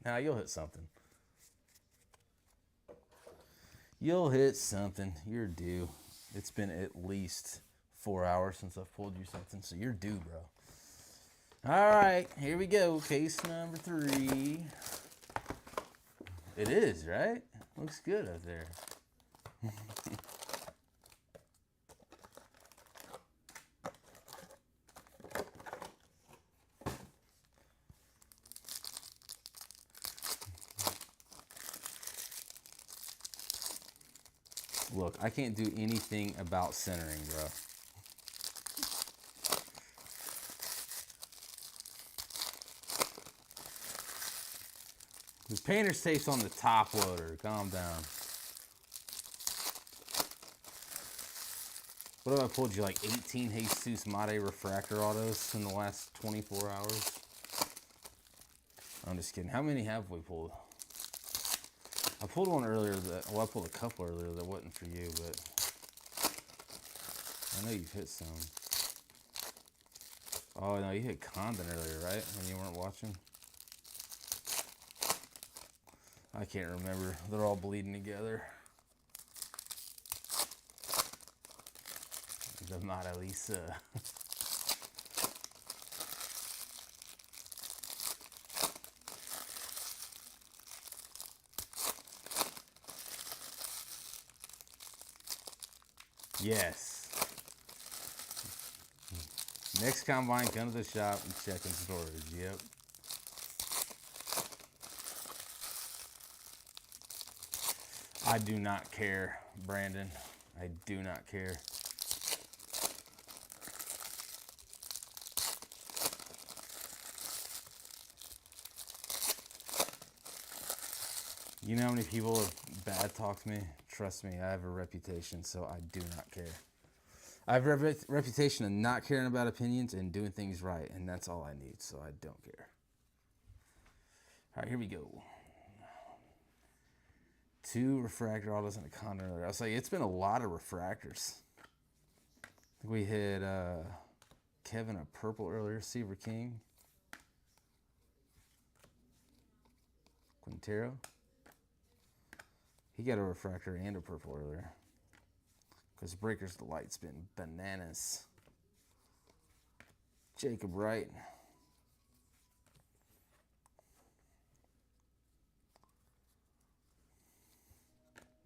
Now you'll hit something. You'll hit something. You're due. It's been at least 4 hours since I've pulled you something, so you're due, bro. All right, here we go. Case number 3. It is, right? Looks good up there. Look, I can't do anything about centering, bro. This painter's tape's on the top loader. Calm down. What have I pulled you, like 18 Jesus Made refractor autos in the last 24 hours? I'm just kidding. How many have we pulled? I pulled one earlier I pulled a couple earlier that wasn't for you, but I know you've hit some. Oh, no, you hit Condon earlier, right? When you weren't watching? I can't remember. They're all bleeding together. The Mona Lisa. Yes. Next combine, come to the shop and check in storage. Yep. I do not care, Brandon. I do not care. You know how many people have bad talked me? Trust me, I have a reputation, so I do not care. I have a reputation of not caring about opinions and doing things right, and that's all I need, so I don't care. All right, here we go. 2 refractor autos and a Condon earlier. I was like, it's been a lot of refractors. I think we hit Kevin a purple earlier, Seaver King. Quintero. He got a refractor and a purple earlier. Because Breaker's Delight's been bananas. Jacob Wright.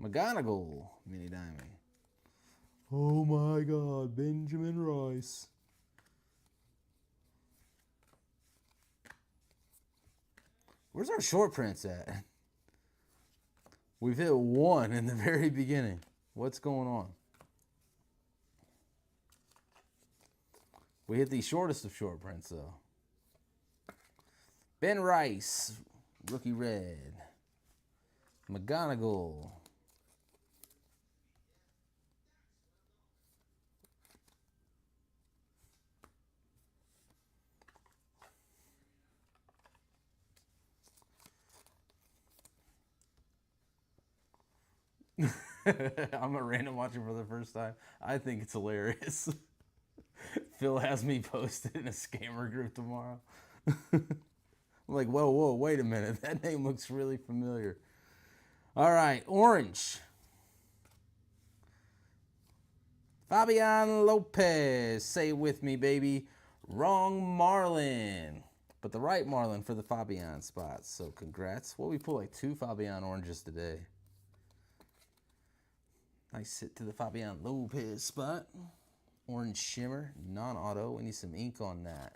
McGonigal, mini diamond. Oh my God, Benjamin Rice. Where's our short prints at? We've hit 1 in the very beginning. What's going on? We hit the shortest of short prints, though. Ben Rice, rookie red. McGonigal. I'm a random watcher for the first time. I think it's hilarious. Phil has me posted in a scammer group tomorrow. I'm like, whoa, wait a minute. That name looks really familiar. All right, orange. Fabian Lopez. Say it with me, baby. Wrong Marlin. But the right Marlin for the Fabian spots. So congrats. Well, we pulled like 2 Fabian oranges today. Nice hit to the Fabian Lopez spot. Orange shimmer, non-auto. We need some ink on that.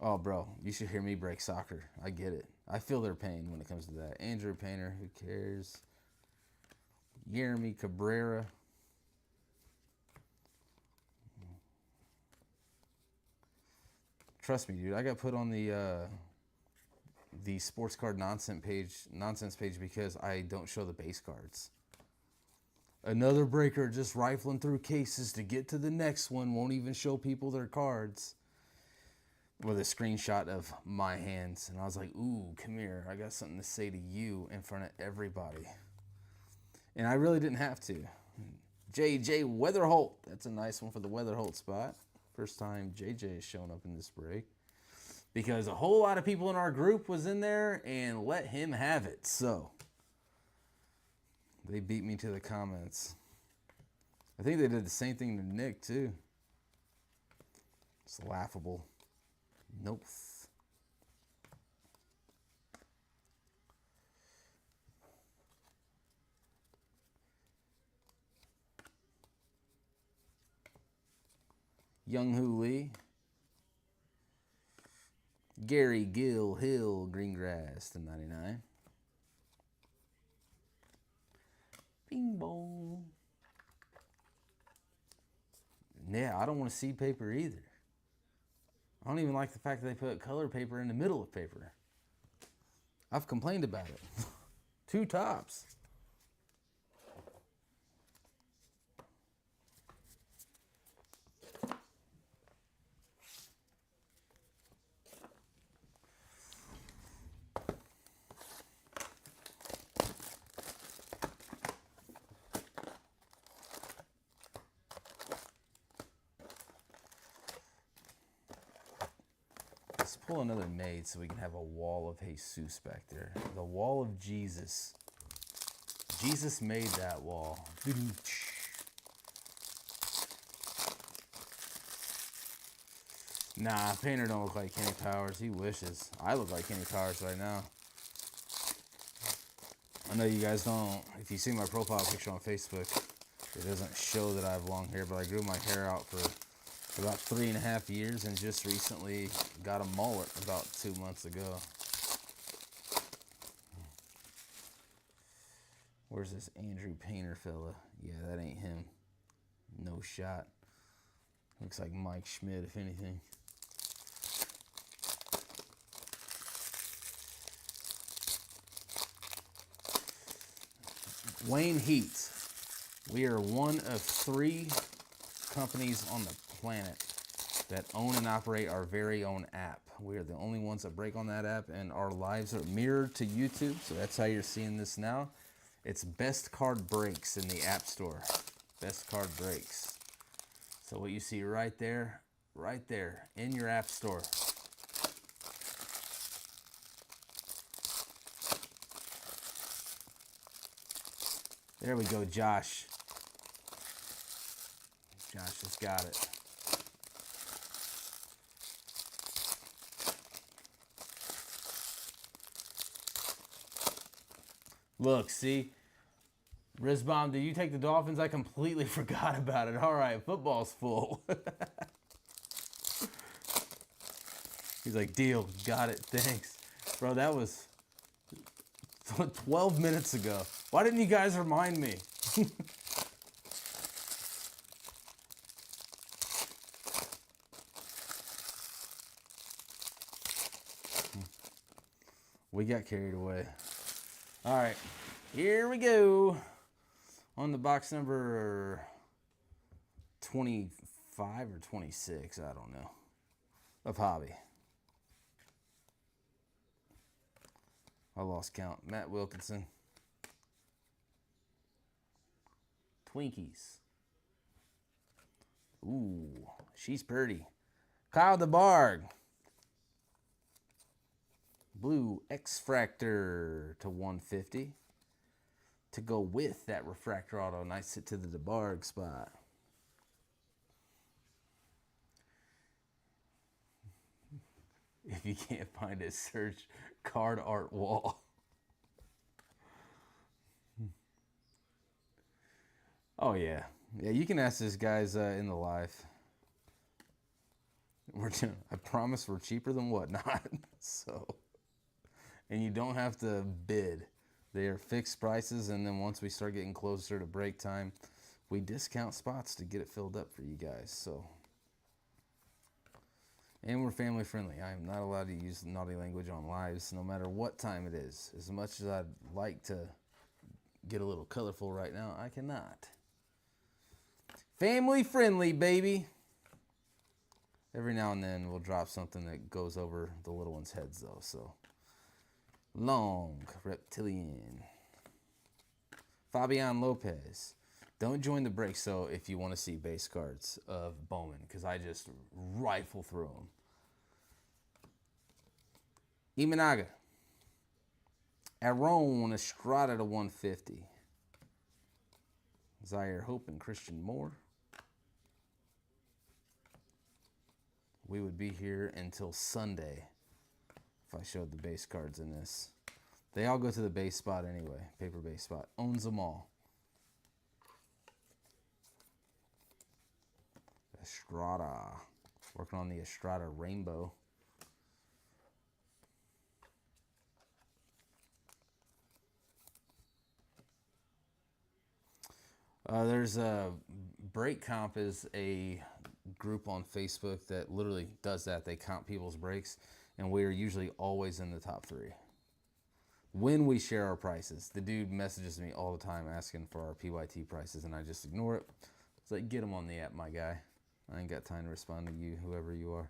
Oh, bro, you should hear me break soccer. I get it. I feel their pain when it comes to that. Andrew Painter, who cares? Jeremy Cabrera. Trust me, dude. I got put on the sports card nonsense page because I don't show the base cards. Another breaker just rifling through cases to get to the next one. Won't even show people their cards. With a screenshot of my hands. And I was like, ooh, come here. I got something to say to you in front of everybody. And I really didn't have to. JJ Weatherholt. That's a nice one for the Weatherholt spot. First time JJ has shown up in this break. Because a whole lot of people in our group was in there and let him have it. So they beat me to the comments. I think they did the same thing to Nick too. It's laughable. Nope. Young Hoo Lee. Gary Gill Hill Greengrass to 99. Bing bong. Yeah, I don't want to see paper either. I don't even like the fact that they put color paper in the middle of paper. I've complained about it. 2 tops. pull another made so we can have a wall of Jesus back there. The wall of Jesus. Jesus made that wall. Nah, Painter don't look like Kenny Powers. He wishes. I look like Kenny Powers right now. I know you guys don't. If you see my profile picture on Facebook, it doesn't show that I have long hair, but I grew my hair out for about 3.5 years and just recently got a mullet about 2 months ago. Where's this Andrew Painter fella? Yeah, that ain't him. No shot. Looks like Mike Schmidt, if anything. Wayne Heat. We are one of 3 companies on the planet that own and operate our very own app. We are the only ones that break on that app, and our lives are mirrored to YouTube, so that's how you're seeing this now. It's Best Card Breaks in the App Store. Best Card Breaks. So what you see right there in your App Store. There we go, Josh. Josh just got it. Look, see? Rizbomb, did you take the Dolphins? I completely forgot about it. All right, football's full. He's like, deal, got it, thanks. Bro, that was 12 minutes ago. Why didn't you guys remind me? We got carried away. All right, here we go. On the box number 25 or 26, I don't know, of Hobby. I lost count. Matt Wilkinson. Twinkies. Ooh, she's pretty. Kyle DeBarg. Blue X-Fractor to 150. To go with that refractor auto. Nice hit to the DeBarg spot. If you can't find it, search card art wall. Oh yeah. Yeah, you can ask this guys in the live. I promise we're cheaper than whatnot. So, and you don't have to bid. They are fixed prices, and then once we start getting closer to break time, we discount spots to get it filled up for you guys. So, and we're family friendly. I am not allowed to use naughty language on lives, no matter what time it is. As much as I'd like to get a little colorful right now, I cannot. Family friendly, baby. Every now and then we'll drop something that goes over the little ones' heads, though. So, Long Reptilian. Fabian Lopez. Don't join the break, so if you want to see base cards of Bowman, because I just rifle through them. Imanaga. Aaron Estrada to 150. Zaire Hope and Christian Moore. We would be here until Sunday if I showed the base cards in this. They all go to the base spot anyway. Paper base spot. Owns them all. Estrada. Working on the Estrada Rainbow. There's a Break Comp is a group on Facebook that literally does that. They count people's breaks, and we are usually always in the top 3 when we share our prices. The dude messages me all the time asking for our PYT prices, and I just ignore it. It's like, get them on the app, my guy. I ain't got time to respond to you, whoever you are.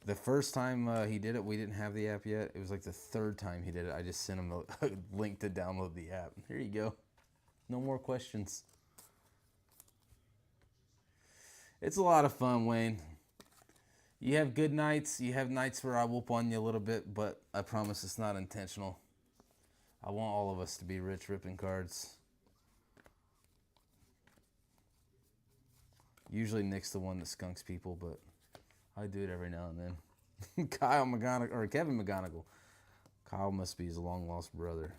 The first time he did it, we didn't have the app yet. It was like the 3rd time he did it. I just sent him a link to download the app. Here you go. No more questions. It's a lot of fun, Wayne. You have good nights. You have nights where I whoop on you a little bit, but I promise it's not intentional. I want all of us to be rich ripping cards. Usually Nick's the one that skunks people, but I do it every now and then. Kevin McGonigal. Kyle must be his long-lost brother.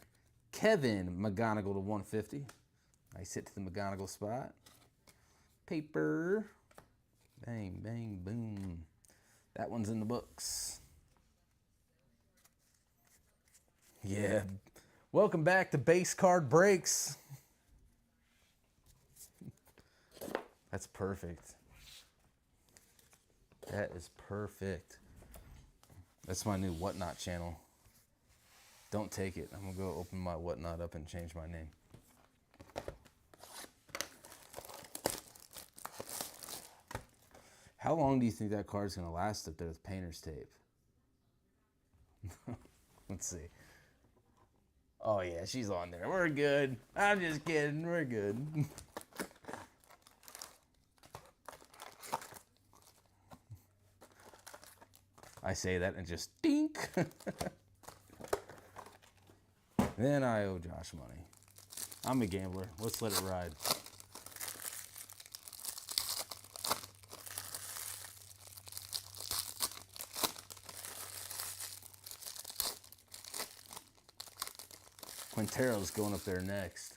Kevin McGonigal to 150. Nice hit to the McGonigal spot. Paper. Bang, bang, boom. That one's in the books. Yeah. Welcome back to Base Card Breaks. That's perfect. That is perfect. That's my new Whatnot channel. Don't take it. I'm going to go open my Whatnot up and change my name. How long do you think that card's going to last up there with painter's tape? Let's see. Oh, yeah, she's on there. We're good. I'm just kidding. We're good. I say that and just dink. Then I owe Josh money. I'm a gambler. Let's let it ride. Quintero's going up there next.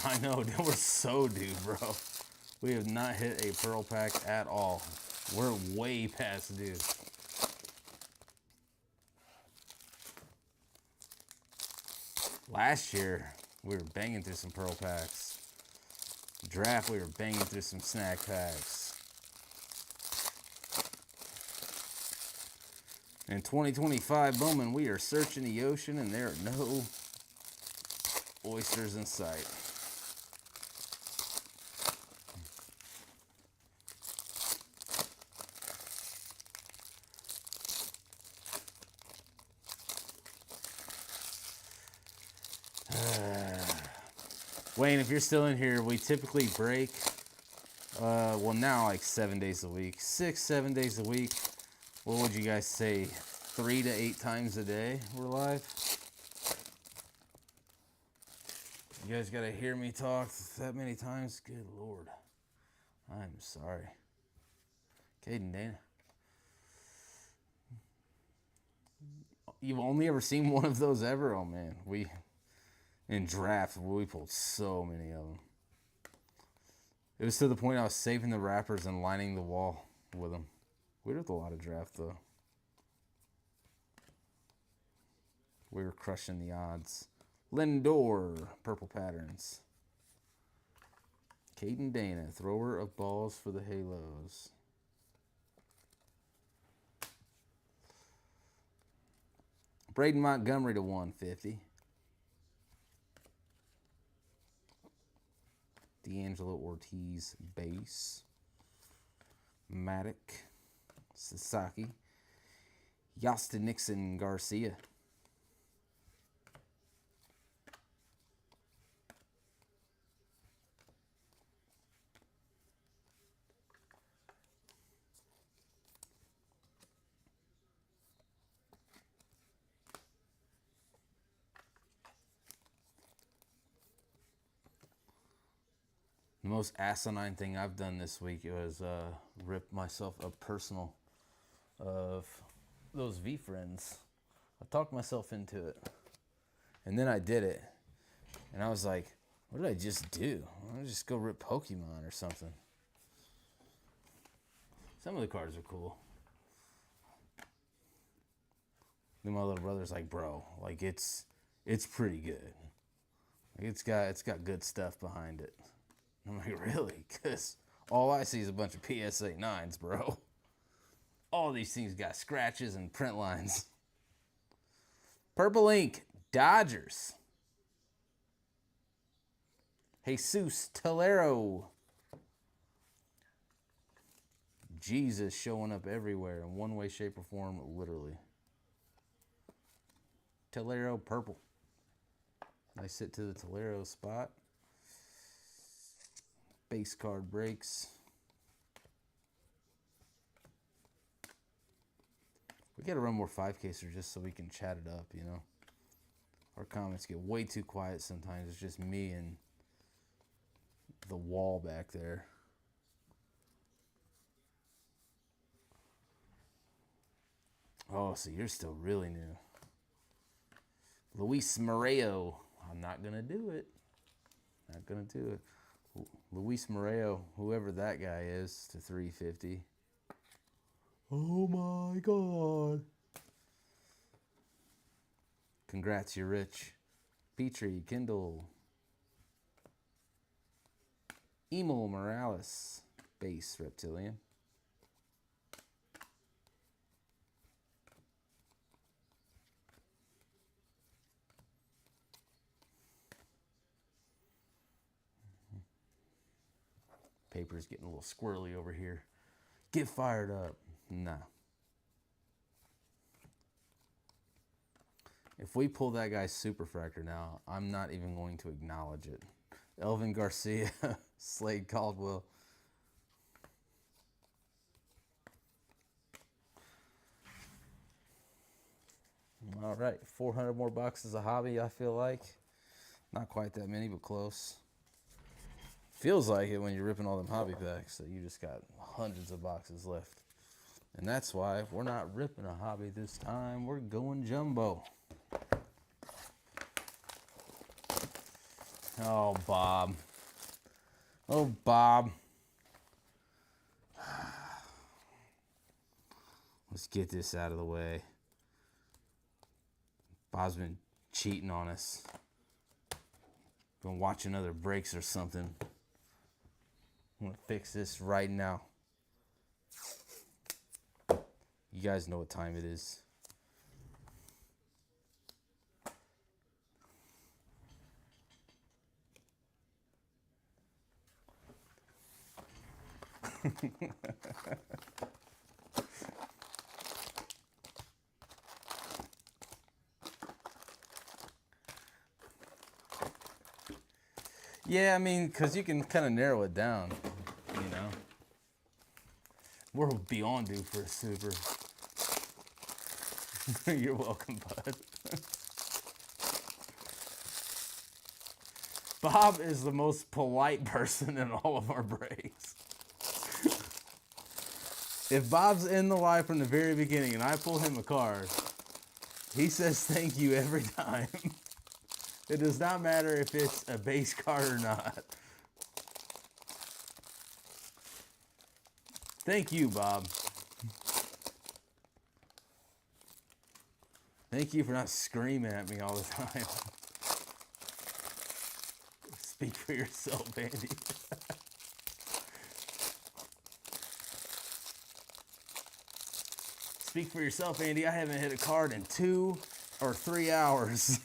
I know, dude, we're so due, bro. We have not hit a pearl pack at all. We're way past due. Last year, we were banging through some pearl packs. Draft, we were banging through some snack packs. In 2025, Bowman, we are searching the ocean and there are no oysters in sight. Wayne, if you're still in here, we typically break, well, now like 7 days a week. 6, 7 days a week. What would you guys say? 3 to 8 times a day we're live? You guys got to hear me talk that many times? Good Lord. I'm sorry. Caden, Dana. You've only ever seen one of those ever? Oh, man. In draft, we pulled so many of them. It was to the point I was saving the wrappers and lining the wall with them. We did a lot of draft, though. We were crushing the odds. Lindor, purple patterns. Caden Dana, thrower of balls for the Halos. Braden Montgomery to 150. D'Angelo Ortiz, base. Maddock, Sasaki. Yastin Nixon Garcia. The most asinine thing I've done this week was rip myself a personal of those V-Friends. I talked myself into it. And then I did it. And I was like, what did I just do? Why don't I just go rip Pokemon or something? Some of the cards are cool. Then my little brother's like, bro, like it's pretty good. Like it's got good stuff behind it. I'm like, really? Because all I see is a bunch of PSA 9s, bro. All these things got scratches and print lines. Purple ink, Dodgers. Jesus Tolero. Jesus showing up everywhere in one way, shape, or form, literally. Tolero purple. Nice hit to the Tolero spot. Base card breaks. We got to run more 5-caser just so we can chat it up, you know. Our comments get way too quiet sometimes. It's just me and the wall back there. Oh, so you're still really new. Luis Moreo. I'm not going to do it. Not going to do it. Luis Moreo, whoever that guy is, to 350. Oh my God. Congrats, you're rich. Petrie, Kindle. Emil Morales, base reptilian. Paper's getting a little squirrely over here. Get fired up. Nah. If we pull that guy's superfractor now, I'm not even going to acknowledge it. Elvin Garcia, Slade Caldwell. All right, 400 more boxes of hobby, I feel like. Not quite that many, but close. Feels like it when you're ripping all them hobby packs that you just got hundreds of boxes left. And that's why we're not ripping a hobby this time. We're going jumbo. Oh, Bob. Oh, Bob. Let's get this out of the way. Bob's been cheating on us. Been watching other breaks or something. I'm gonna fix this right now. You guys know what time it is. Yeah, I mean, because you can kind of narrow it down, you know. We're beyond due for a super. You're welcome, bud. Bob is the most polite person in all of our breaks. If Bob's in the live from the very beginning and I pull him a card, he says thank you every time. It does not matter if it's a base card or not. Thank you, Bob. Thank you for not screaming at me all the time. Speak for yourself, Andy. Speak for yourself, Andy. I haven't hit a card in 2 or 3 hours.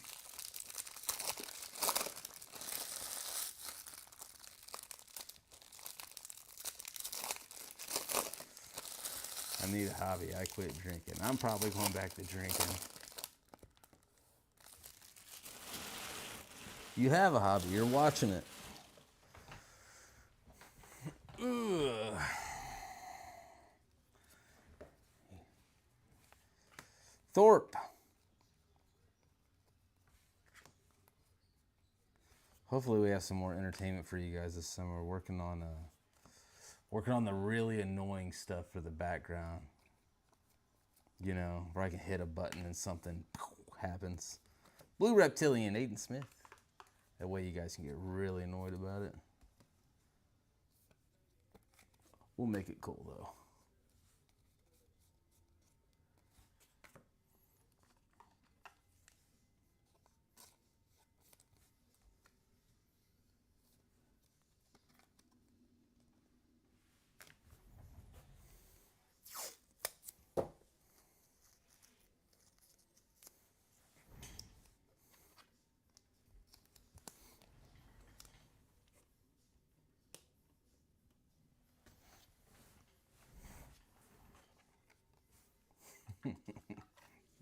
I need a hobby. I quit drinking. I'm probably going back to drinking. You have a hobby. You're watching it. Ugh. Thorpe. Hopefully we have some more entertainment for you guys this summer. Working on the really annoying stuff for the background. You know, where I can hit a button and something happens. Blue Reptilian, Aiden Smith. That way you guys can get really annoyed about it. We'll make it cool though.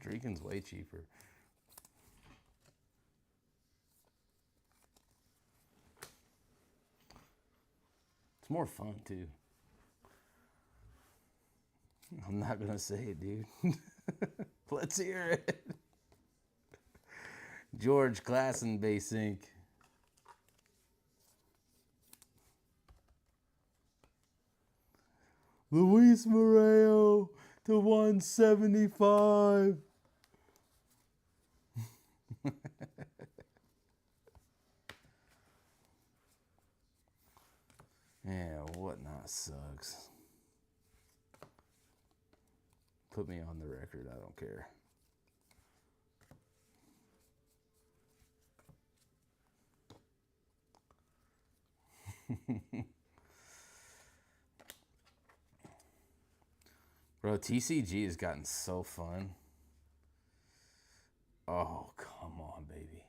Drinking's way cheaper. It's more fun, too. I'm not going to say it, dude. Let's hear it. George Klassen base ink. Luis Moreno to 175. Yeah, whatnot sucks. Put me on the record, I don't care. Bro, TCG has gotten so fun. Oh, come on, baby.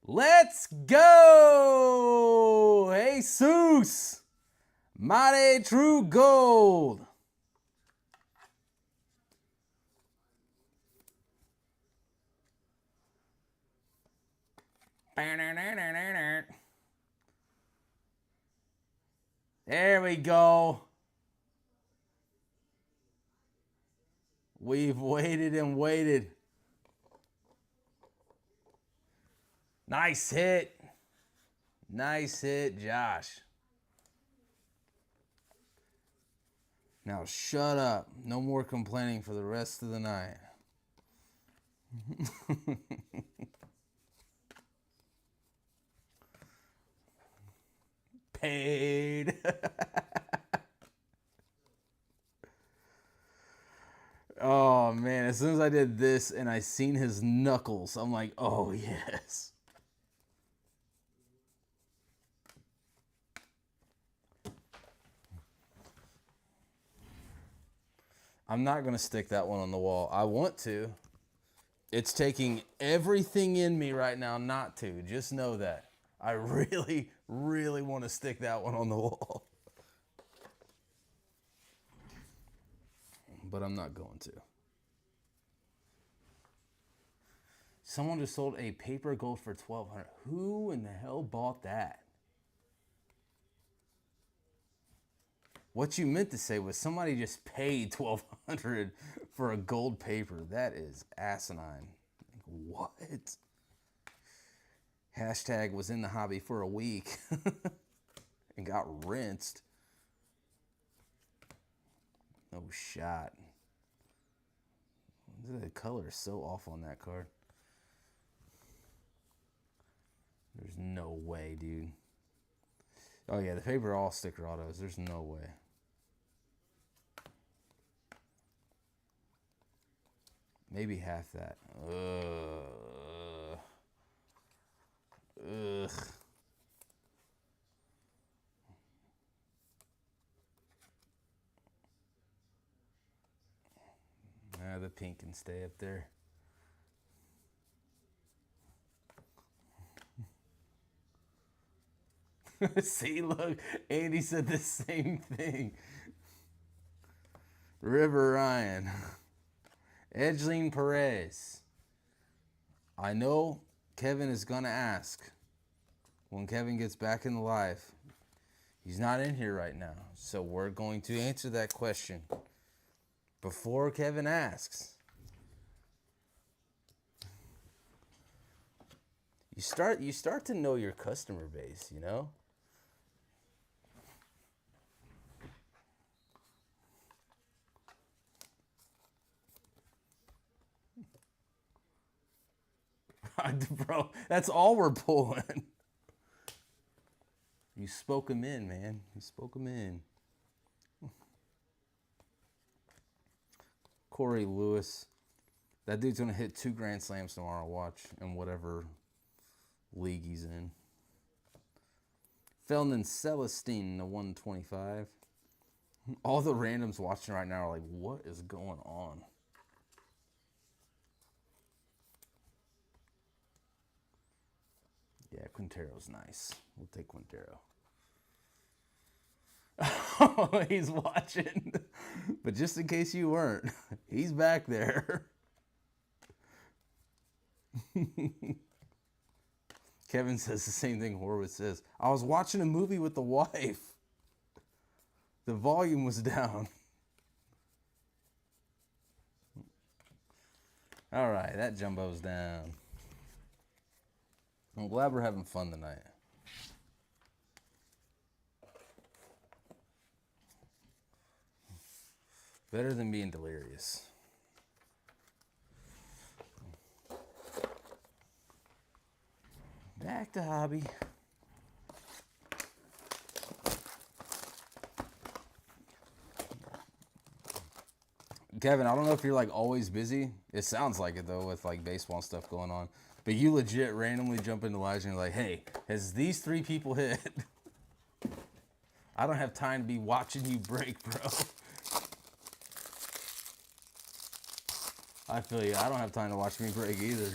Let's go! Jesus! Mighty True Gold. There we go. We've waited and waited. Nice hit. Nice hit, Josh. Now shut up. No more complaining for the rest of the night. Paid. Oh, man. As soon as I did this and I seen his knuckles, I'm like, oh, yes. I'm not going to stick that one on the wall. I want to. It's taking everything in me right now not to. Just know that. I really, really want to stick that one on the wall. But I'm not going to. Someone just sold a paper gold for $1,200. Who in the hell bought that? What you meant to say was somebody just paid $1,200 for a gold paper. That is asinine. What? Hashtag was in the hobby for a week and got rinsed. No shot. The color is so off on that card. There's no way, dude. Oh, yeah, the paper all sticker autos. There's no way. Maybe half that. Ugh. The pink can stay up there. See, look, Andy said the same thing. River Ryan. Edgeline Perez. I know Kevin is going to ask when Kevin gets back in the live. He's not in here right now, so we're going to answer that question before Kevin asks. You start to know your customer base, you know? Bro, that's all we're pulling. You spoke him in, man. You spoke him in. Corey Lewis. That dude's going to hit 2 Grand Slams tomorrow. Watch. In whatever league he's in. Felden Celestine, the 125. All the randoms watching right now are like, what is going on? Yeah, Quintero's nice. We'll take Quintero. Oh, he's watching. But just in case you weren't, he's back there. Kevin says the same thing Horowitz says. I was watching a movie with the wife. The volume was down. All right, that jumbo's down. I'm glad we're having fun tonight. Better than being delirious. Back to hobby. Kevin, I don't know if you're like always busy. It sounds like it though with like baseball and stuff going on. But you legit randomly jump into lives and you're like, hey, has these 3 people hit? I don't have time to be watching you break, bro. I feel you. I don't have time to watch me break either.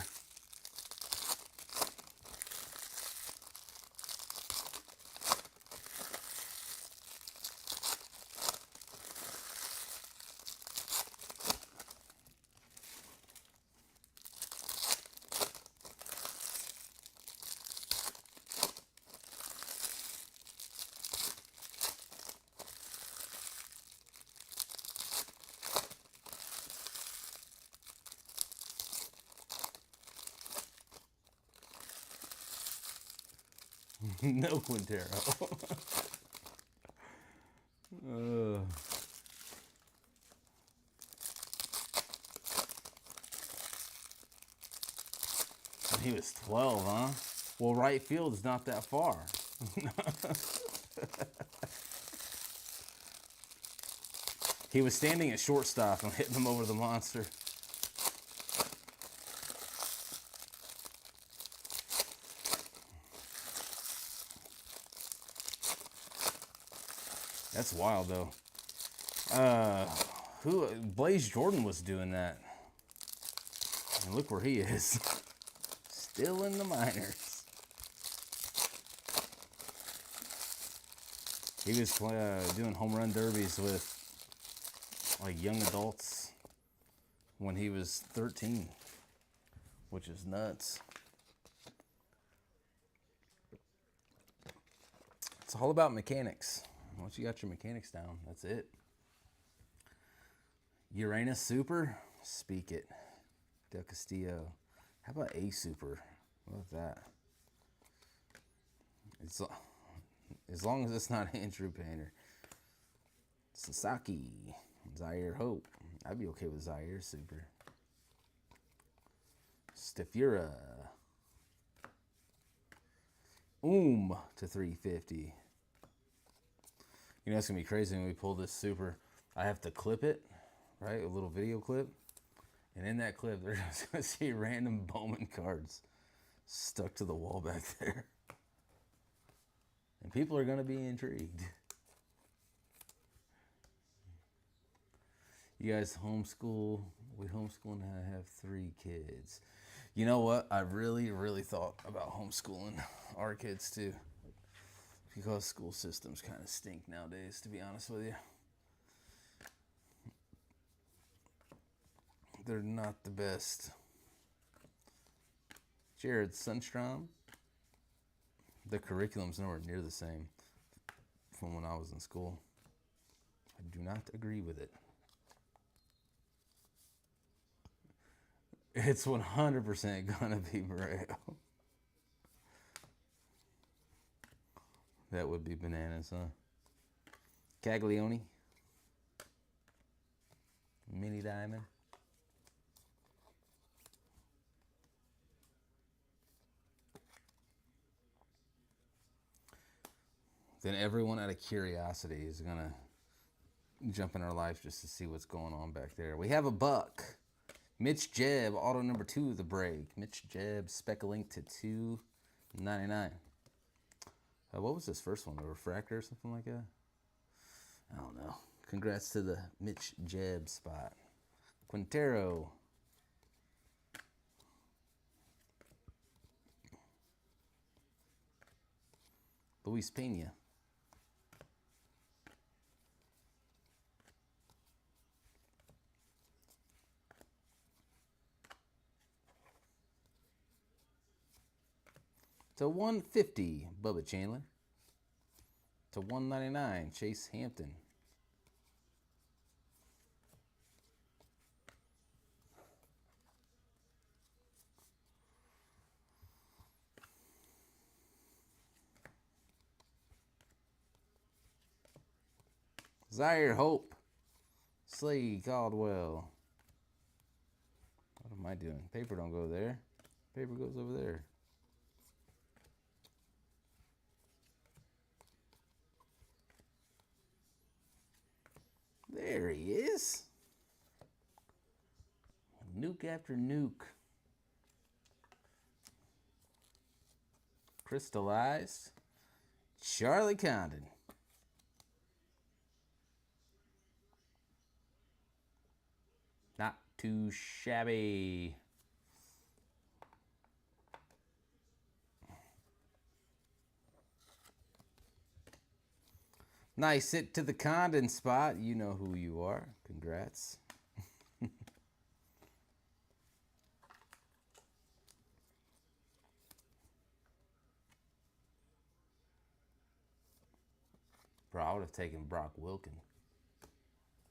No Quintero. He was 12, huh? Well, right field's not that far. He was standing at shortstop and hitting him over the monster. That's wild, though. Blaze Jordan was doing that. And look where he is. Still in the minors. He was doing home run derbies with like young adults when he was 13, which is nuts. It's all about mechanics. Once you got your mechanics down, that's it. Uranus Super, speak it. Del Castillo. How about A Super? What about that? It's, as long as it's not Andrew Painter. Sasaki. Zaire Hope. I'd be okay with Zaire Super. Stefura. To 350. You know, it's going to be crazy when we pull this Super. I have to clip it, right? A little video clip. And in that clip, they're just going to see random Bowman cards stuck to the wall back there. And people are going to be intrigued. You guys homeschool? We homeschool and I have 3 kids. You know what? I really, really thought about homeschooling our kids too. Because school systems kind of stink nowadays, to be honest with you. They're not the best. Jared Sundstrom. The curriculum's nowhere near the same from when I was in school. I do not agree with it. It's 100% gonna be Moreo. That would be bananas, huh? Caglione. Mini Diamond. Then everyone out of curiosity is going to jump in our life just to see what's going on back there. We have a buck. Mitch Jebb, auto number 2 of the break. Mitch Jebb, Speculink to $2.99. What was this first one? A refractor or something like that? I don't know. Congrats to the Mitch Jebb spot. Quintero. Luis Pena. /150, Bubba Chandler. /199, Chase Hampton. Zaire Hope. Slade Caldwell. What am I doing? Paper don't go there. Paper goes over there. There he is. Nuke after nuke. Crystallized. Charlie Condon. Not too shabby. Nice hit to the Condon spot. You know who you are. Congrats. Bro, I would have taken Brock Wilkin.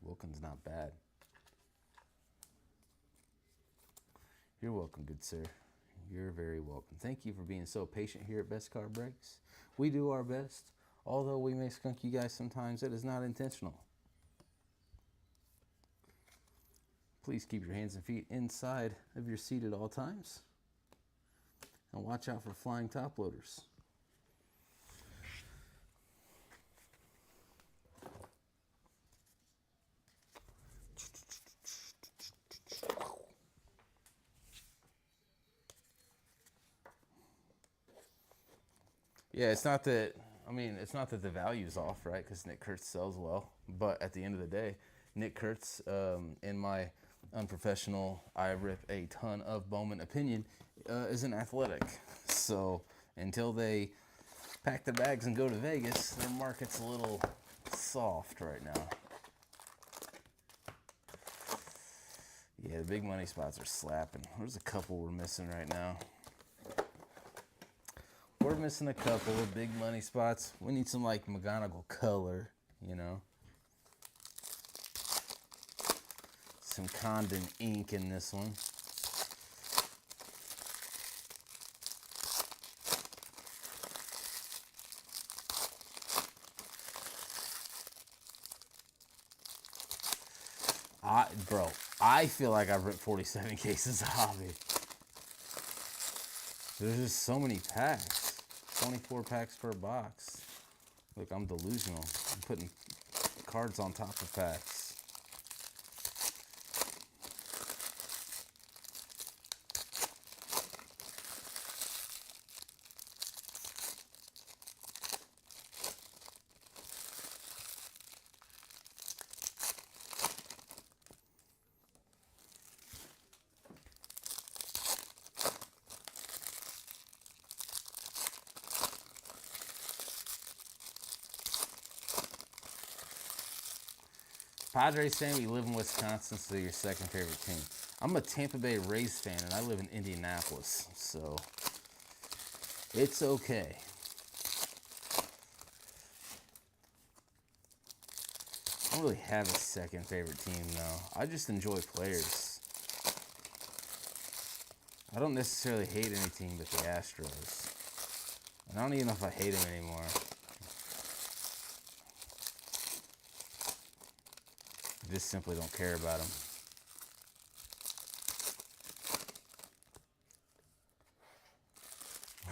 Wilkin's not bad. You're welcome, good sir. You're very welcome. Thank you for being so patient here at Best Card Breaks. We do our best. Although we may skunk you guys sometimes, it is not intentional. Please keep your hands and feet inside of your seat at all times. And watch out for flying top loaders. Yeah, it's not that, it's not that the value's off, right? Because Nick Kurtz sells well. But at the end of the day, Nick Kurtz, in my unprofessional, I rip a ton of Bowman opinion, isn't athletic. So until they pack their bags and go to Vegas, their market's a little soft right now. Yeah, the big money spots are slapping. There's a couple we're missing right now. We're missing a couple of big money spots. We need some like McGonagall color, you know. Some Condon ink in this one. Bro, I feel like I've ripped 47 cases of hobby. There's just so many packs. 24 packs per box. Look, I'm delusional. I'm putting cards on top of packs. Padres fan, you live in Wisconsin, so your second favorite team. I'm a Tampa Bay Rays fan, and I live in Indianapolis, so it's okay. I don't really have a second favorite team, though. I just enjoy players. I don't necessarily hate any team but the Astros. And I don't even know if I hate them anymore. I just simply don't care about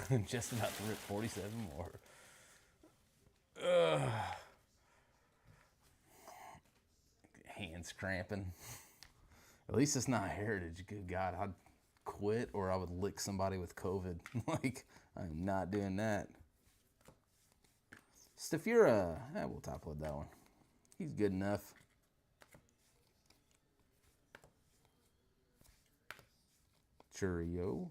them. Just about to rip 47 more. Ugh. Hands cramping. At least it's not Heritage. Good God, I'd quit or I would lick somebody with COVID. Like, I'm not doing that. Stafura. We'll top load that one. He's good enough. Churio.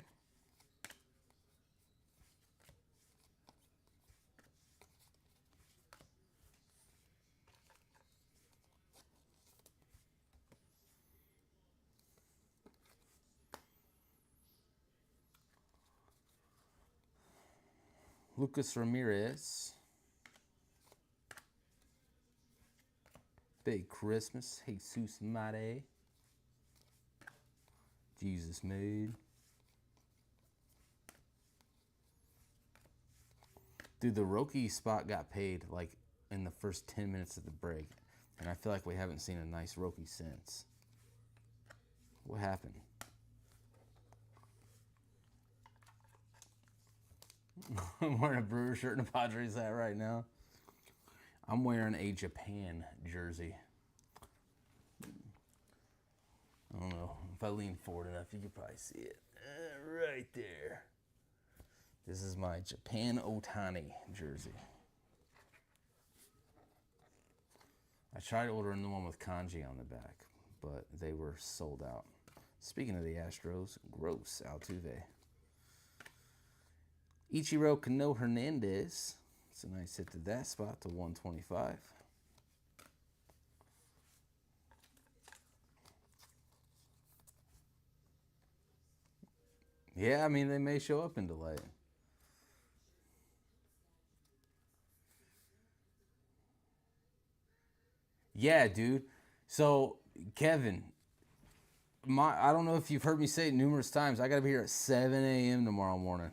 Lucas Ramirez. Big Christmas. Jesus Mate. Jesus Made. Dude, the Roki spot got paid like in the first 10 minutes of the break. And I feel like we haven't seen a nice Roki since. What happened? I'm wearing a Brewer shirt and a Padres hat right now. I'm wearing a Japan jersey. I don't know. If I lean forward enough, you can probably see it. Right there. This is my Japan Otani jersey. I tried ordering the one with kanji on the back, but they were sold out. Speaking of the Astros, gross Altuve. Ichiro Cano Hernandez. It's a nice hit to that spot to 125. Yeah, I mean, they may show up in delay. Yeah, dude. So, Kevin, I don't know if you've heard me say it numerous times. I got to be here at 7 a.m. tomorrow morning.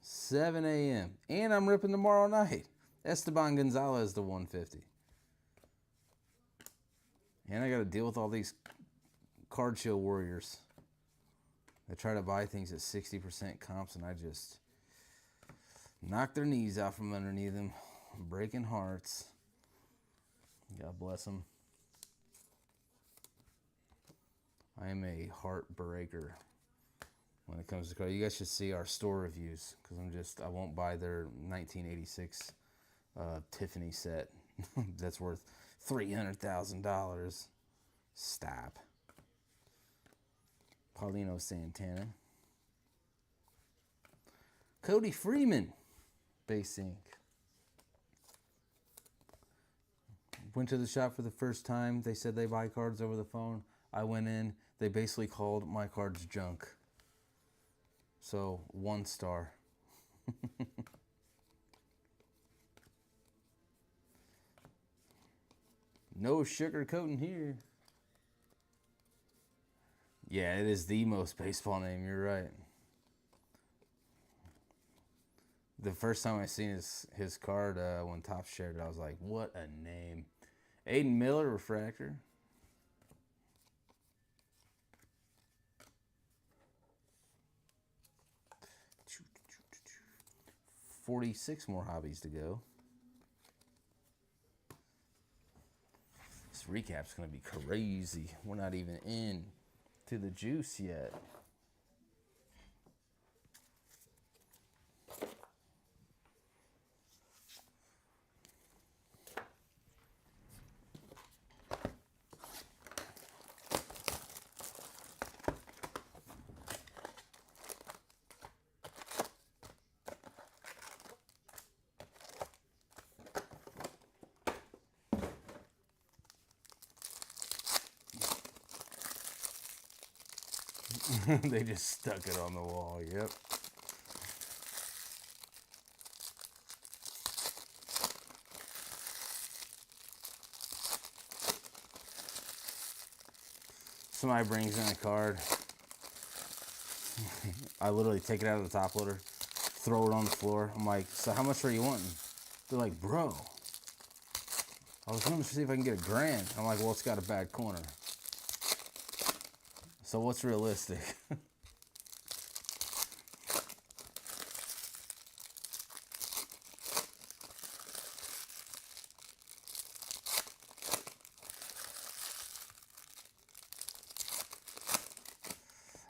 7 a.m. And I'm ripping tomorrow night. Esteban Gonzalez to 150. And I got to deal with all these card show warriors that try to buy things at 60% comps, and I just knock their knees out from underneath them, breaking hearts. God bless them. I am a heartbreaker when it comes to cards. You guys should see our store reviews, because I won't buy their 1986 Tiffany set that's worth $300,000. Stop. Paulino Santana. Cody Freeman. Base ink. Went to the shop for the first time. They said they buy cards over the phone. I went in. They basically called my cards junk. So, 1 star. No sugarcoating here. Yeah, it is the most baseball name. You're right. The first time I seen his card when Topps shared it, I was like, what a name. Aiden Miller, refractor. $46 more hobbies to go. This recap's going to be crazy. We're not even in to the juice yet. They just stuck it on the wall, yep. Somebody brings in a card. I literally take it out of the top loader, throw it on the floor. I'm like, so how much are you wanting? They're like, bro, I was going to see if I can get $1,000. I'm like, well, it's got a bad corner. So what's realistic?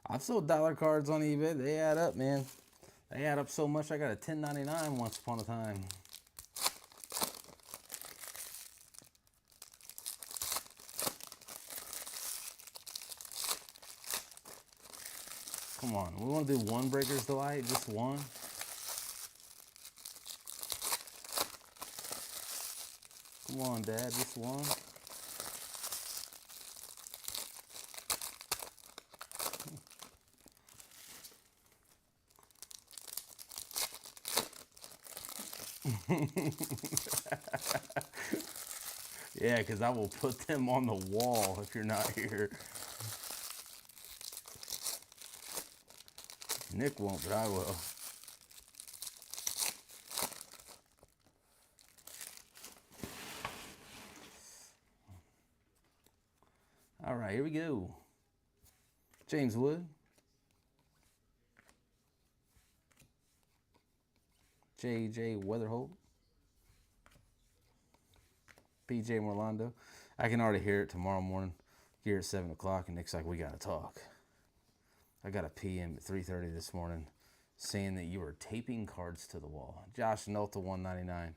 I've sold dollar cards on eBay. They add up, man. They add up so much. I got a 1099 once upon a time. Come on, we want to do one Breaker's Delight, just one. Come on, Dad, just one. Yeah, because I will put them on the wall if you're not here. Nick won't, but I will. All right, here we go. James Wood. J.J. Weatherholt. P.J. Morlando. I can already hear it tomorrow morning here at 7 o'clock, and Nick's like, we got to talk. I got a PM at 3:30 this morning saying that you were taping cards to the wall. Josh Nolta, 199.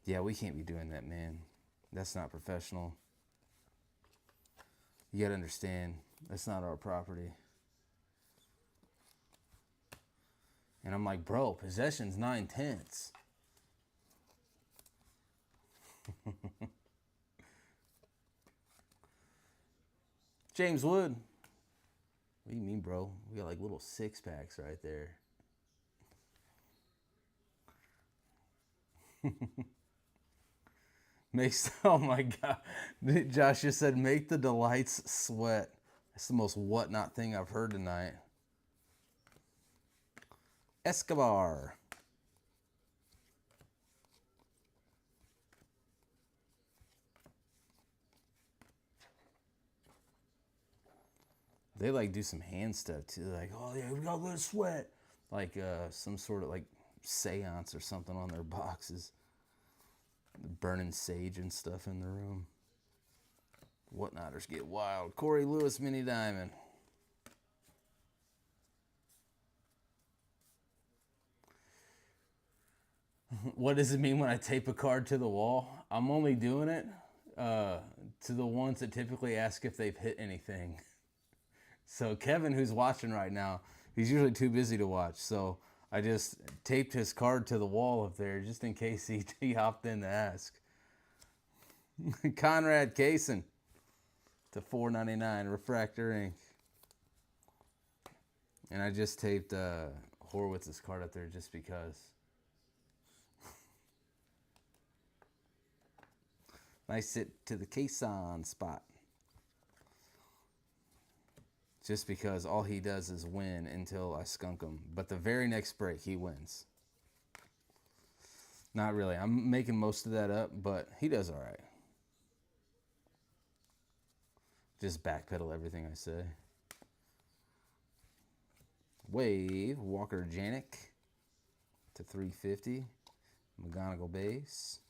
Yeah, we can't be doing that, man. That's not professional. You got to understand, that's not our property. And I'm like, bro, possession's 9/10. James Wood. What do you mean, bro? We got like little 6-packs right there. Makes, oh my God. Josh just said, make the delights sweat. That's the most whatnot thing I've heard tonight. Escobar. They like do some hand stuff too. Like, oh yeah, we gotta let it sweat. Like some sort of like seance or something on their boxes. Burning sage and stuff in the room. Whatnotters get wild. Corey Lewis, Mini Diamond. What does it mean when I tape a card to the wall? I'm only doing it to the ones that typically ask if they've hit anything. So Kevin, who's watching right now, he's usually too busy to watch. So I just taped his card to the wall up there just in case he hopped in to ask. Conrad Kaysen to $4.99 Refractor Ink. And I just taped Horowitz's card up there just because. Nice sit to the Kaysen spot. Just because all he does is win until I skunk him. But the very next break, he wins. Not really. I'm making most of that up, but he does all right. Just backpedal everything I say. Wave, Walker Janik to $3.50. McGonigal base.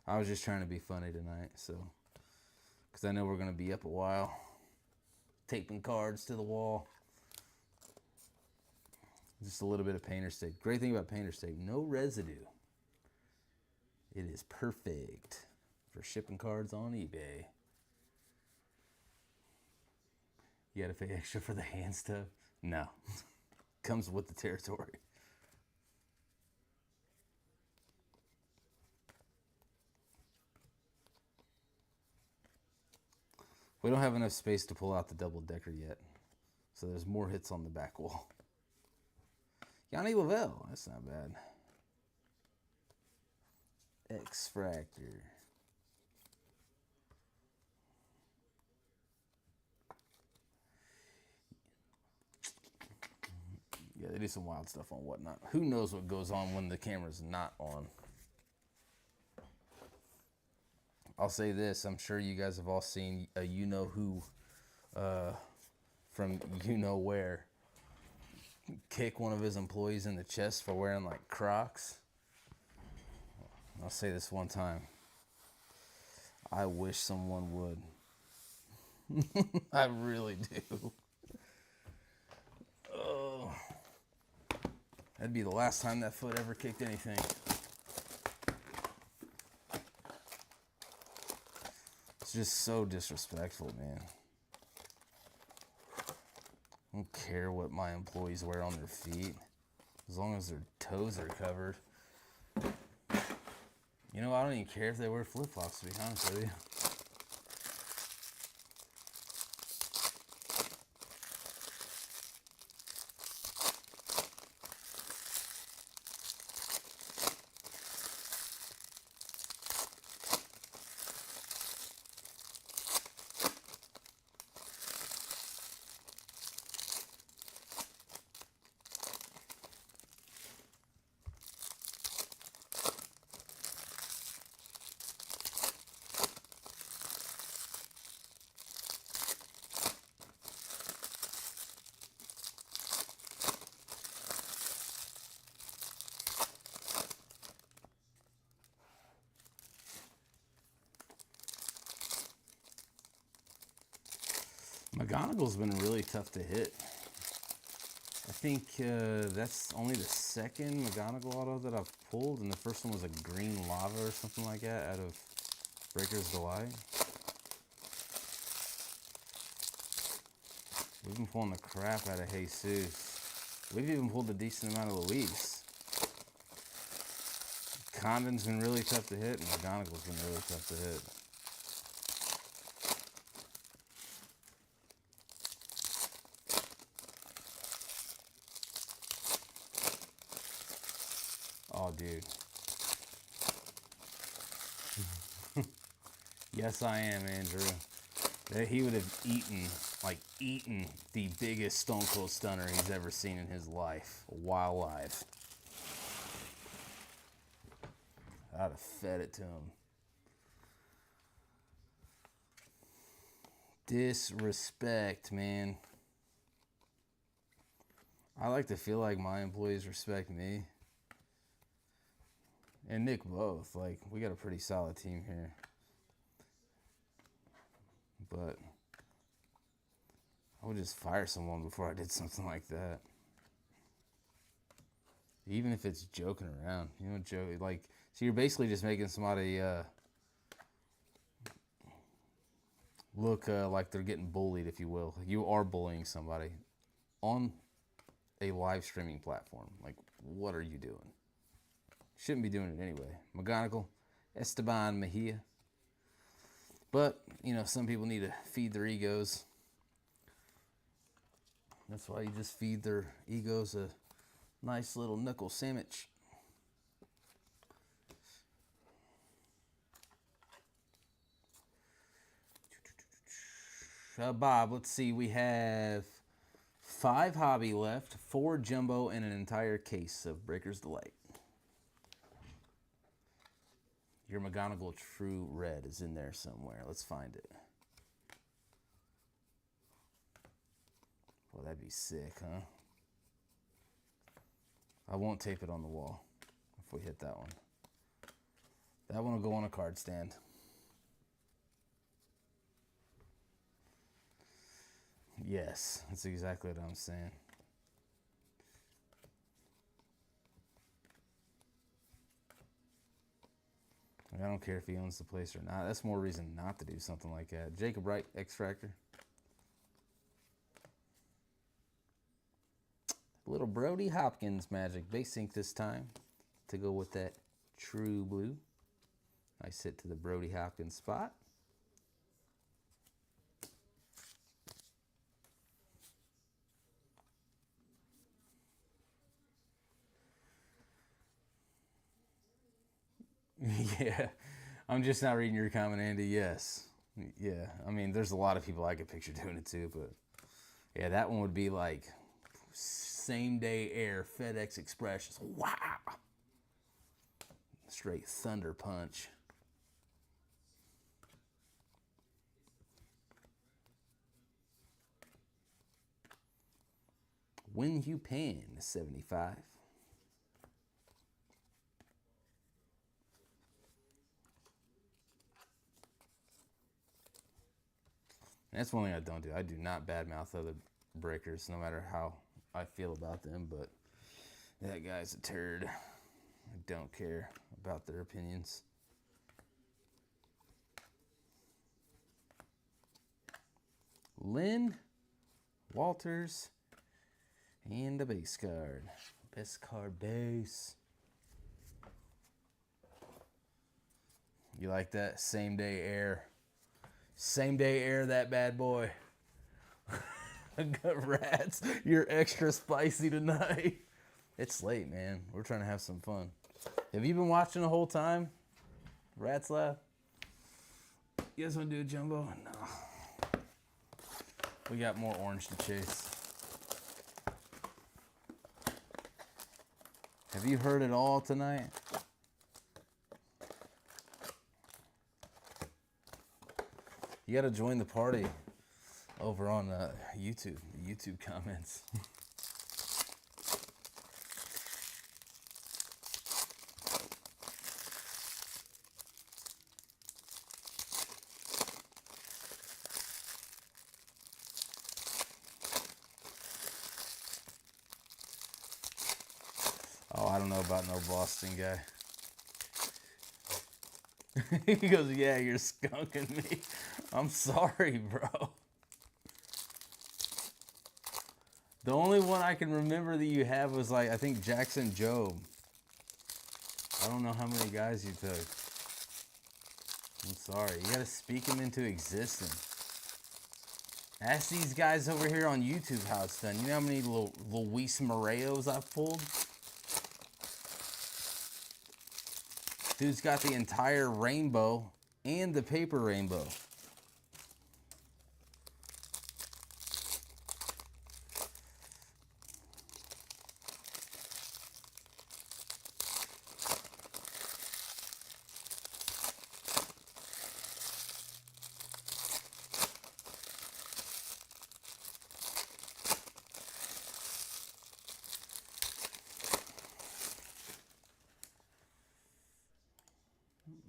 I was just trying to be funny tonight, so... because I know we're going to be up a while. Taping cards to the wall. Just a little bit of painter's tape. Great thing about painter's tape, no residue. It is perfect for shipping cards on eBay. You got to pay extra for the hand stuff? No. Comes with the territory. We don't have enough space to pull out the double-decker yet. So there's more hits on the back wall. Yanni Lavelle, that's not bad. X-Fractor. Yeah, they do some wild stuff on Whatnot. Who knows what goes on when the camera's not on? I'll say this, I'm sure you guys have all seen a you-know-who from you-know-where kick one of his employees in the chest for wearing, like, Crocs. I'll say this one time. I wish someone would. I really do. Oh. That'd be the last time that foot ever kicked anything. It's just so disrespectful, man. I don't care what my employees wear on their feet, as long as their toes are covered. You know, I don't even care if they wear flip-flops, to be honest with you. McGonagall's been really tough to hit. I think that's only the second McGonagall auto that I've pulled, and the first one was a green lava or something like that out of Breaker's Delight. We've been pulling the crap out of Jesus. We've even pulled a decent amount of Luis. Condon's been really tough to hit, and McGonagall's been really tough to hit. Oh, dude. Yes, I am, Andrew. That he would have eaten the biggest Stone Cold Stunner he's ever seen in his life while alive. I'd have fed it to him. Disrespect, man. I like to feel like my employees respect me. And Nick both. Like, we got a pretty solid team here. But I would just fire someone before I did something like that. Even if it's joking around. You know, like, so you're basically just making somebody look like they're getting bullied, if you will. You are bullying somebody on a live streaming platform. Like, what are you doing? Shouldn't be doing it anyway. McGonagall, Esteban Mejia. But, you know, some people need to feed their egos. That's why you just feed their egos a nice little knuckle sandwich. Bob, let's see. We have 5 hobby left, 4 jumbo, and an entire case of Breaker's Delight. Your McGonagall True Red is in there somewhere. Let's find it. Well, that'd be sick, huh? I won't tape it on the wall if we hit that one. That one will go on a card stand. Yes, that's exactly what I'm saying. I don't care if he owns the place or not. That's more reason not to do something like that. Jacob Wright, X-Fractor. Little Brody Hopkins Magic base ink this time to go with that True Blue. Nice hit to the Brody Hopkins spot. Yeah, I'm just not reading your comment, Andy. Yes. Yeah, I mean, there's a lot of people I could picture doing it too, but yeah, that one would be like same day air, FedEx Express. Just, wow. Straight thunder punch. When You Pan, 75. And that's one thing I don't do. I do not badmouth other breakers, no matter how I feel about them, but that guy's a turd. I don't care about their opinions. Lynn Walters and a base card. Best card base. You like that? Same day air. Same day air that bad boy. Rats, you're extra spicy tonight. It's late, man. We're trying to have some fun. Have you been watching the whole time? Rats Lab? You guys want to do a jumbo? No. We got more orange to chase. Have you heard it all tonight? You got to join the party over on YouTube, the YouTube comments. don't know about no Boston guy. He goes, yeah, you're skunking me. I'm sorry, bro. The only one I can remember that you have was like, I think Jackson Jobe. I don't know how many guys you took. I'm sorry. You gotta speak them into existence. Ask these guys over here on YouTube how it's done. You know how many Luis Moreos I've pulled? Dude's got the entire rainbow and the paper rainbow.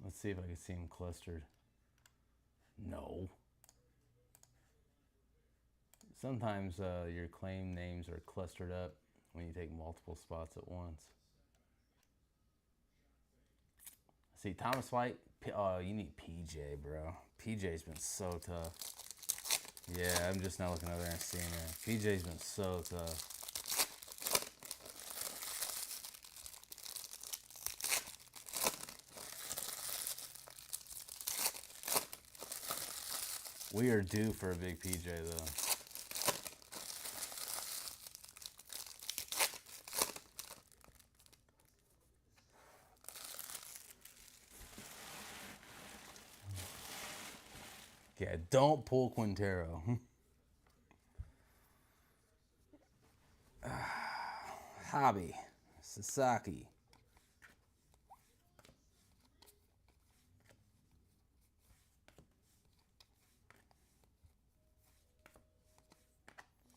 Let's see if I can see them clustered. No. Sometimes your claim names are clustered up when you take multiple spots at once. See, Thomas White. Oh, you need PJ, bro. PJ's been so tough. Yeah, I'm just now looking over there and seeing that. PJ's been so tough. We are due for a big PJ, though. Yeah, don't pull Quintero. Hobby. Sasaki.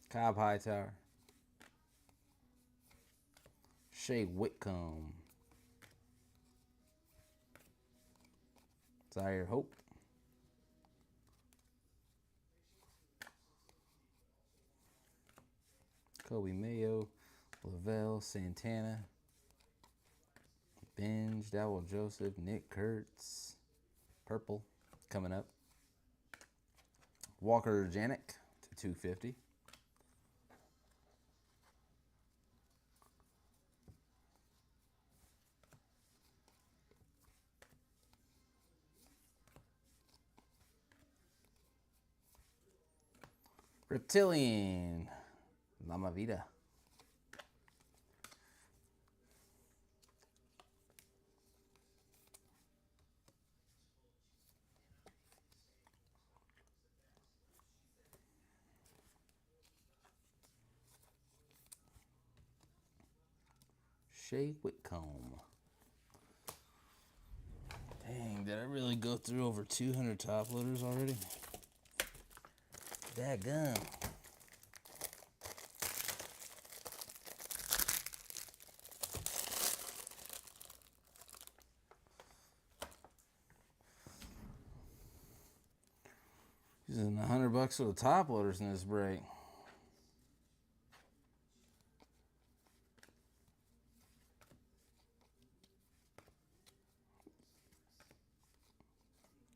Cobb Hightower. Shea Whitcomb. Zaire Hope. Kobe Mayo. Lavelle Santana. Benj. Dowell Joseph. Nick Kurtz. Purple. Coming up. Walker Janik to 250. Reptilian. Lama Vida. Shea Whitcomb. Dang, did I really go through over 200 top loaders already? Dadgum. Using $100 for the top loaders in this break.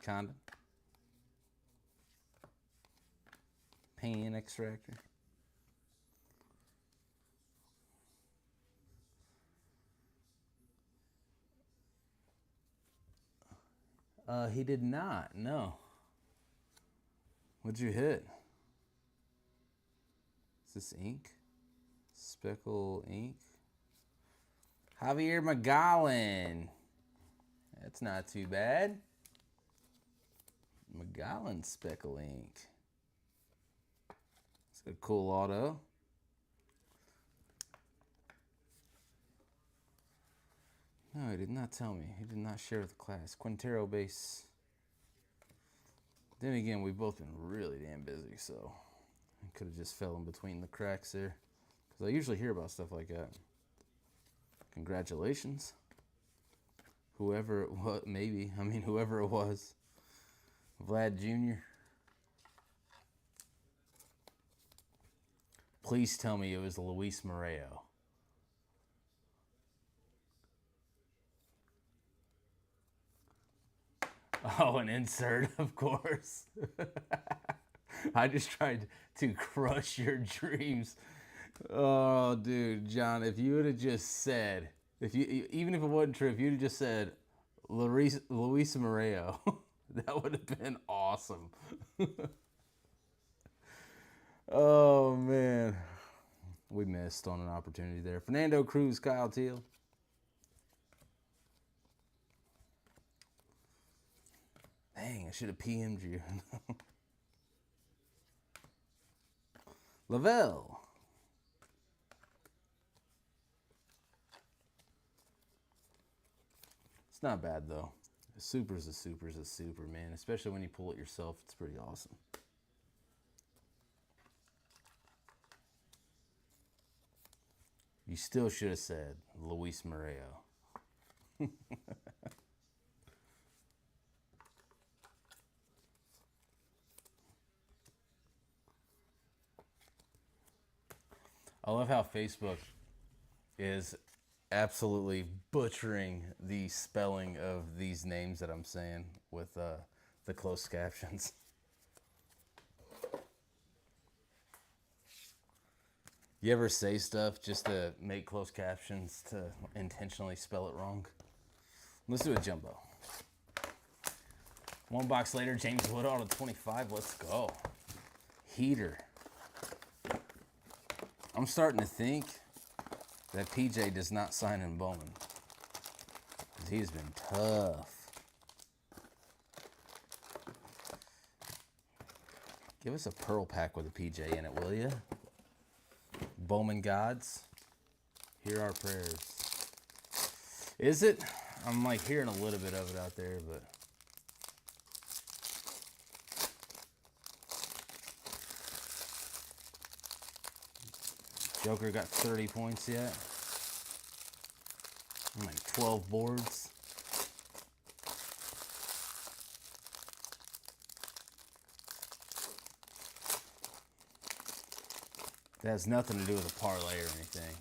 Condon. Pan extractor. He did not, no. What'd you hit? Is this ink? Speckle ink? Javier Magallan. That's not too bad. Magallan Speckle ink. It's a cool auto. No, he did not tell me. He did not share with the class. Quintero base. Then again, we've both been really damn busy, so I could have just fell in between the cracks there. Because I usually hear about stuff like that. Congratulations. Whoever it was, maybe. I mean, whoever it was. Vlad Jr. Please tell me it was Luis Moreo. Oh, an insert, of course. I just tried to crush your dreams. Oh, dude, John, if you would have just said, if you even if it wasn't true, if you'd have just said Luisa Moreo, that would have been awesome. Oh man, we missed on an opportunity there. Fernando Cruz, Kyle Teal. Dang, I should have PM'd you. Lavelle. It's not bad though. A super's a super's a super, man. Especially when you pull it yourself, it's pretty awesome. You still should have said Luis Moreo. I love how Facebook is absolutely butchering the spelling of these names that I'm saying with the closed captions. You ever say stuff just to make closed captions to intentionally spell it wrong? Let's do a jumbo. One box later, James Wood on a 25. Let's go. Heater. I'm starting to think that PJ does not sign in Bowman. Because he's been tough. Give us a pearl pack with a PJ in it, will you? Bowman gods, hear our prayers. Is it? I'm like hearing a little bit of it out there, but Joker got 30 points yet. I'm like 12 boards. That has nothing to do with a parlay or anything.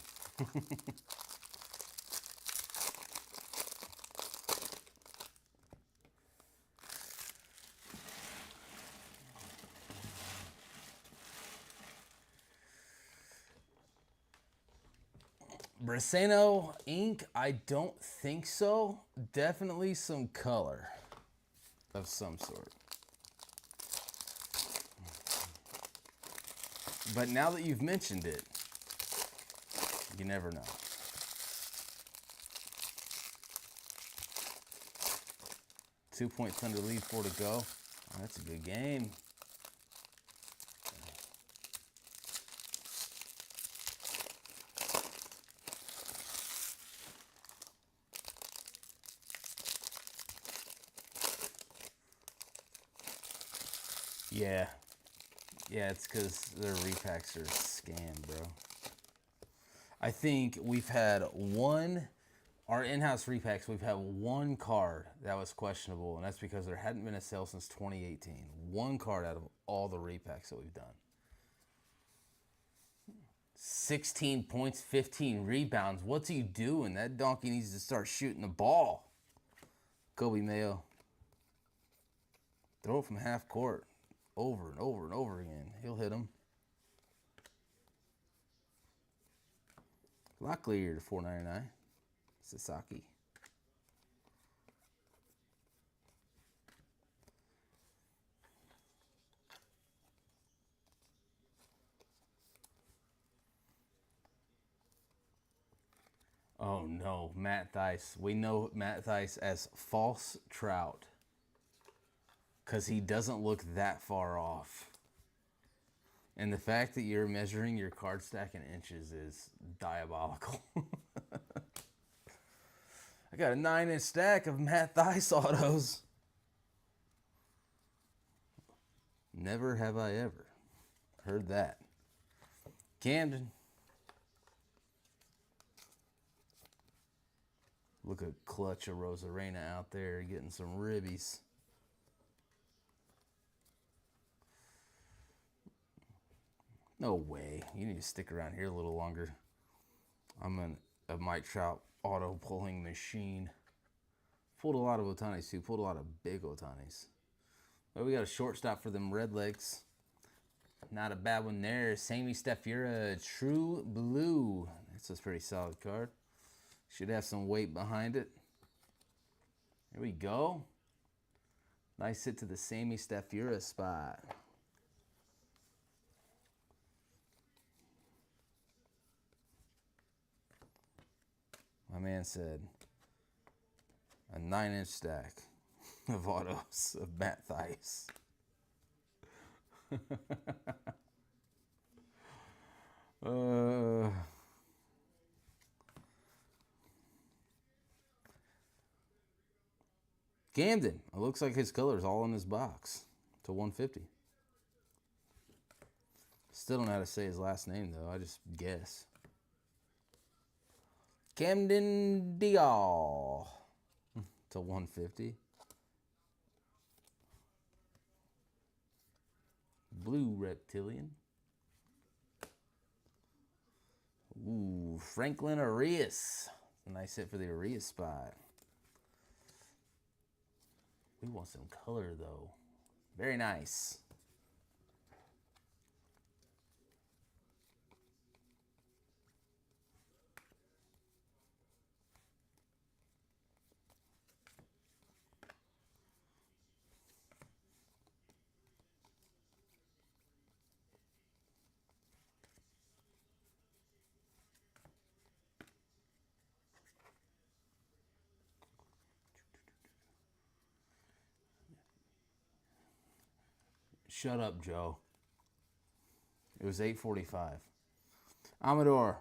Briseno ink? I don't think so. Definitely some color of some sort. But now that you've mentioned it, you never know. 2-point Thunder lead, 4 to go. Oh, that's a good game. Yeah. Yeah, it's because their repacks are a scam, bro. I think we've had our in-house repacks, we've had one card that was questionable, and that's because there hadn't been a sale since 2018. One card out of all the repacks that we've done. 16 points, 15 rebounds. What's he doing? That donkey needs to start shooting the ball. Kobe Mayo. Throw it from half court. Over and over and over again. He'll hit him. Locklear to 4.99. Sasaki. Oh no, Matt Thice. We know Matt Thice as false trout. Because he doesn't look that far off. And the fact that you're measuring your card stack in inches is diabolical. I got a 9-inch stack of Matt Thice autos. Never have I ever heard that. Camden. Look at Clutch of Rosarena out there getting some ribbies. No way. You need to stick around here a little longer. I'm a Mike Trout auto pulling machine. Pulled a lot of Otanis too. Pulled a lot of big Otanis. But we got a shortstop for them Red Legs. Not a bad one there. Sammy Stefura, True Blue. That's a pretty solid card. Should have some weight behind it. Here we go. Nice hit to the Sammy Stefura spot. My man said a 9-inch stack of autos of Matt Thies. Camden. It looks like his color's all in his box to 150. Still don't know how to say his last name though. I just guess. Camden Dial to 150. Blue Reptilian. Ooh, Franklin Arias. A nice hit for the Arias spot. We want some color though. Very nice. Shut up, Joe. It was 8:45. Amador.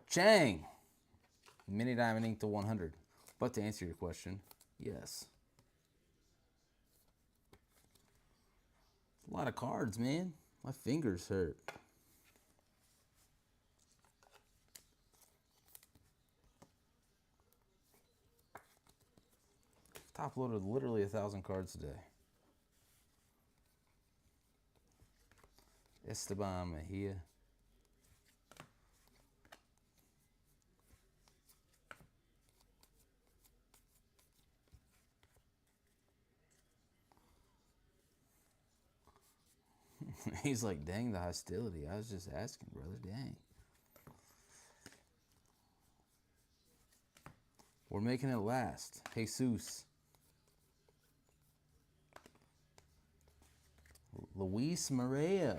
Chang. Mini Diamond Ink to 100. But to answer your question, yes. A lot of cards, man. My fingers hurt. Top loaded literally 1,000 cards today. Esteban Mejia. He's like, dang the hostility. I was just asking, brother. Dang. We're making it last. Jesus. Luis Maria.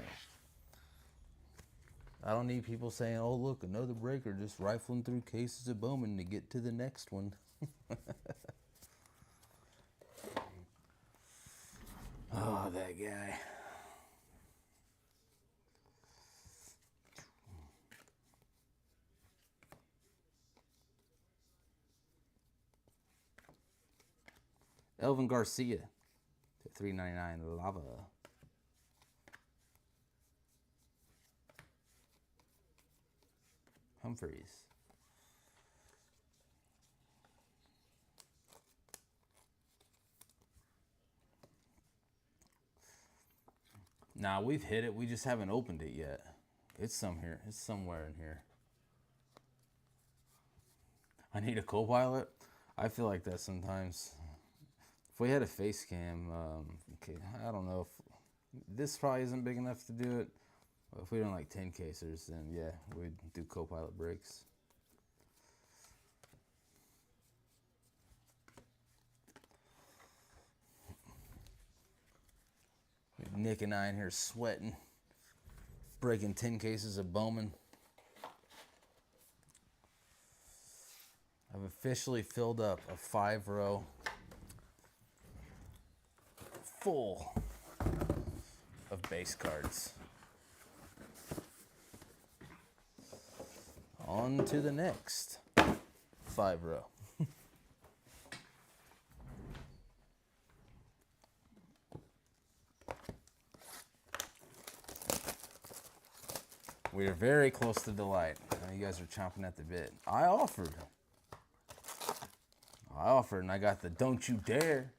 I don't need people saying, oh, look, another breaker just rifling through cases of Bowman to get to the next one. Oh, that guy. Elvin Garcia to $3.99 Lava. Humphreys. Nah, we've hit it. We just haven't opened it yet. It's here. It's somewhere in here. I need a co-pilot. I feel like that sometimes. If we had a face cam, okay, I don't know if this probably isn't big enough to do it. But if we don't like 10 casers, then yeah, we'd do co-pilot breaks. Nick and I in here sweating, breaking 10 cases of Bowman. I've officially filled up a 5-row full of base cards. On to the next 5-row. We are very close to delight. You guys are chomping at the bit. I offered, and I got the don't you dare.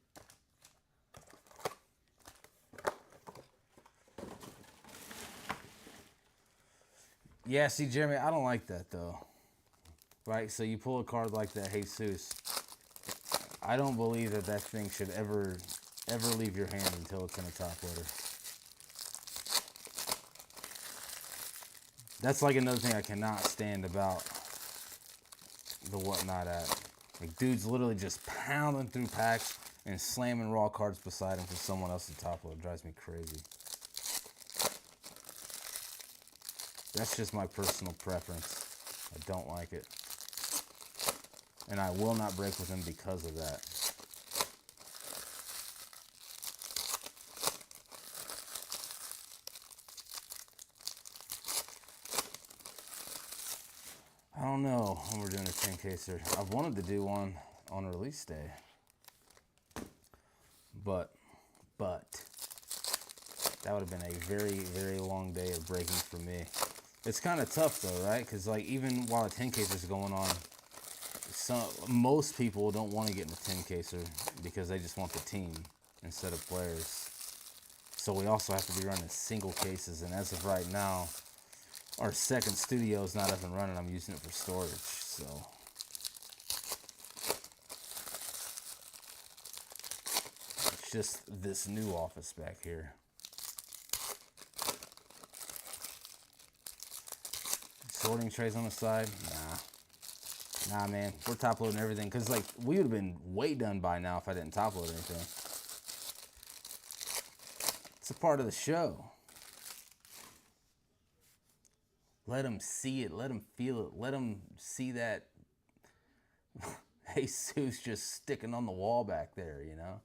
Yeah, see, Jeremy, I don't like that, though. right? So you pull a card like that, Jesus. I don't believe that that thing should ever leave your hand until it's in a top loader. That's like another thing I cannot stand about the Whatnot app. Like, dude's literally just pounding through packs and slamming raw cards beside him for someone else to top load. It drives me crazy. That's just my personal preference. I don't like it. And I will not break with him because of that. I don't know when we're doing a 10 caser. I've wanted to do one on release day. But that would have been a very, very long day of breaking for me. It's kind of tough though, right? Because like even while a 10 caser is going on, most people don't want to get in a 10 caser because they just want the team instead of players. So we also have to be running single cases, and as of right now, our second studio is not up and running. I'm using it for storage, so. It's just this new office back here. Sorting trays on the side? Nah, man. We're top loading everything. Because, like, we would have been way done by now if I didn't top load anything. It's a part of the show. Let them see it. Let them feel it. Let them see that Jesus just sticking on the wall back there, you know?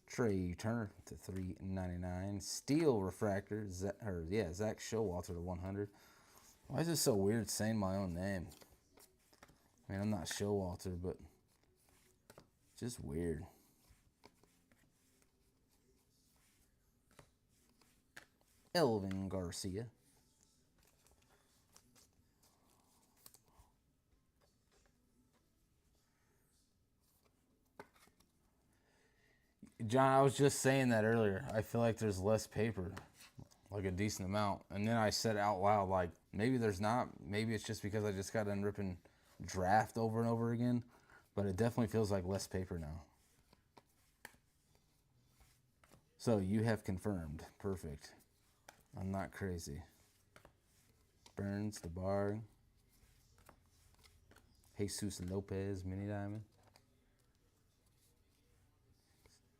Trey Turner to $3.99. Steel refractor, Zach Showalter to 100. Why is it so weird saying my own name? I mean, I'm not Showalter, but just weird. Elvin Garcia. John, I was just saying that earlier. I feel like there's less paper, like a decent amount. And then I said out loud, like, maybe there's not. Maybe it's just because I just got done ripping draft over and over again. But it definitely feels like less paper now. So you have confirmed. Perfect. I'm not crazy. Burns, DeBarg. Jesus Lopez, Mini Diamond.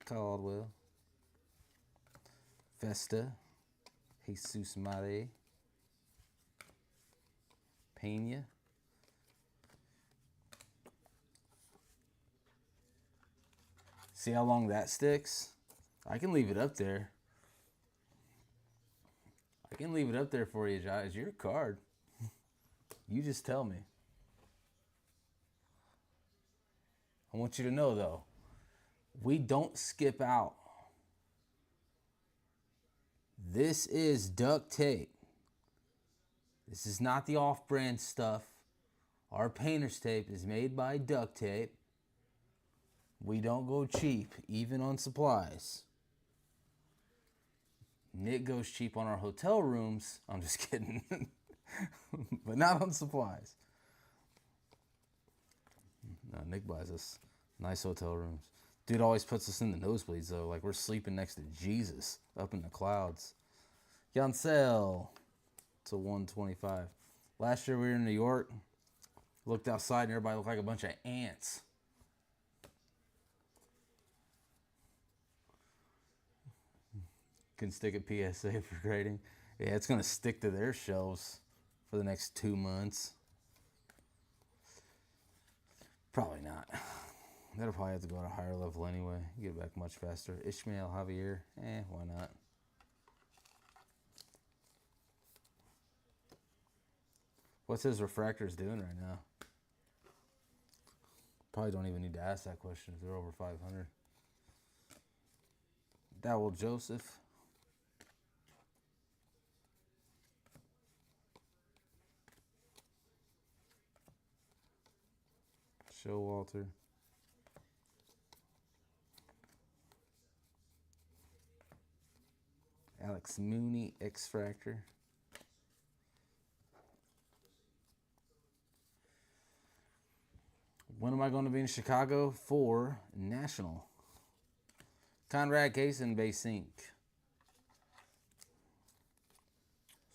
Caldwell. Festa. Jesus Mare. Pena. See how long that sticks? I can leave it up there. I can leave it up there for you, Jai. It's your card. You just tell me. I want you to know, though, we don't skip out. This is duct tape. This is not the off-brand stuff. Our painter's tape is made by duct tape. We don't go cheap, even on supplies. Nick goes cheap on our hotel rooms. I'm just kidding. But not on supplies. No, Nick buys us nice hotel rooms. Dude always puts us in the nosebleeds, though. Like we're sleeping next to Jesus up in the clouds. Yancel to 125. Last year we were in New York. Looked outside and everybody looked like a bunch of ants. Can stick a PSA for grading. Yeah, it's going to stick to their shelves for the next 2 months. Probably not. That'll probably have to go at a higher level anyway. Get it back much faster. Ishmael Javier. Why not? What's his refractors doing right now? Probably don't even need to ask that question if they're over 500. Dowell Joseph. Showalter. Alex Mooney X-Fractor. When am I going to be in Chicago for National? Conrad Case and Base Inc.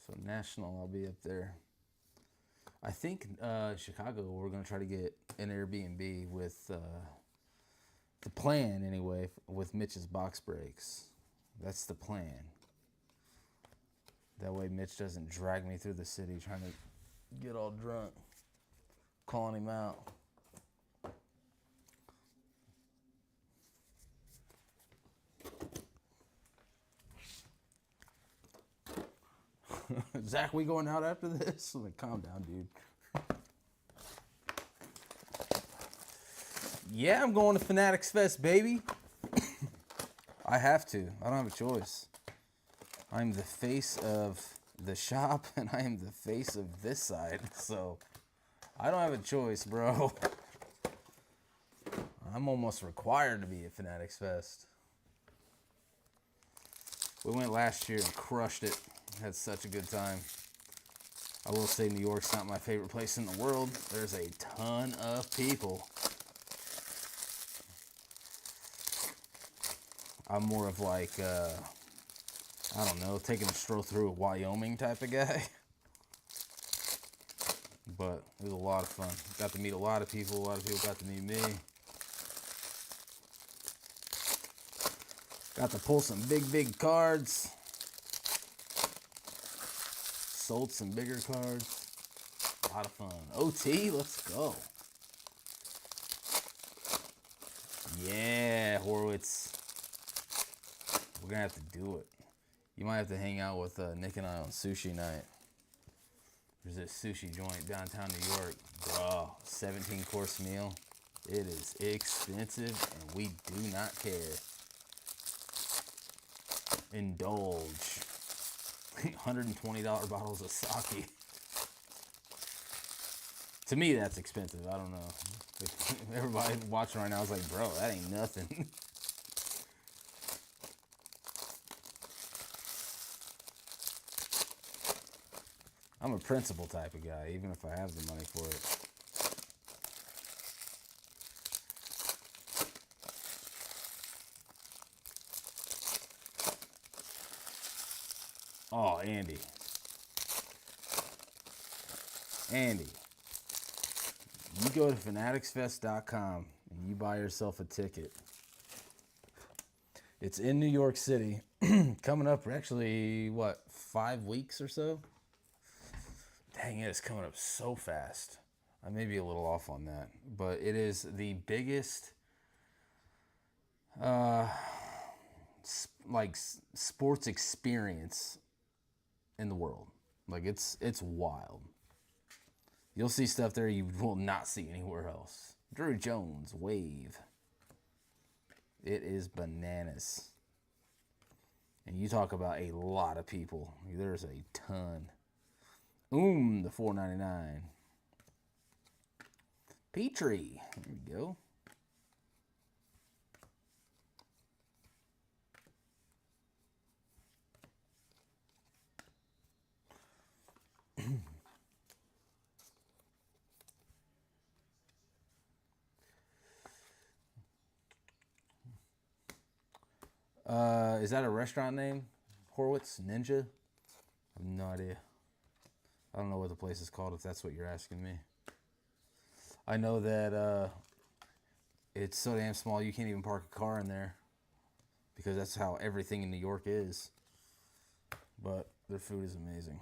So National, I'll be up there. I think Chicago, we're going to try to get an Airbnb with the plan anyway, with Mitch's box breaks. That's the plan. That way Mitch doesn't drag me through the city trying to get all drunk, calling him out. Zach, we going out after this? I'm like, calm down, dude. Yeah, I'm going to Fanatics Fest, baby. I have to. I don't have a choice. I'm the face of the shop, and I am the face of this side. So, I don't have a choice, bro. I'm almost required to be at Fanatics Fest. We went last year and crushed it. Had such a good time. I will say New York's not my favorite place in the world. There's a ton of people. I'm more of like, I don't know, taking a stroll through Wyoming type of guy. But it was a lot of fun. Got to meet a lot of people. A lot of people got to meet me. Got to pull some big cards. Sold some bigger cards. A lot of fun. OT, let's go. Yeah, Horowitz. We're going to have to do it. You might have to hang out with Nick and I on sushi night. There's this sushi joint downtown New York. Bro, 17-course meal. It is expensive, and we do not care. Indulge. $120 bottles of sake. To me, that's expensive. I don't know. If everybody watching right now is like, bro, that ain't nothing. I'm a principle type of guy, even if I have the money for it. Oh, Andy. You go to fanaticsfest.com and you buy yourself a ticket. It's in New York City. Coming up for actually, 5 weeks or so? Dang it, it's coming up so fast. I may be a little off on that. But it is the biggest sports experience in the world. Like, it's wild. You'll see stuff there you will not see anywhere else. Drew Jones, wave. It is bananas. And you talk about a lot of people. There's a ton. The $4.99. Petrie. There we go. Is that a restaurant name? Horowitz? Ninja? I have no idea. I don't know what the place is called if that's what you're asking me. I know that it's so damn small you can't even park a car in there. Because that's how everything in New York is. But their food is amazing.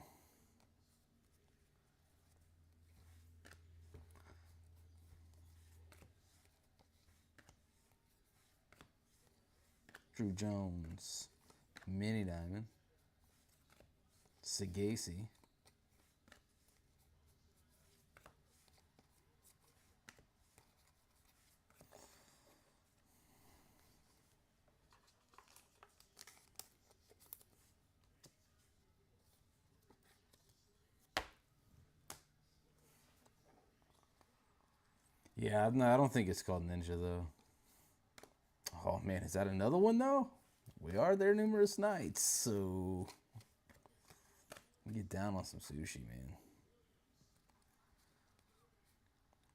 Drew Jones, Mini Diamond, Sagasi, yeah, I don't think it's called Ninja though. Oh man, is that another one though? We are there numerous nights, so get down on some sushi, man.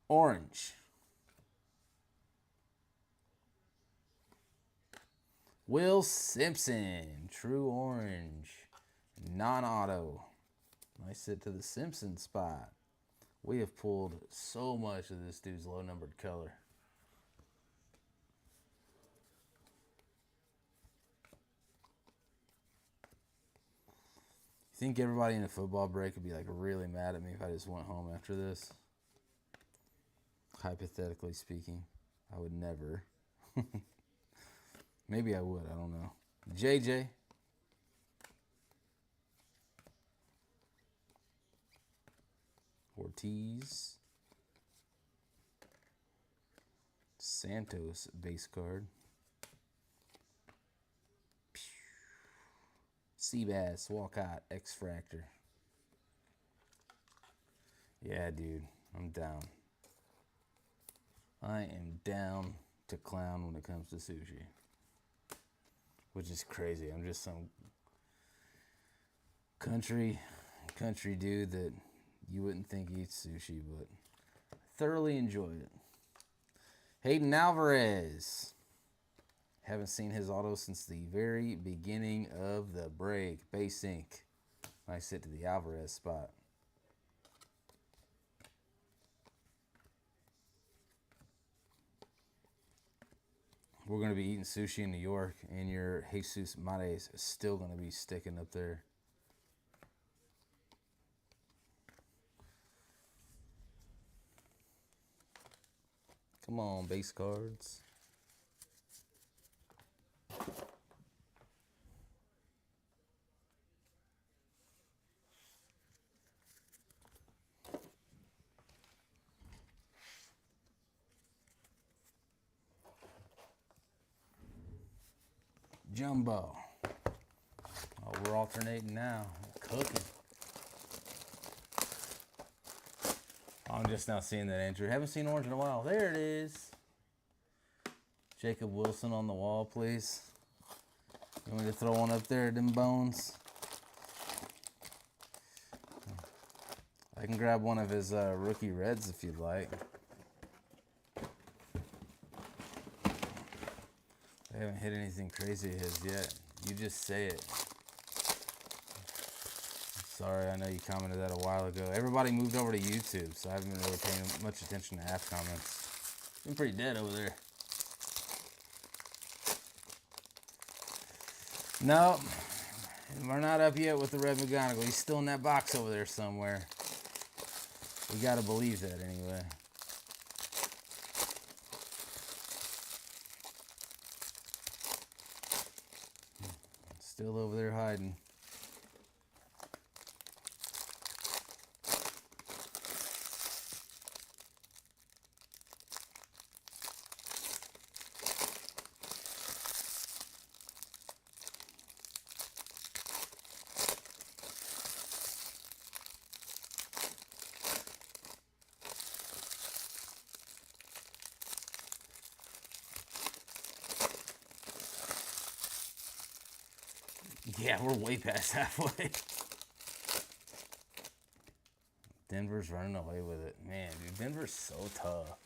Orange. Will Simpson. True orange. Non-auto. Nice hit to the Simpson spot. We have pulled so much of this dude's low-numbered color. You think everybody in a football break would be like really mad at me if I just went home after this? Hypothetically speaking, I would never. Maybe I would, I don't know. JJ. Ortiz. Santos base card. Seabass, Walcott, X-Fractor. Yeah, dude, I'm down. I am down to clown when it comes to sushi. Which is crazy. I'm just some country dude that you wouldn't think eats sushi, but thoroughly enjoy it. Hayden Alvarez. Haven't seen his auto since the very beginning of the break. Base ink. Nice hit to the Alvarez spot. We're going to be eating sushi in New York, and your Jesus Mares is still going to be sticking up there. Come on, base cards. Jumbo. Oh, we're alternating now. Cooking. I'm just now seeing that, Andrew. Haven't seen orange in a while. There it is. Jacob Wilson on the wall, please. You want me to throw one up there, them bones? I can grab one of his rookie reds if you'd like. I haven't hit anything crazy of his yet. You just say it. Sorry, I know you commented that a while ago. Everybody moved over to YouTube, so I haven't been really paying much attention to app comments. It's been pretty dead over there. No, we're not up yet with the Red McGonagall. He's still in that box over there somewhere. We gotta believe that anyway. Still over there hiding. Yeah, we're way past halfway. Denver's running away with it. Man, dude, Denver's so tough.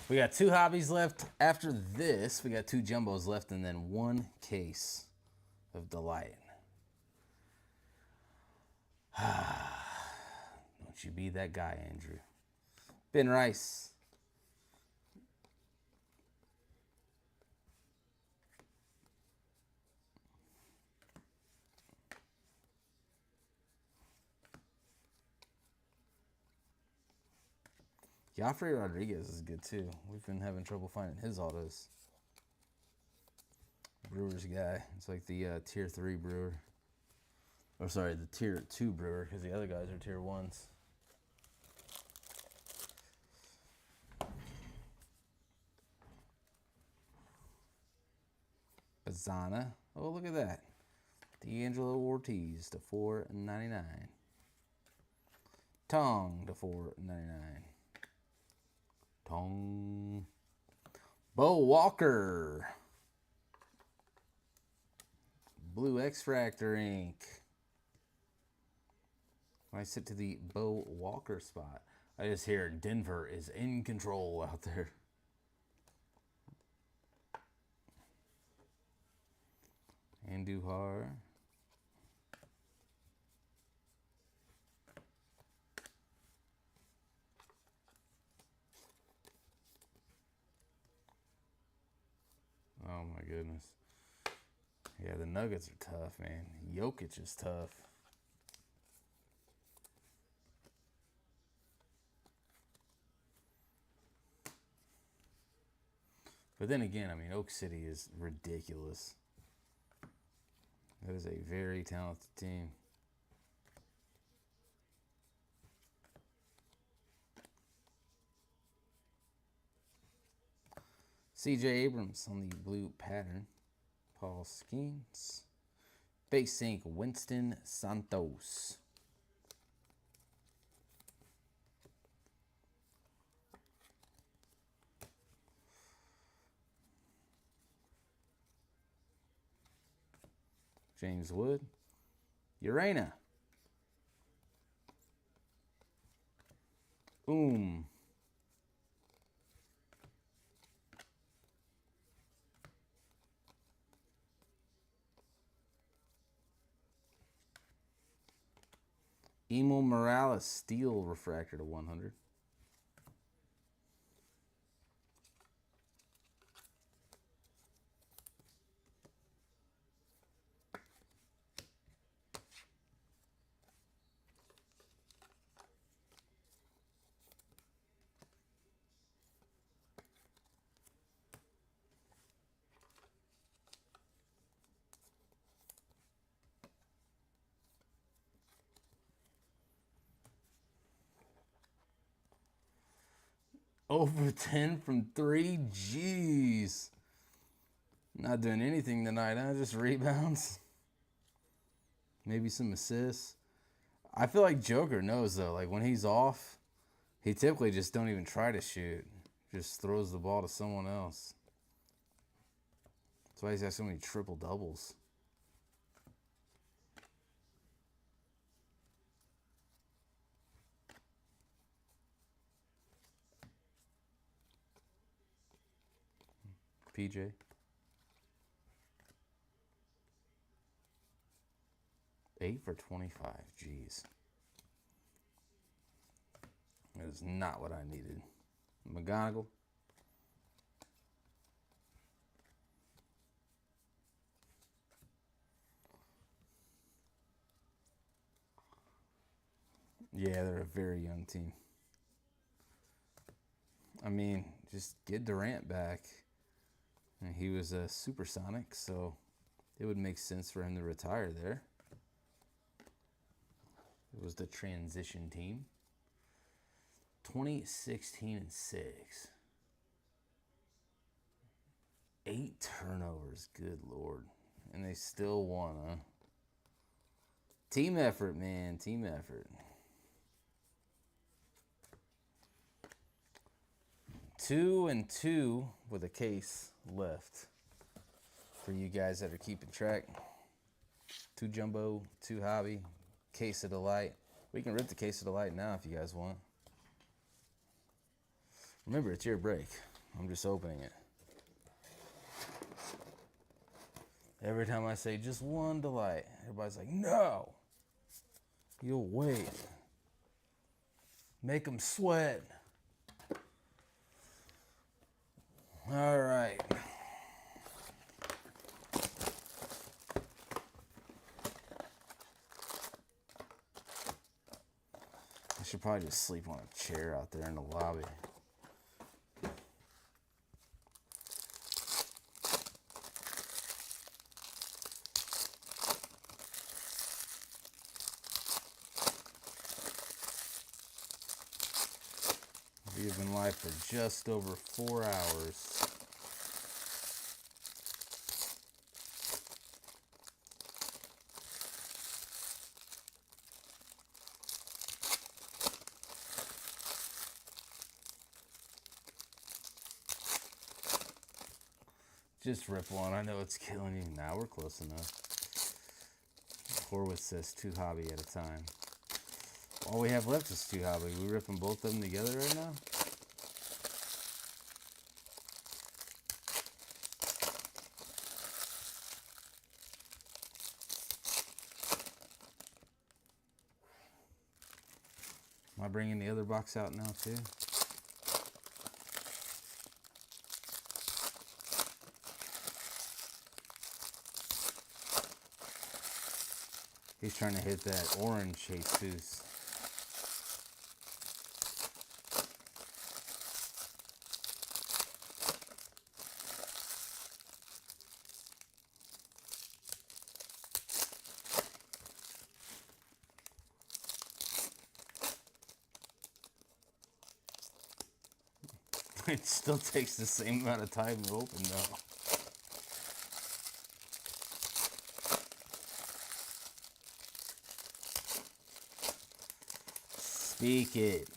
We got 2 hobbies left. After this, we got 2 jumbos left and then 1 case of Delight. Don't you be that guy, Andrew. Ben Rice. Joffrey Rodriguez is good too. We've been having trouble finding his autos. Brewers guy. It's like the tier 3 brewer. Or sorry, the tier 2 brewer, because the other guys are tier 1s. Bazana. Oh, look at that. D'Angelo Ortiz to $4.99. Tong to $4.99. Tong. Bo Walker. Blue X-Fractor ink. I sit to the Bo Walker spot. I just hear Denver is in control out there. Andujar. Oh my goodness. Yeah, the Nuggets are tough, man. Jokic is tough. But then again, I mean, Oak City is ridiculous. That is a very talented team. C.J. Abrams on the blue pattern. Paul Skeens. Base ink, Winston Santos. James Wood. Urena. Emil Morales, steel refractor to 100. Over 10 from 3. Jeez. Not doing anything tonight, huh? Just rebounds. Maybe some assists. I feel like Joker knows, though. Like, when he's off, he typically just don't even try to shoot. Just throws the ball to someone else. That's why he's got so many triple doubles. PJ. Eight for 25. Jeez. That is not what I needed. McGonagall. Yeah, they're a very young team. I mean, just get Durant back. And he was a supersonic, so it would make sense for him to retire there. It was the transition team. 2016 and 6. 8 turnovers, good Lord. And they still won, huh? Team effort, man, team effort. 2 and 2 with a case left for you guys that are keeping track. 2 jumbo, 2 hobby, case of delight. We can rip the case of delight now if you guys want. Remember, it's your break. I'm just opening it. Every time I say just one delight, everybody's like, no. You'll wait. Make them sweat. All right. I should probably just sleep on a chair out there in the lobby. We have been live for just over 4 hours. Just rip one. I know it's killing you. Now we're close enough. Horwitz says 2 hobby at a time. All we have left is 2 hobby. We ripping both of them together right now? Am I bringing the other box out now too? He's trying to hit that orange Jesus. It still takes the same amount of time to open though. Speak it.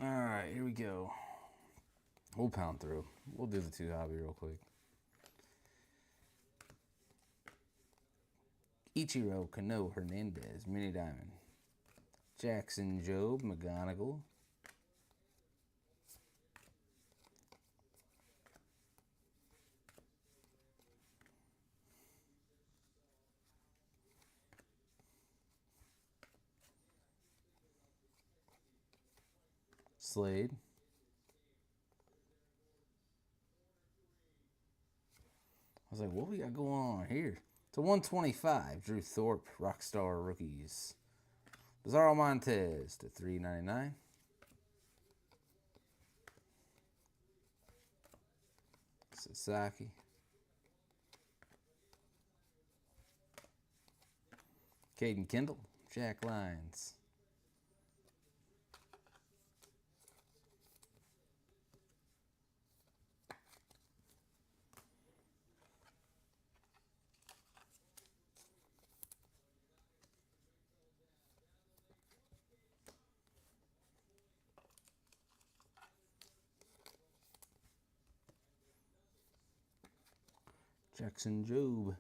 Alright, here we go. We'll pound through. We'll do the 2 hobby real quick. Ichiro Kano Hernandez, Mini Diamond. Jackson Jobe, McGonigal. Slade. I was like, what we got going on here? To 125, Drew Thorpe, Rockstar Rookies. Bizarro Montez to 399. Sasaki. Caden Kendall, Jack Lyons. Jackson Jobe.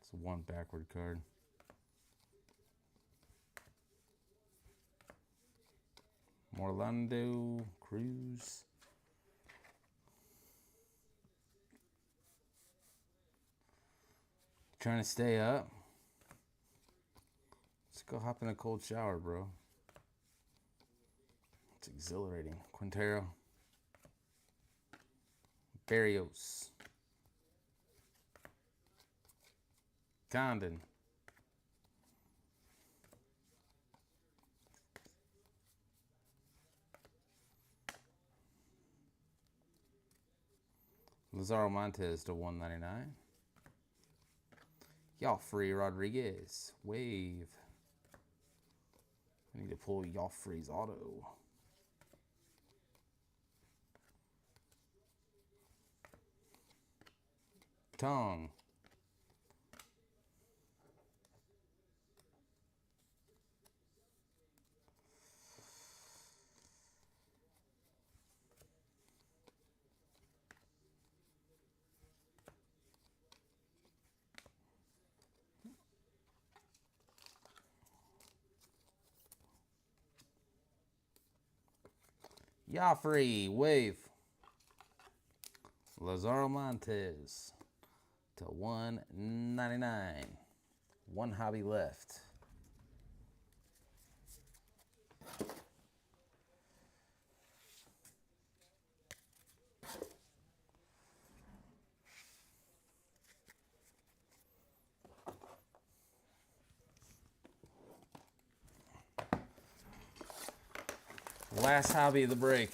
It's a 1 backward card. Orlando Cruz. Trying to stay up. Let's go hop in a cold shower, bro. It's exhilarating. Quintero. Barrios. Condon. Lazaro Montez to 199. Y'Free Rodriguez. Wave. I need to pull Y'Free's auto. Tongue. Y'Free, Wave. Lazaro Montez to 199. 1 hobby left. Last hobby of the break.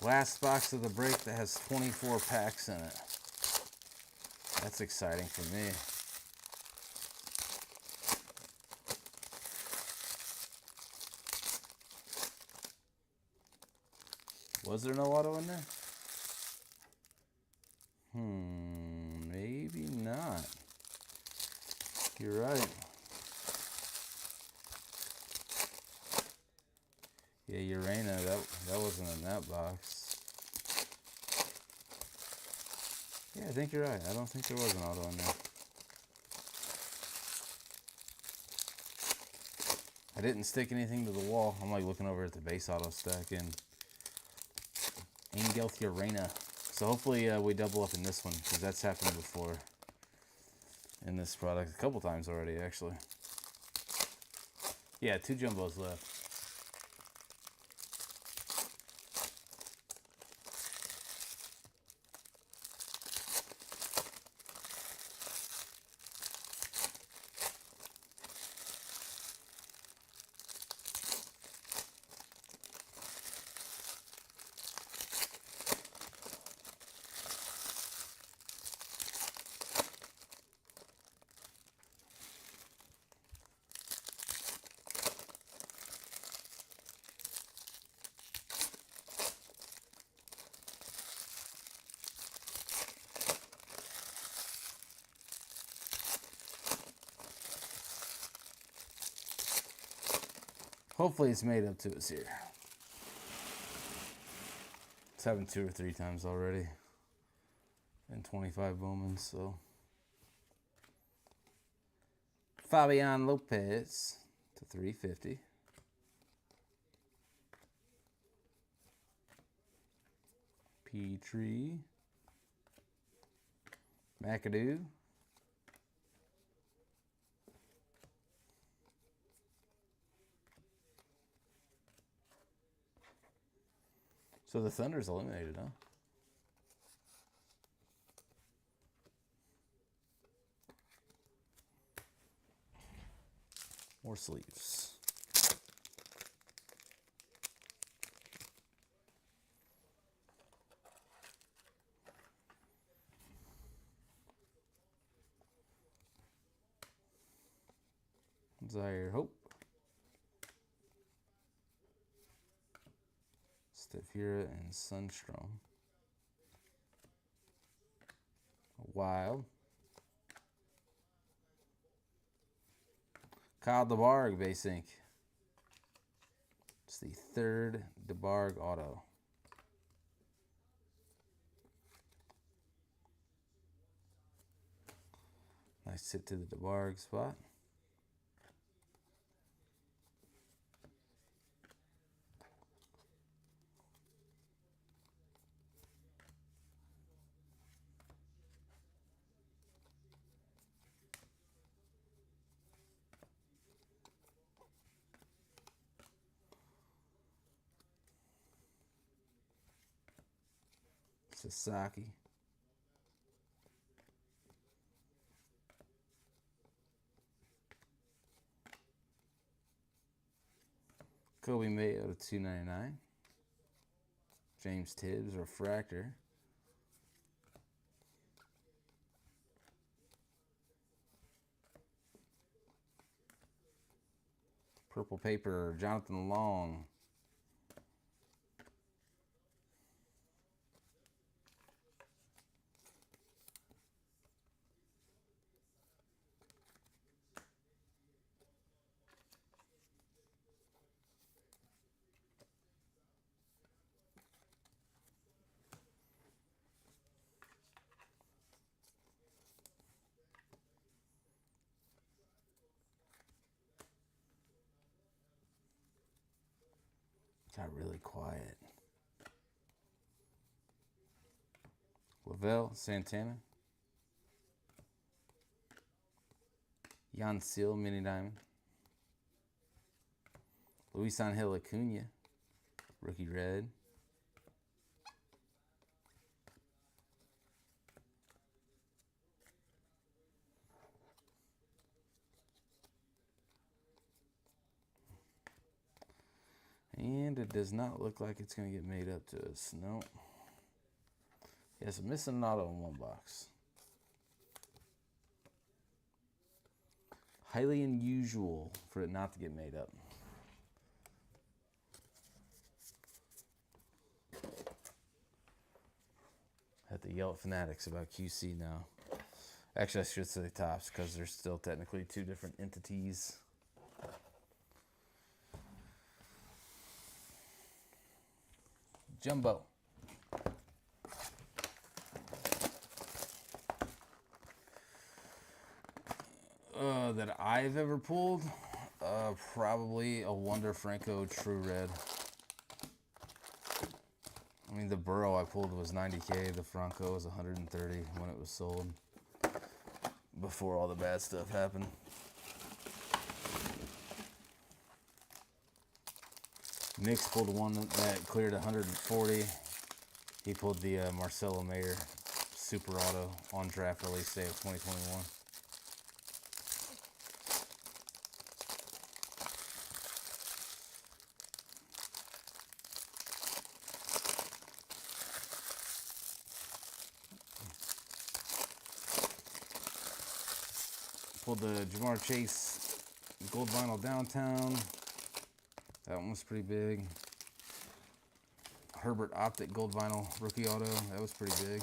Last box of the break that has 24 packs in it. That's exciting for me. Was there no auto in there? Maybe not. You're right. Yeah, Urena, that wasn't in that box. Yeah, I think you're right. I don't think there was an auto in there. I didn't stick anything to the wall. I'm like looking over at the base auto stack and Engelth Urena. So hopefully we double up in this one because that's happened before in this product a couple times already, actually. Yeah, 2 jumbos left. Hopefully it's made up to us here. It's happened 2 or 3 times already in 25 Bowman, so. Fabian Lopez to 350. Petrie. McAdoo. So the Thunder's eliminated, huh? More sleeves. Zaire Hope. Stefira and Sunstrom. Wild. Kyle DeBarg base ink. It's the 3rd DeBarg auto. Nice hit to the DeBarg spot. Sasaki. Kobe Mayo to 299. James Tibbs, refractor. Purple paper, Jonathan Long. Got really quiet. Lavelle Santana. Jan Seal Mini Diamond. Luis Angel Acuna. Rookie red. And it does not look like it's going to get made up to us. No. Yes, missing an auto in 1 box. Highly unusual for it not to get made up. At the Yelp Fanatics about QC now. Actually, I should say Tops because they're still technically two different entities. Jumbo. That I've ever pulled, probably a Wonder Franco True Red. I mean, the Burrow I pulled was 90K. The Franco was 130 when it was sold. Before all the bad stuff happened. Nick's pulled one that cleared 140. He pulled the Marcelo Mayer Super Auto on draft release day of 2021. Pulled the Jamar Chase Gold Vinyl Downtown. That one was pretty big. Herbert Optic Gold Vinyl Rookie Auto. That was pretty big.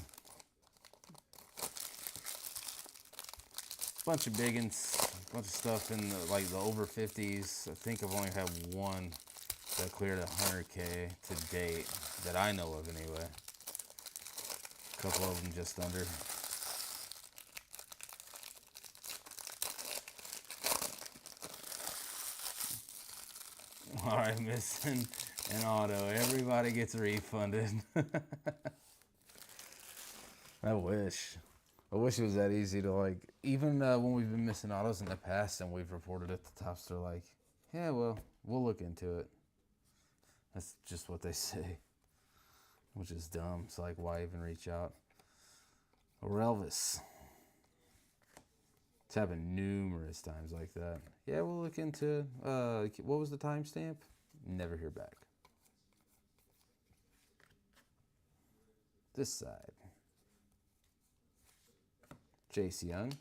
Bunch of big ones. Bunch of stuff in the, like the over 50s. I think I've only had one that cleared 100K to date that I know of anyway. A couple of them just under. All right, missing an auto. Everybody gets refunded. I wish it was that easy to like. Even when we've been missing autos in the past and we've reported at the tops, they're like, "Yeah, well, we'll look into it." That's just what they say, which is dumb. It's like, why even reach out? Or Elvis. It's happened numerous times like that. Yeah, we'll look into what was the timestamp? Never hear back. This side. Chase Young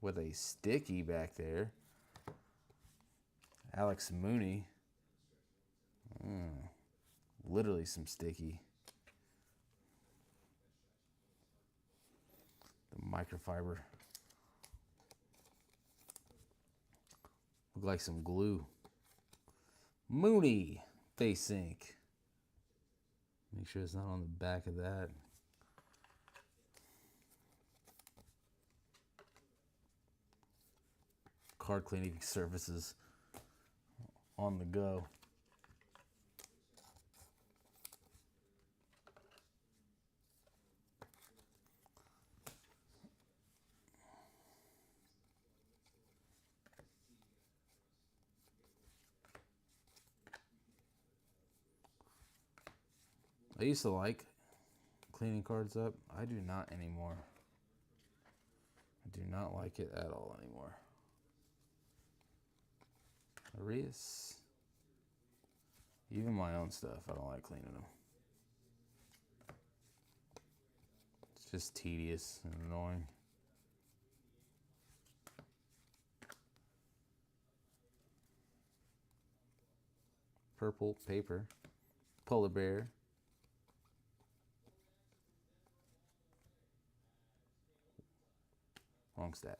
with a sticky back there. Alex Mooney. Literally some sticky. The microfiber. Look like some glue. Mooney face ink. Make sure it's not on the back of that. Card cleaning services on the go. I used to like cleaning cards up. I do not anymore. I do not like it at all anymore. Arias. Even my own stuff, I don't like cleaning them. It's just tedious and annoying. Purple paper. Polar bear. Wrong stack.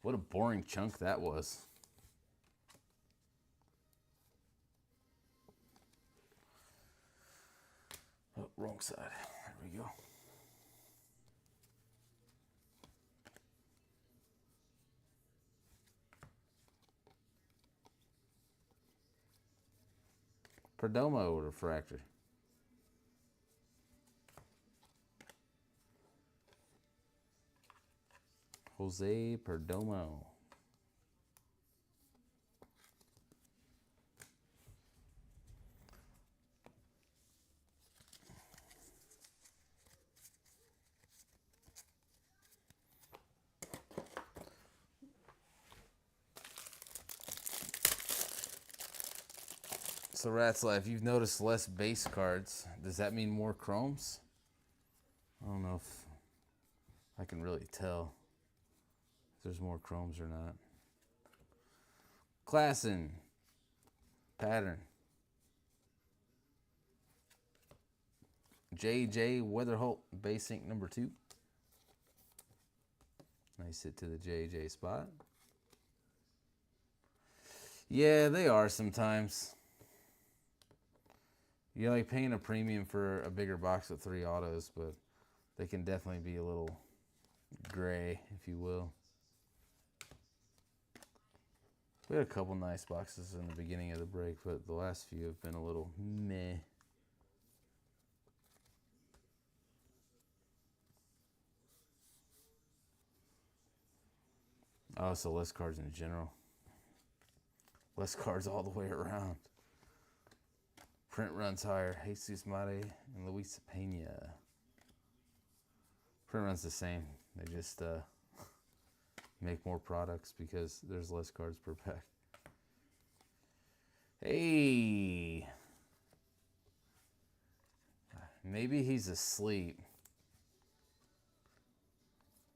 What a boring chunk that was. Oh, wrong side. There we go. Perdomo refractor. Jose Perdomo. So Rat's Life, you've noticed less base cards. Does that mean more chromes? I don't know if I can really tell if there's more chromes or not. Klassen. Pattern. J.J. Weatherholt, base ink number 2. Nice hit to the J.J. spot. Yeah, they are sometimes. You're like paying a premium for a bigger box of 3 autos, but they can definitely be a little gray, if you will. We had a couple nice boxes in the beginning of the break, but the last few have been a little meh. Oh, so less cards in general. Less cards all the way around. Print runs higher. Jesus Mate and Luis Pena. Print runs the same. They just make more products because there's less cards per pack. Hey! Maybe he's asleep.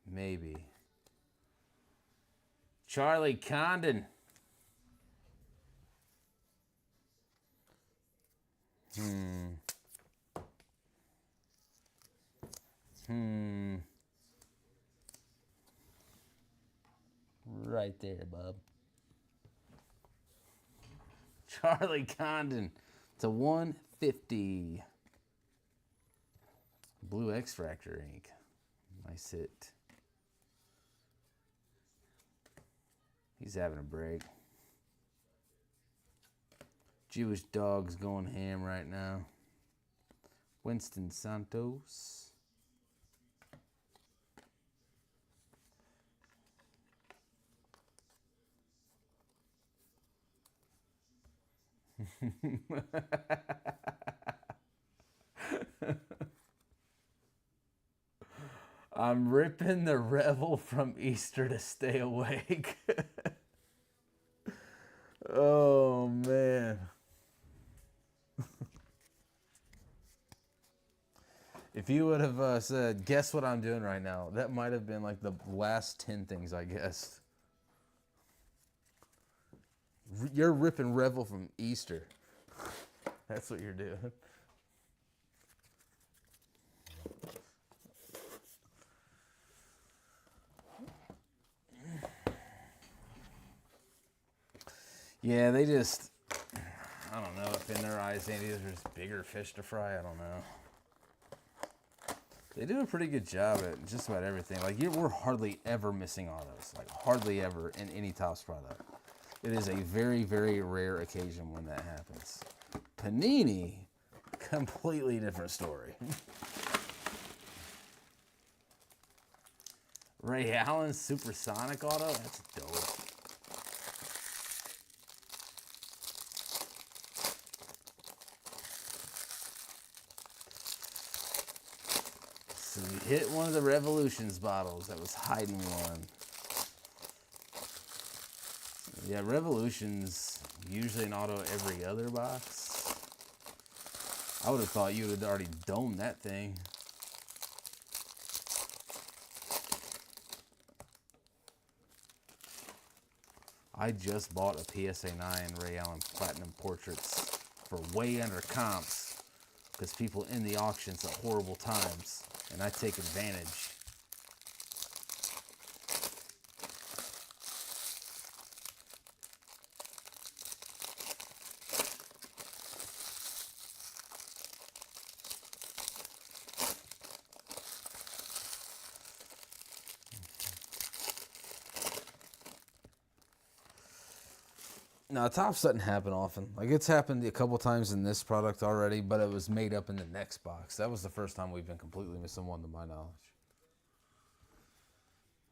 Maybe. Charlie Condon. Right there, bub. Charlie Condon to 150. Blue X-Fractor ink. Nice hit. He's having a break. Jewish Dog's going ham right now. Winston Santos. I'm ripping the revel from Easter to stay awake. Oh, man. If you would have said, guess what I'm doing right now, that might have been like the last 10 things I guessed. You're ripping revel from Easter. That's what you're doing. Yeah, they just, I don't know if in their eyes, Andy, there's bigger fish to fry. I don't know. They do a pretty good job at just about everything. Like, we're hardly ever missing autos. Like, hardly ever in any Topps product. It is a very, very rare occasion when that happens. Panini, completely different story. Ray Allen Supersonic auto? That's dope. So you hit one of the Revolutions bottles that was hiding one. Yeah, Revolutions, usually an auto every other box. I would have thought you would have already domed that thing. I just bought a PSA 9 Ray Allen Platinum Portraits for way under comps because people in the auctions at horrible times, and I take advantage. No, Topps doesn't happen often. Like, it's happened a couple times in this product already, but it was made up in the next box. That was the first time we've been completely missing one to my knowledge.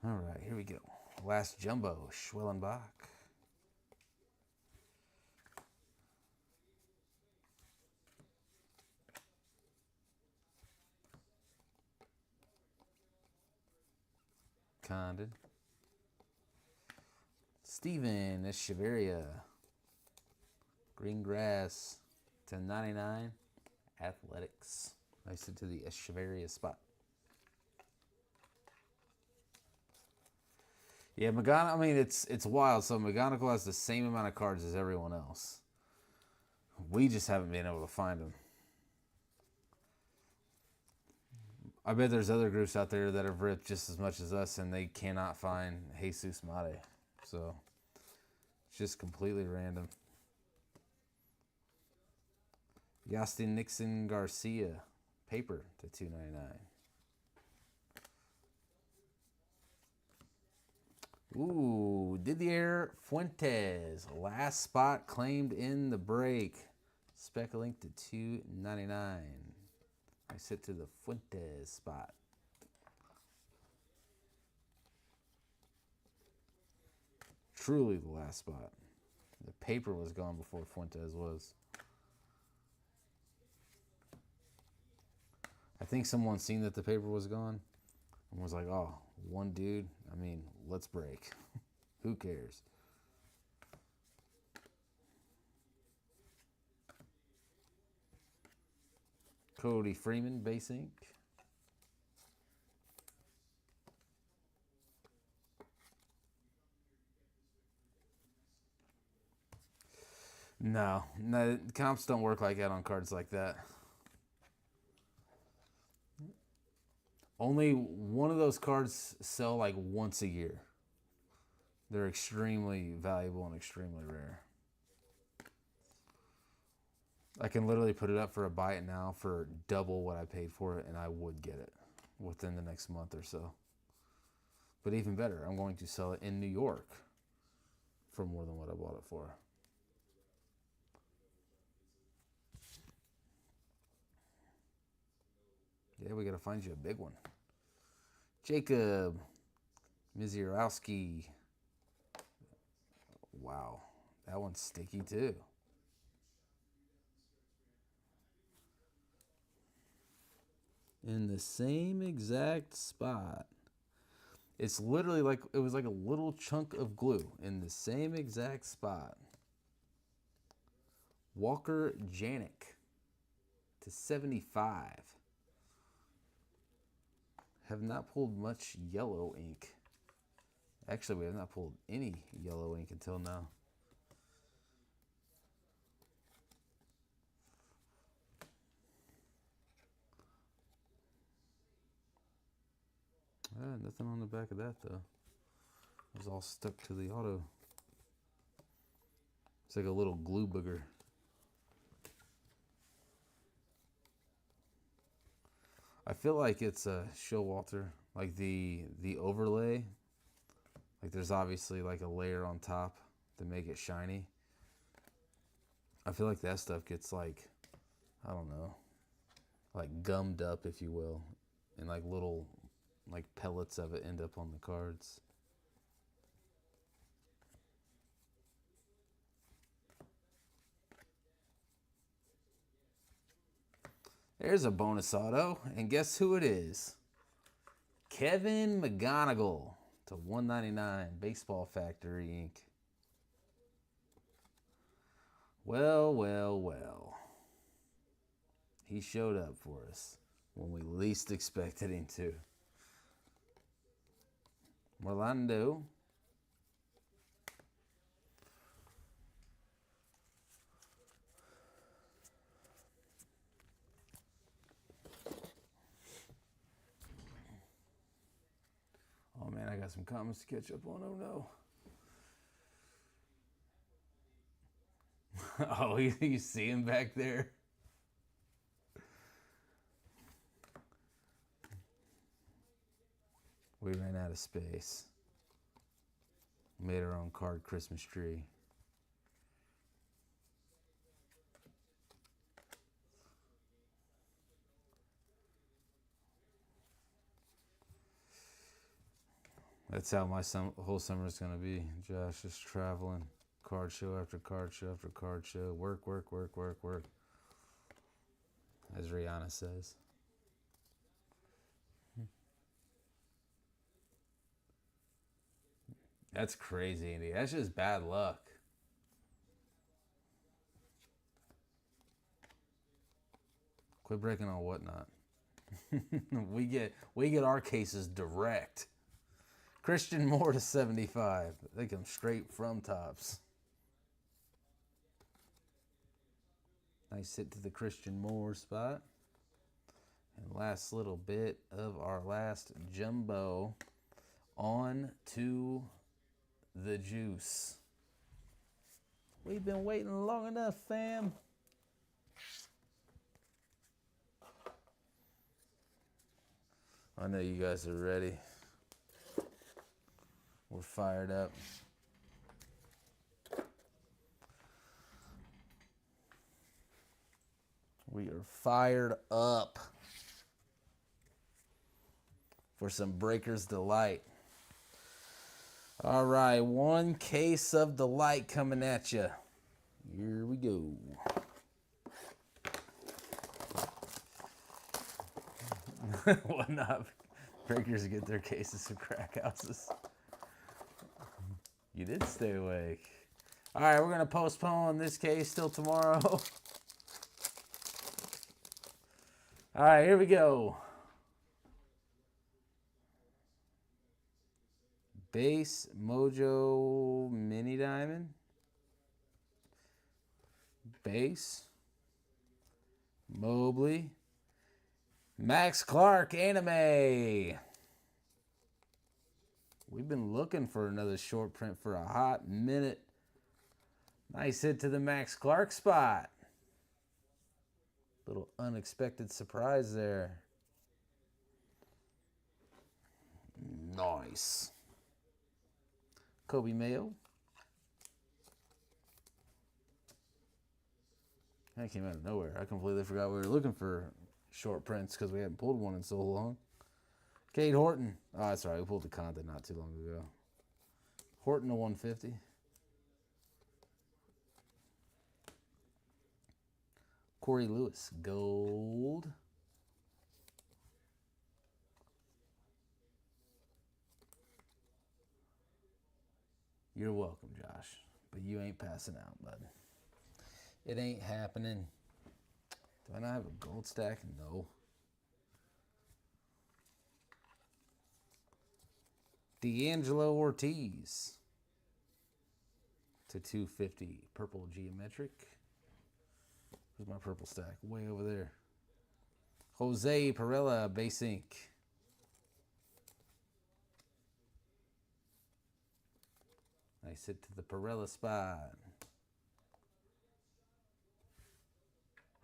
All right, here we go. Last jumbo, Schwellenbach. Condon. Steven Echeverria. Green Grass, 1099. Athletics. Nice into the Echeverria spot. Yeah, I mean, it's wild. So McGonagall has the same amount of cards as everyone else. We just haven't been able to find them. I bet there's other groups out there that have ripped just as much as us, and they cannot find Jesus Mate. So it's just completely random. Yastin Nixon Garcia, paper to $2.99. Ooh, Didier Fuentes, last spot claimed in the break. Spec link to $2.99. I sit to the Fuentes spot. Truly the last spot. The paper was gone before Fuentes was. I think someone seen that the paper was gone and was like, oh, one dude, I mean, let's break. Who cares? Cody Freeman, base ink. No, comps don't work like that on cards like that. Only one of those cards sell like once a year. They're extremely valuable and extremely rare. I can literally put it up for a buy it now for double what I paid for it, and I would get it within the next month or so. But even better, I'm going to sell it in New York for more than what I bought it for. Yeah, we got to find you a big one. Jacob Mizierowski. Wow, that one's sticky too. In the same exact spot. It's literally like it was like a little chunk of glue in the same exact spot. Walker Janik to 75. Have not pulled much yellow ink. Actually, we have not pulled any yellow ink until now. Nothing on the back of that though. It was all stuck to the auto. It's like a little glue booger. I feel like it's a Showalter, like the overlay. Like there's obviously like a layer on top to make it shiny. I feel like that stuff gets like, I don't know, like gummed up, if you will, and like little like pellets of it end up on the cards. There's a bonus auto, and guess who it is? Kevin McGonagall to 199, Baseball Factory ink. Well. He showed up for us when we least expected him to. Orlando. Oh man, I got some comments to catch up on. Oh no. Oh, you see him back there? We ran out of space. Made our own card Christmas tree. That's how my whole summer is going to be, Josh. Just traveling. Card show after card show after card show. Work. As Rihanna says. That's crazy, Andy. That's just bad luck. Quit breaking on whatnot. we get our cases direct. Christian Moore to 75. They come straight from Tops. Nice hit to the Christian Moore spot. And last little bit of our last jumbo. On to the juice. We've been waiting long enough, fam. I know you guys are ready. We're fired up. We are fired up for some Breakers Delight. All right, one case of Delight coming at you. Here we go. What not? Breakers get their cases of crack houses. You did stay awake. All right, we're going to postpone this case till tomorrow. All right, here we go. Base Mojo Mini Diamond. Base Mobley. Max Clark Anime. We've been looking for another short print for a hot minute. Nice hit to the Max Clark spot. Little unexpected surprise there. Nice. Kobe Mayo. That came out of nowhere. I completely forgot we were looking for short prints because we hadn't pulled one in so long. Cade Horton. Oh, that's right. We pulled the Conte not too long ago. Horton to 150. Corey Lewis. Gold. You're welcome, Josh. But you ain't passing out, bud. It ain't happening. Do I not have a gold stack? No. D'Angelo Ortiz to 250. Purple geometric. Where's my purple stack? Way over there. Jose Perella base ink. Nice hit to the Perella spot.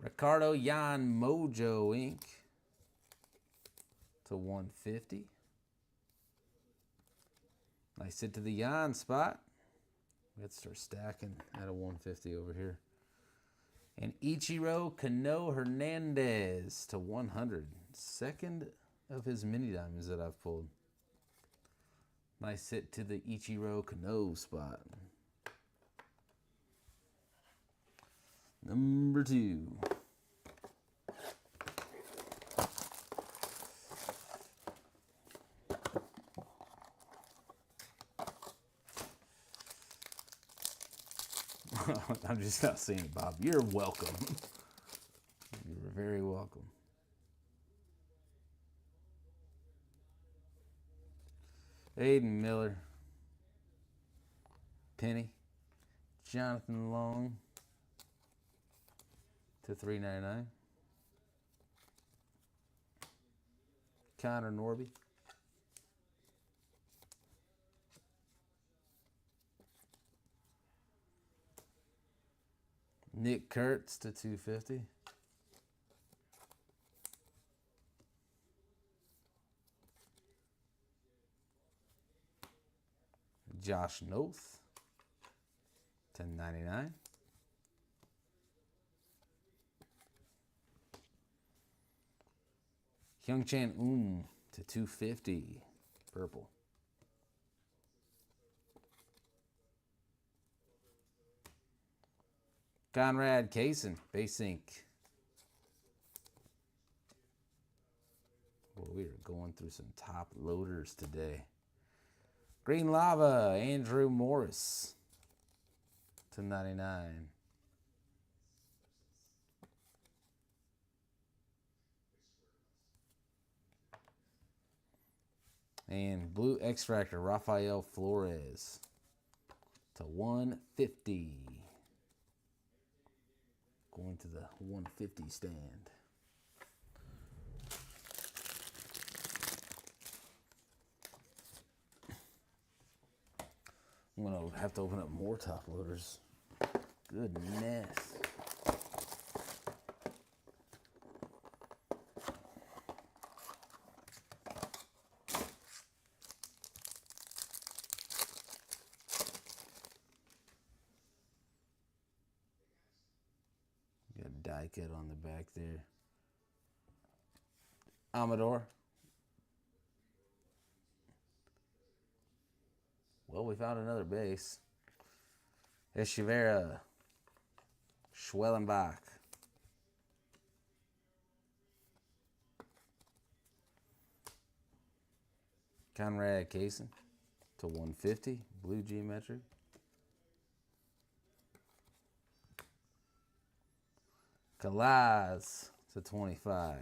Ricardo Yan Mojo ink to 150. Nice hit to the Yan spot. Let's start stacking at a 150 over here. And Ichiro Kano Hernandez to 100. Second of his mini diamonds that I've pulled. Nice hit to the Ichiro Kano spot. Number 2. I'm just not seeing it, Bob. You're welcome. You're very welcome. Aiden Miller. Penny. Jonathan Long to $3.99. Connor Norby. Nick Kurtz to $2.50. Josh Noth, $10.99. Hyungchan to $2.50. Purple. Conrad Kaysen, base ink. Boy, we are going through some top loaders today. Green Lava, Andrew Morris to $99. And blue X-Fractor, Rafael Flores to 150. Going to the 150 stand. I'm going to have to open up more top loaders. Goodness. Got a die cut on the back there. Amador. Well, we found another base. Echeverria. Schwellenbach. Conrad Kaysen to 150. Blue geometric. Kalaz to 25.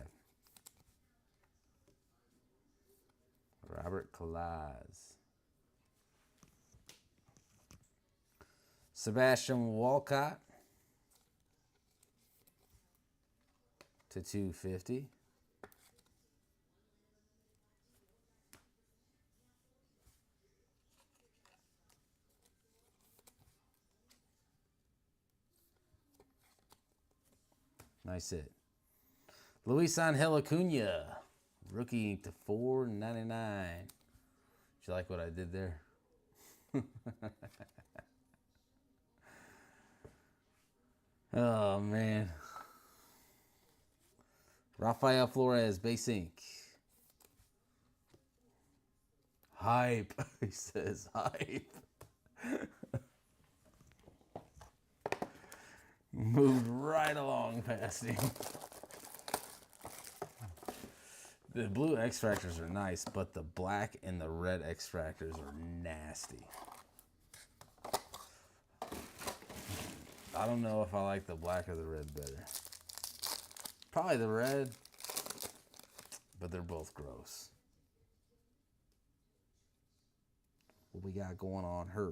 Robert Kalaz. Sebastian Walcott to 250. Nice hit. Luis Angel Acuna, rookie to 499. Did you like what I did there? Oh, man. Rafael Flores, base ink. Hype. He says hype. Moved right along past him. The blue X-Fractors are nice, but the black and the red X-Fractors are nasty. I don't know if I like the black or the red better. Probably the red, but they're both gross. What we got going on here?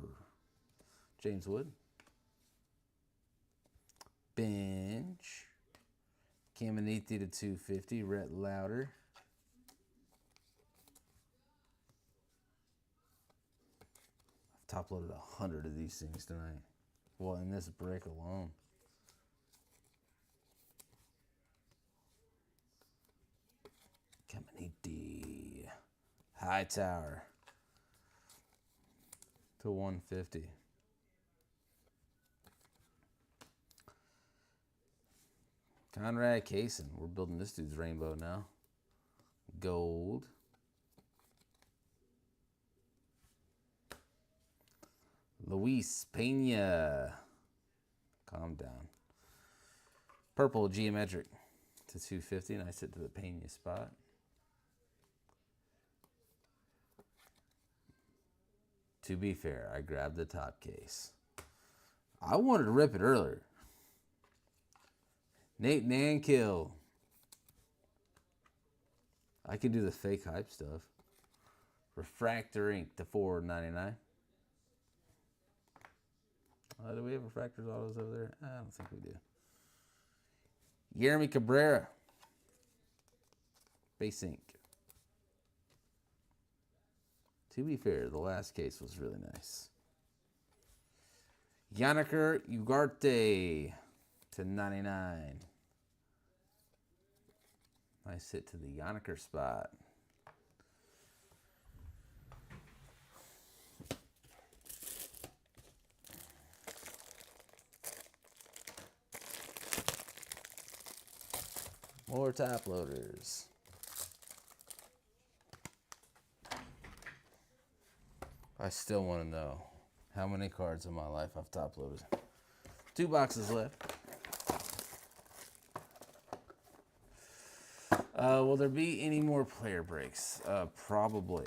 James Wood. Bench. Caminiti to 250. Rhett Lauder. I've top loaded 100 of these things tonight. Well, in this break alone. Caminiti. Hightower to 150. Conrad Kaysen. We're building this dude's rainbow now. Gold. Luis Pena. Calm down. Purple geometric to 250. Nice hit to the Pena spot. To be fair, I grabbed the top case. I wanted to rip it earlier. Nate Nankill. I can do the fake hype stuff. Refractor ink to $4.99. Do we have refractors autos over there? I don't think we do. Jeremy Cabrera. Base ink. To be fair, the last case was really nice. Yannicker Ugarte to 99. Nice hit to the Yannicker spot. More top loaders. I still want to know how many cards in my life I've top loaded. 2 boxes left. Will there be any more player breaks? Probably.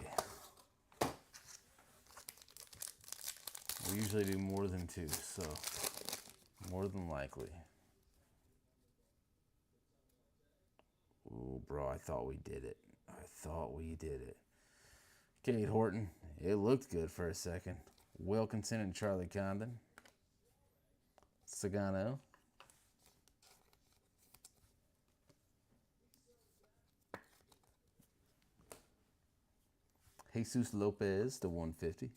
We usually do more than 2, so more than likely. Ooh, bro, I thought we did it. Cade Horton. It looked good for a second. Wilkinson and Charlie Condon. Sagano. Jesus Lopez to 150.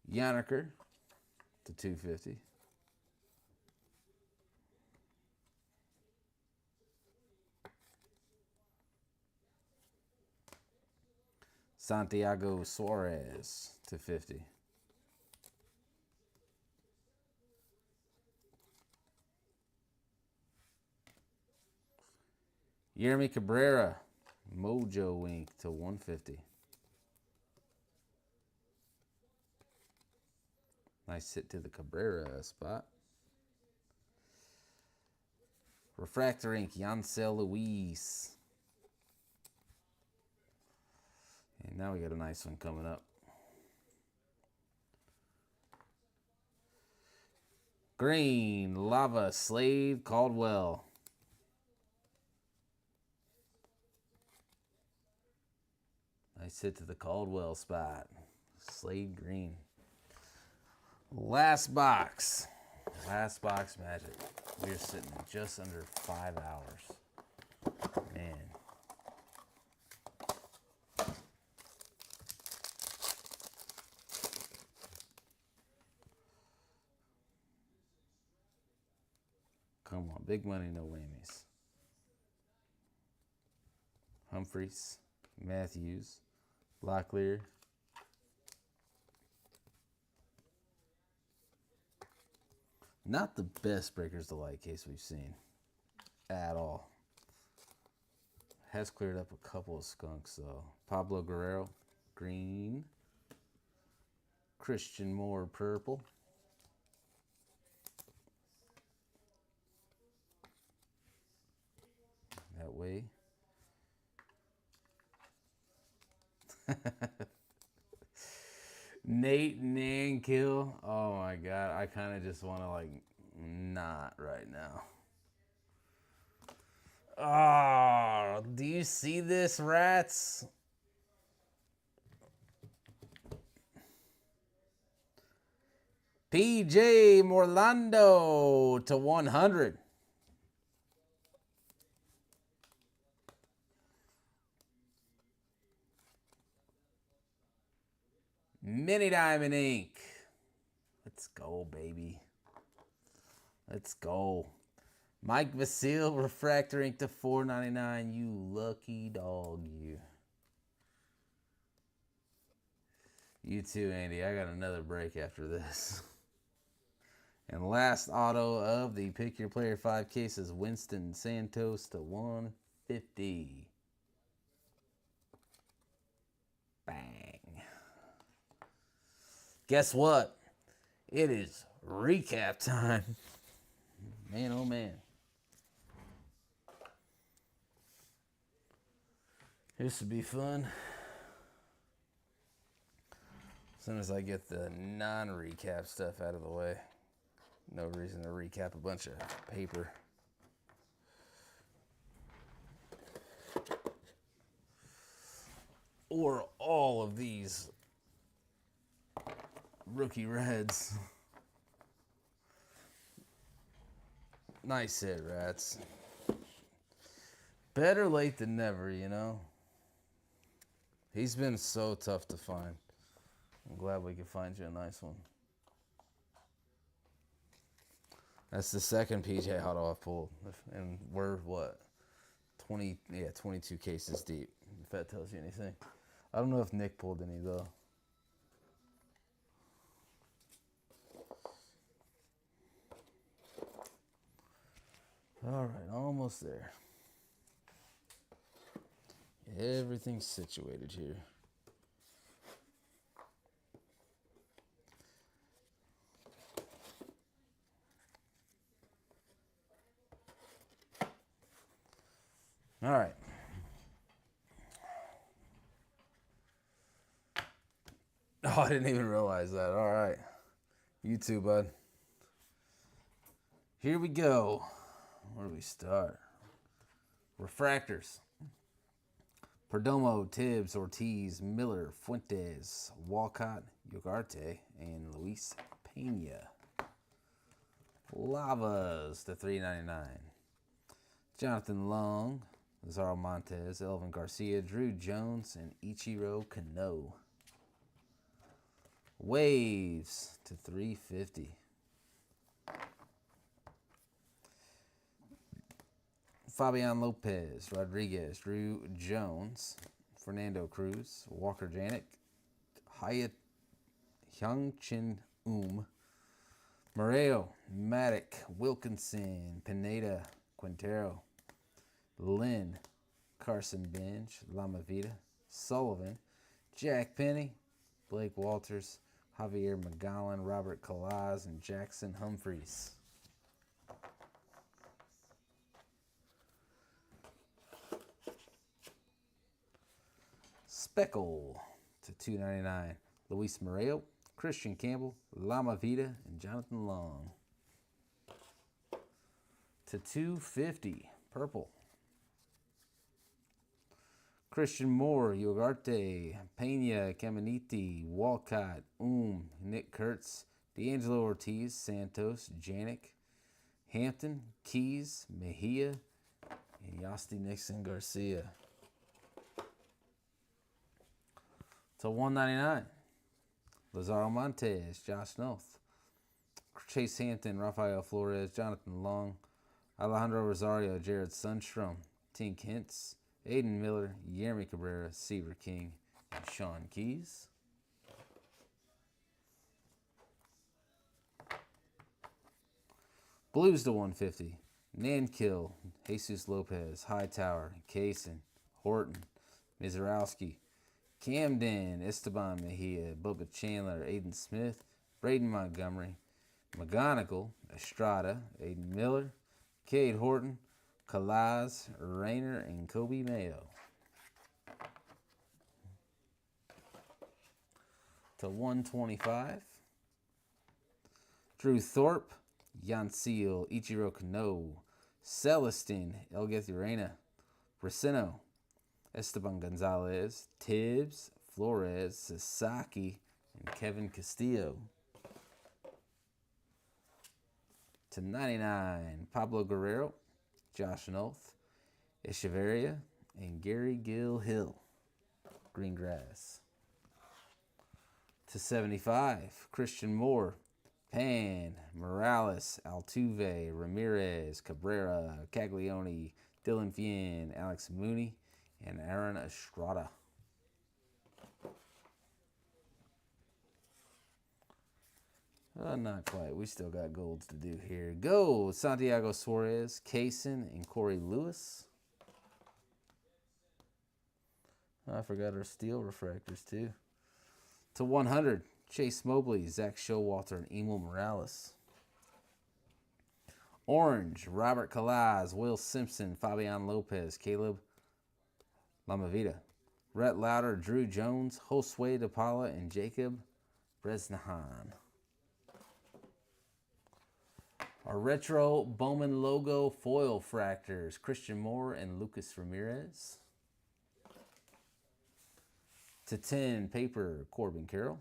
Yanniker to 250. Santiago Suarez to 50. Yermi Cabrera, Mojo Wink to 150. Nice hit to the Cabrera spot. Refractor Ink, Yancel Luis. And now we got a nice one coming up. Green, Lava, Slade, Caldwell. Nice hit to the Caldwell spot. Slade Green. Last box. Last box magic. We're sitting at just under 5 hours. Man. Come on. Big money, no whammies. Humphreys. Matthews. Locklear. Not the best Breakers Delight case we've seen at all. Has cleared up a couple of skunks though. Pablo Guerrero, green. Christian Moore, purple. That way. Nate Nankill. Oh my God. I kind of just want to like not right now. Oh, do you see this, rats? PJ Morlando to 100. Mini Diamond Ink. Let's go, baby. Let's go. Mike Vasil, Refractor Ink to 4.99. You lucky dog, you. You too, Andy. I got another break after this. And last auto of the Pick Your Player 5 cases, Winston Santos to 150. Bang. Guess what? It is recap time. Man, oh man. This would be fun. As soon as I get the non-recap stuff out of the way. No reason to recap a bunch of paper. Or all of these rookie reds. Nice hit, rats. Better late than never, you know. He's been so tough to find. I'm glad we could find you a nice one. That's the second PJ Auto I've pulled. And we're, what, 22 cases deep, if that tells you anything. I don't know if Nick pulled any, though. All right, almost there. Everything's situated here. All right. Oh, I didn't even realize that. All right. You too, bud. Here we go. Where do we start? Refractors. Perdomo, Tibbs, Ortiz, Miller, Fuentes, Walcott, Ugarte, and Luis Pena. Lavas to $3.99. Jonathan Long, Lazaro Montes, Elvin Garcia, Drew Jones, and Ichiro Kano. Waves to $3.50. Fabian Lopez, Rodriguez, Drew Jones, Fernando Cruz, Walker Janik, Hyatt Hyung-Chin Moreo, Maddock, Wilkinson, Pineda, Quintero, Lynn, Carson Bench, Lama Vida, Sullivan, Jack Penny, Blake Walters, Javier McGowan, Robert Calaz, and Jackson Humphreys. Speckle to $2.99. Luis Moreo, Christian Campbell, Lama Vida, and Jonathan Long. To $2.50. Purple. Christian Moore, Ugarte, Pena, Caminiti, Walcott, Nick Kurtz, D'Angelo Ortiz, Santos, Janik, Hampton, Keys, Mejia, and Yasti Nixon Garcia. To $1.99. Lazaro Montes, Josh North, Chase Hampton, Rafael Flores, Jonathan Long, Alejandro Rosario, Jared Sundstrom, Tink Hintz, Aiden Miller, Yeremy Cabrera, Seaver King, and Sean Keys. Blues to $150. Nankill, Jesus Lopez, Hightower, Kaysen, Horton, Mizarowski, Camden, Esteban Mejia, Bubba Chandler, Aiden Smith, Braden Montgomery, McGonigal, Estrada, Aiden Miller, Cade Horton, Calaz, Rayner, and Kobe Mayo. To $125. Drew Thorpe, Yanseal, Ichiro Kano, Celestin, Elgeth Urena, Bracino, Esteban Gonzalez, Tibbs, Flores, Sasaki, and Kevin Castillo. To $99. Pablo Guerrero, Josh Noth, Echeverria, and Gary Gill Hill. Green grass. To $75. Christian Moore, Pan, Morales, Altuve, Ramirez, Cabrera, Caglione, Dylan Fien, Alex Mooney, and Aaron Estrada. Not quite. We still got golds to do here. Gold, Santiago Suarez, Kaysen, and Corey Lewis. I forgot our steel refractors, too. To $100, Chase Mobley, Zach Showalter, and Emil Morales. Orange, Robert Calaz, Will Simpson, Fabian Lopez, Caleb Lamavita, Rhett Lauder, Drew Jones, Josue DePaula, and Jacob Bresnahan. Our retro Bowman logo foil fractors, Christian Moore and Lucas Ramirez. To $10, paper, Corbin Carroll.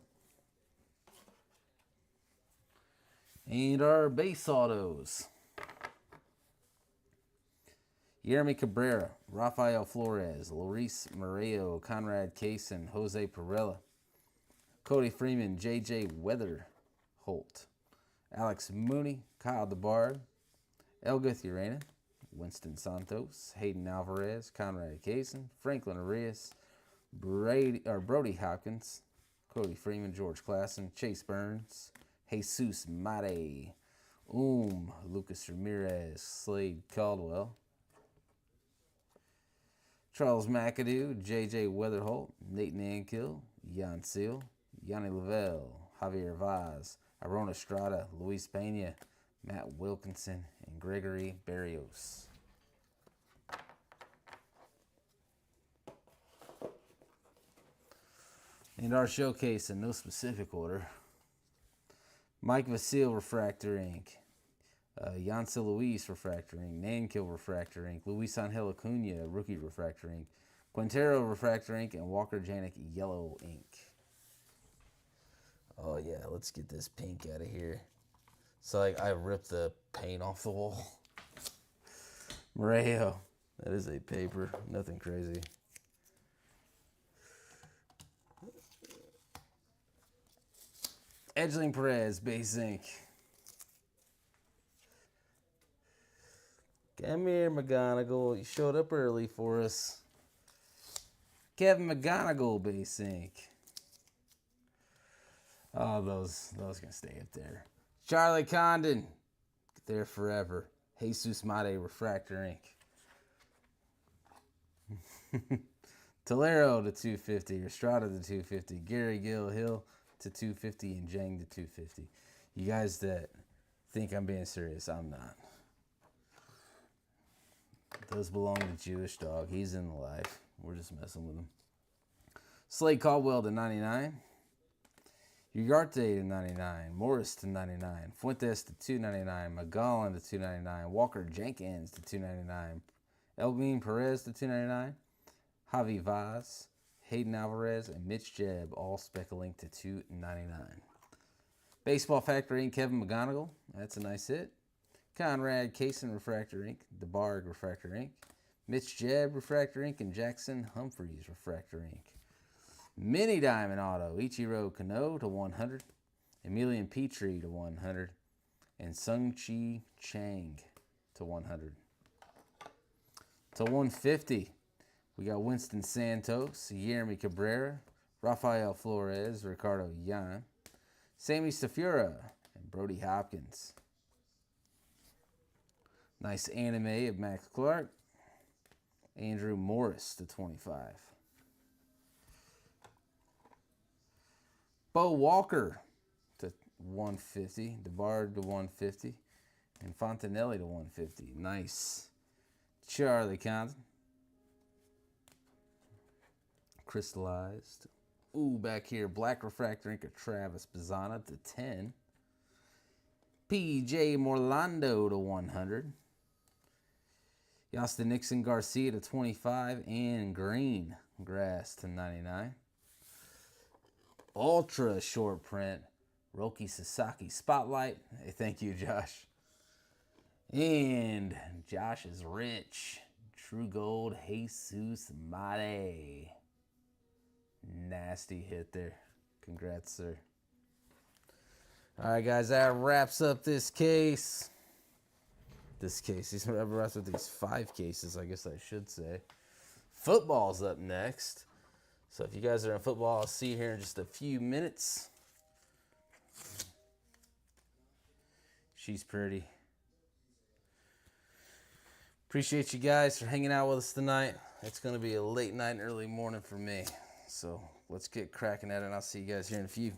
And our base autos. Yeremy Cabrera, Rafael Flores, Luis Moreo, Conrad Kaysen, Jose Perella, Cody Freeman, J.J. Weatherholt, Alex Mooney, Kyle DeBard, Elgeth Urena, Winston Santos, Hayden Alvarez, Conrad Kaysen, Franklin Arias, Brody Hopkins, Cody Freeman, George Klassen, Chase Burns, Jesus Mate, Lucas Ramirez, Slade Caldwell, Charles McAdoo, J.J. Weatherholt, Nate Nankill, Jan Seal, Yanni Lavelle, Javier Vaz, Aaron Estrada, Luis Pena, Matt Wilkinson, and Gregory Barrios. And our showcase in no specific order. Mike Vasile Refractor Inc., Yancy Luis refractor ink, Nankill refractor ink, Luis Angel Acuna rookie refractor ink, Quintero refractor ink, and Walker Janik yellow ink. Oh yeah, let's get this pink out of here. So like I ripped the paint off the wall. Moreo. That is a paper, nothing crazy. Edgeling Perez base ink. Come here, McGonigal. You showed up early for us. Kevin McGonigal base ink. Oh, those can stay up there. Charlie Condon, there forever. Jesus Mate refractor ink. Tolero to 250, Estrada to 250, Gary Gill Hill to 250, and Jang to 250. You guys that think I'm being serious, I'm not. Those belong to Jewish Dog. He's in the life. We're just messing with him. Slade Caldwell to 99. Ugarte to 99. Morris to 99. Fuentes to 299. McGowan to 299. Walker Jenkins to 299. Elvin Perez to 299. Javi Vaz, Hayden Alvarez, and Mitch Jebb all speckling to 299. Baseball Factory ink, Kevin McGonigal. That's a nice hit. Conrad Kaysen refractor ink. DeBarg refractor ink. Mitch Jebb refractor ink, and Jackson Humphreys refractor ink. Mini Diamond Auto, Ichiro Kano to 100. Emilian Petrie to 100. And Sung-Chi Chang to 100. To 150. We got Winston Santos, Yeremy Cabrera, Rafael Flores, Ricardo Yan, Sammy Stafura, and Brody Hopkins. Nice anime of Max Clark. Andrew Morris to 25. Bo Walker to 150. DeBard to 150. And Fontanelli to 150. Nice. Charlie Condon. Crystallized. Ooh, back here, black refractor ink of Travis Bazzana to 10. P.J. Morlando to 100. Yastin Nixon Garcia to 25. And green grass to 99. Ultra short print, Roki Sasaki Spotlight. Hey, thank you, Josh. And Josh is rich. True Gold, Jesus Mate. Nasty hit there. Congrats, sir. All right, guys, that wraps up this case. These wraps up these 5 cases, I guess I should say. Football's up next. So if you guys are in football, I'll see you here in just a few minutes. She's pretty. Appreciate you guys for hanging out with us tonight. It's going to be a late night and early morning for me. So let's get cracking at it, and I'll see you guys here in a few.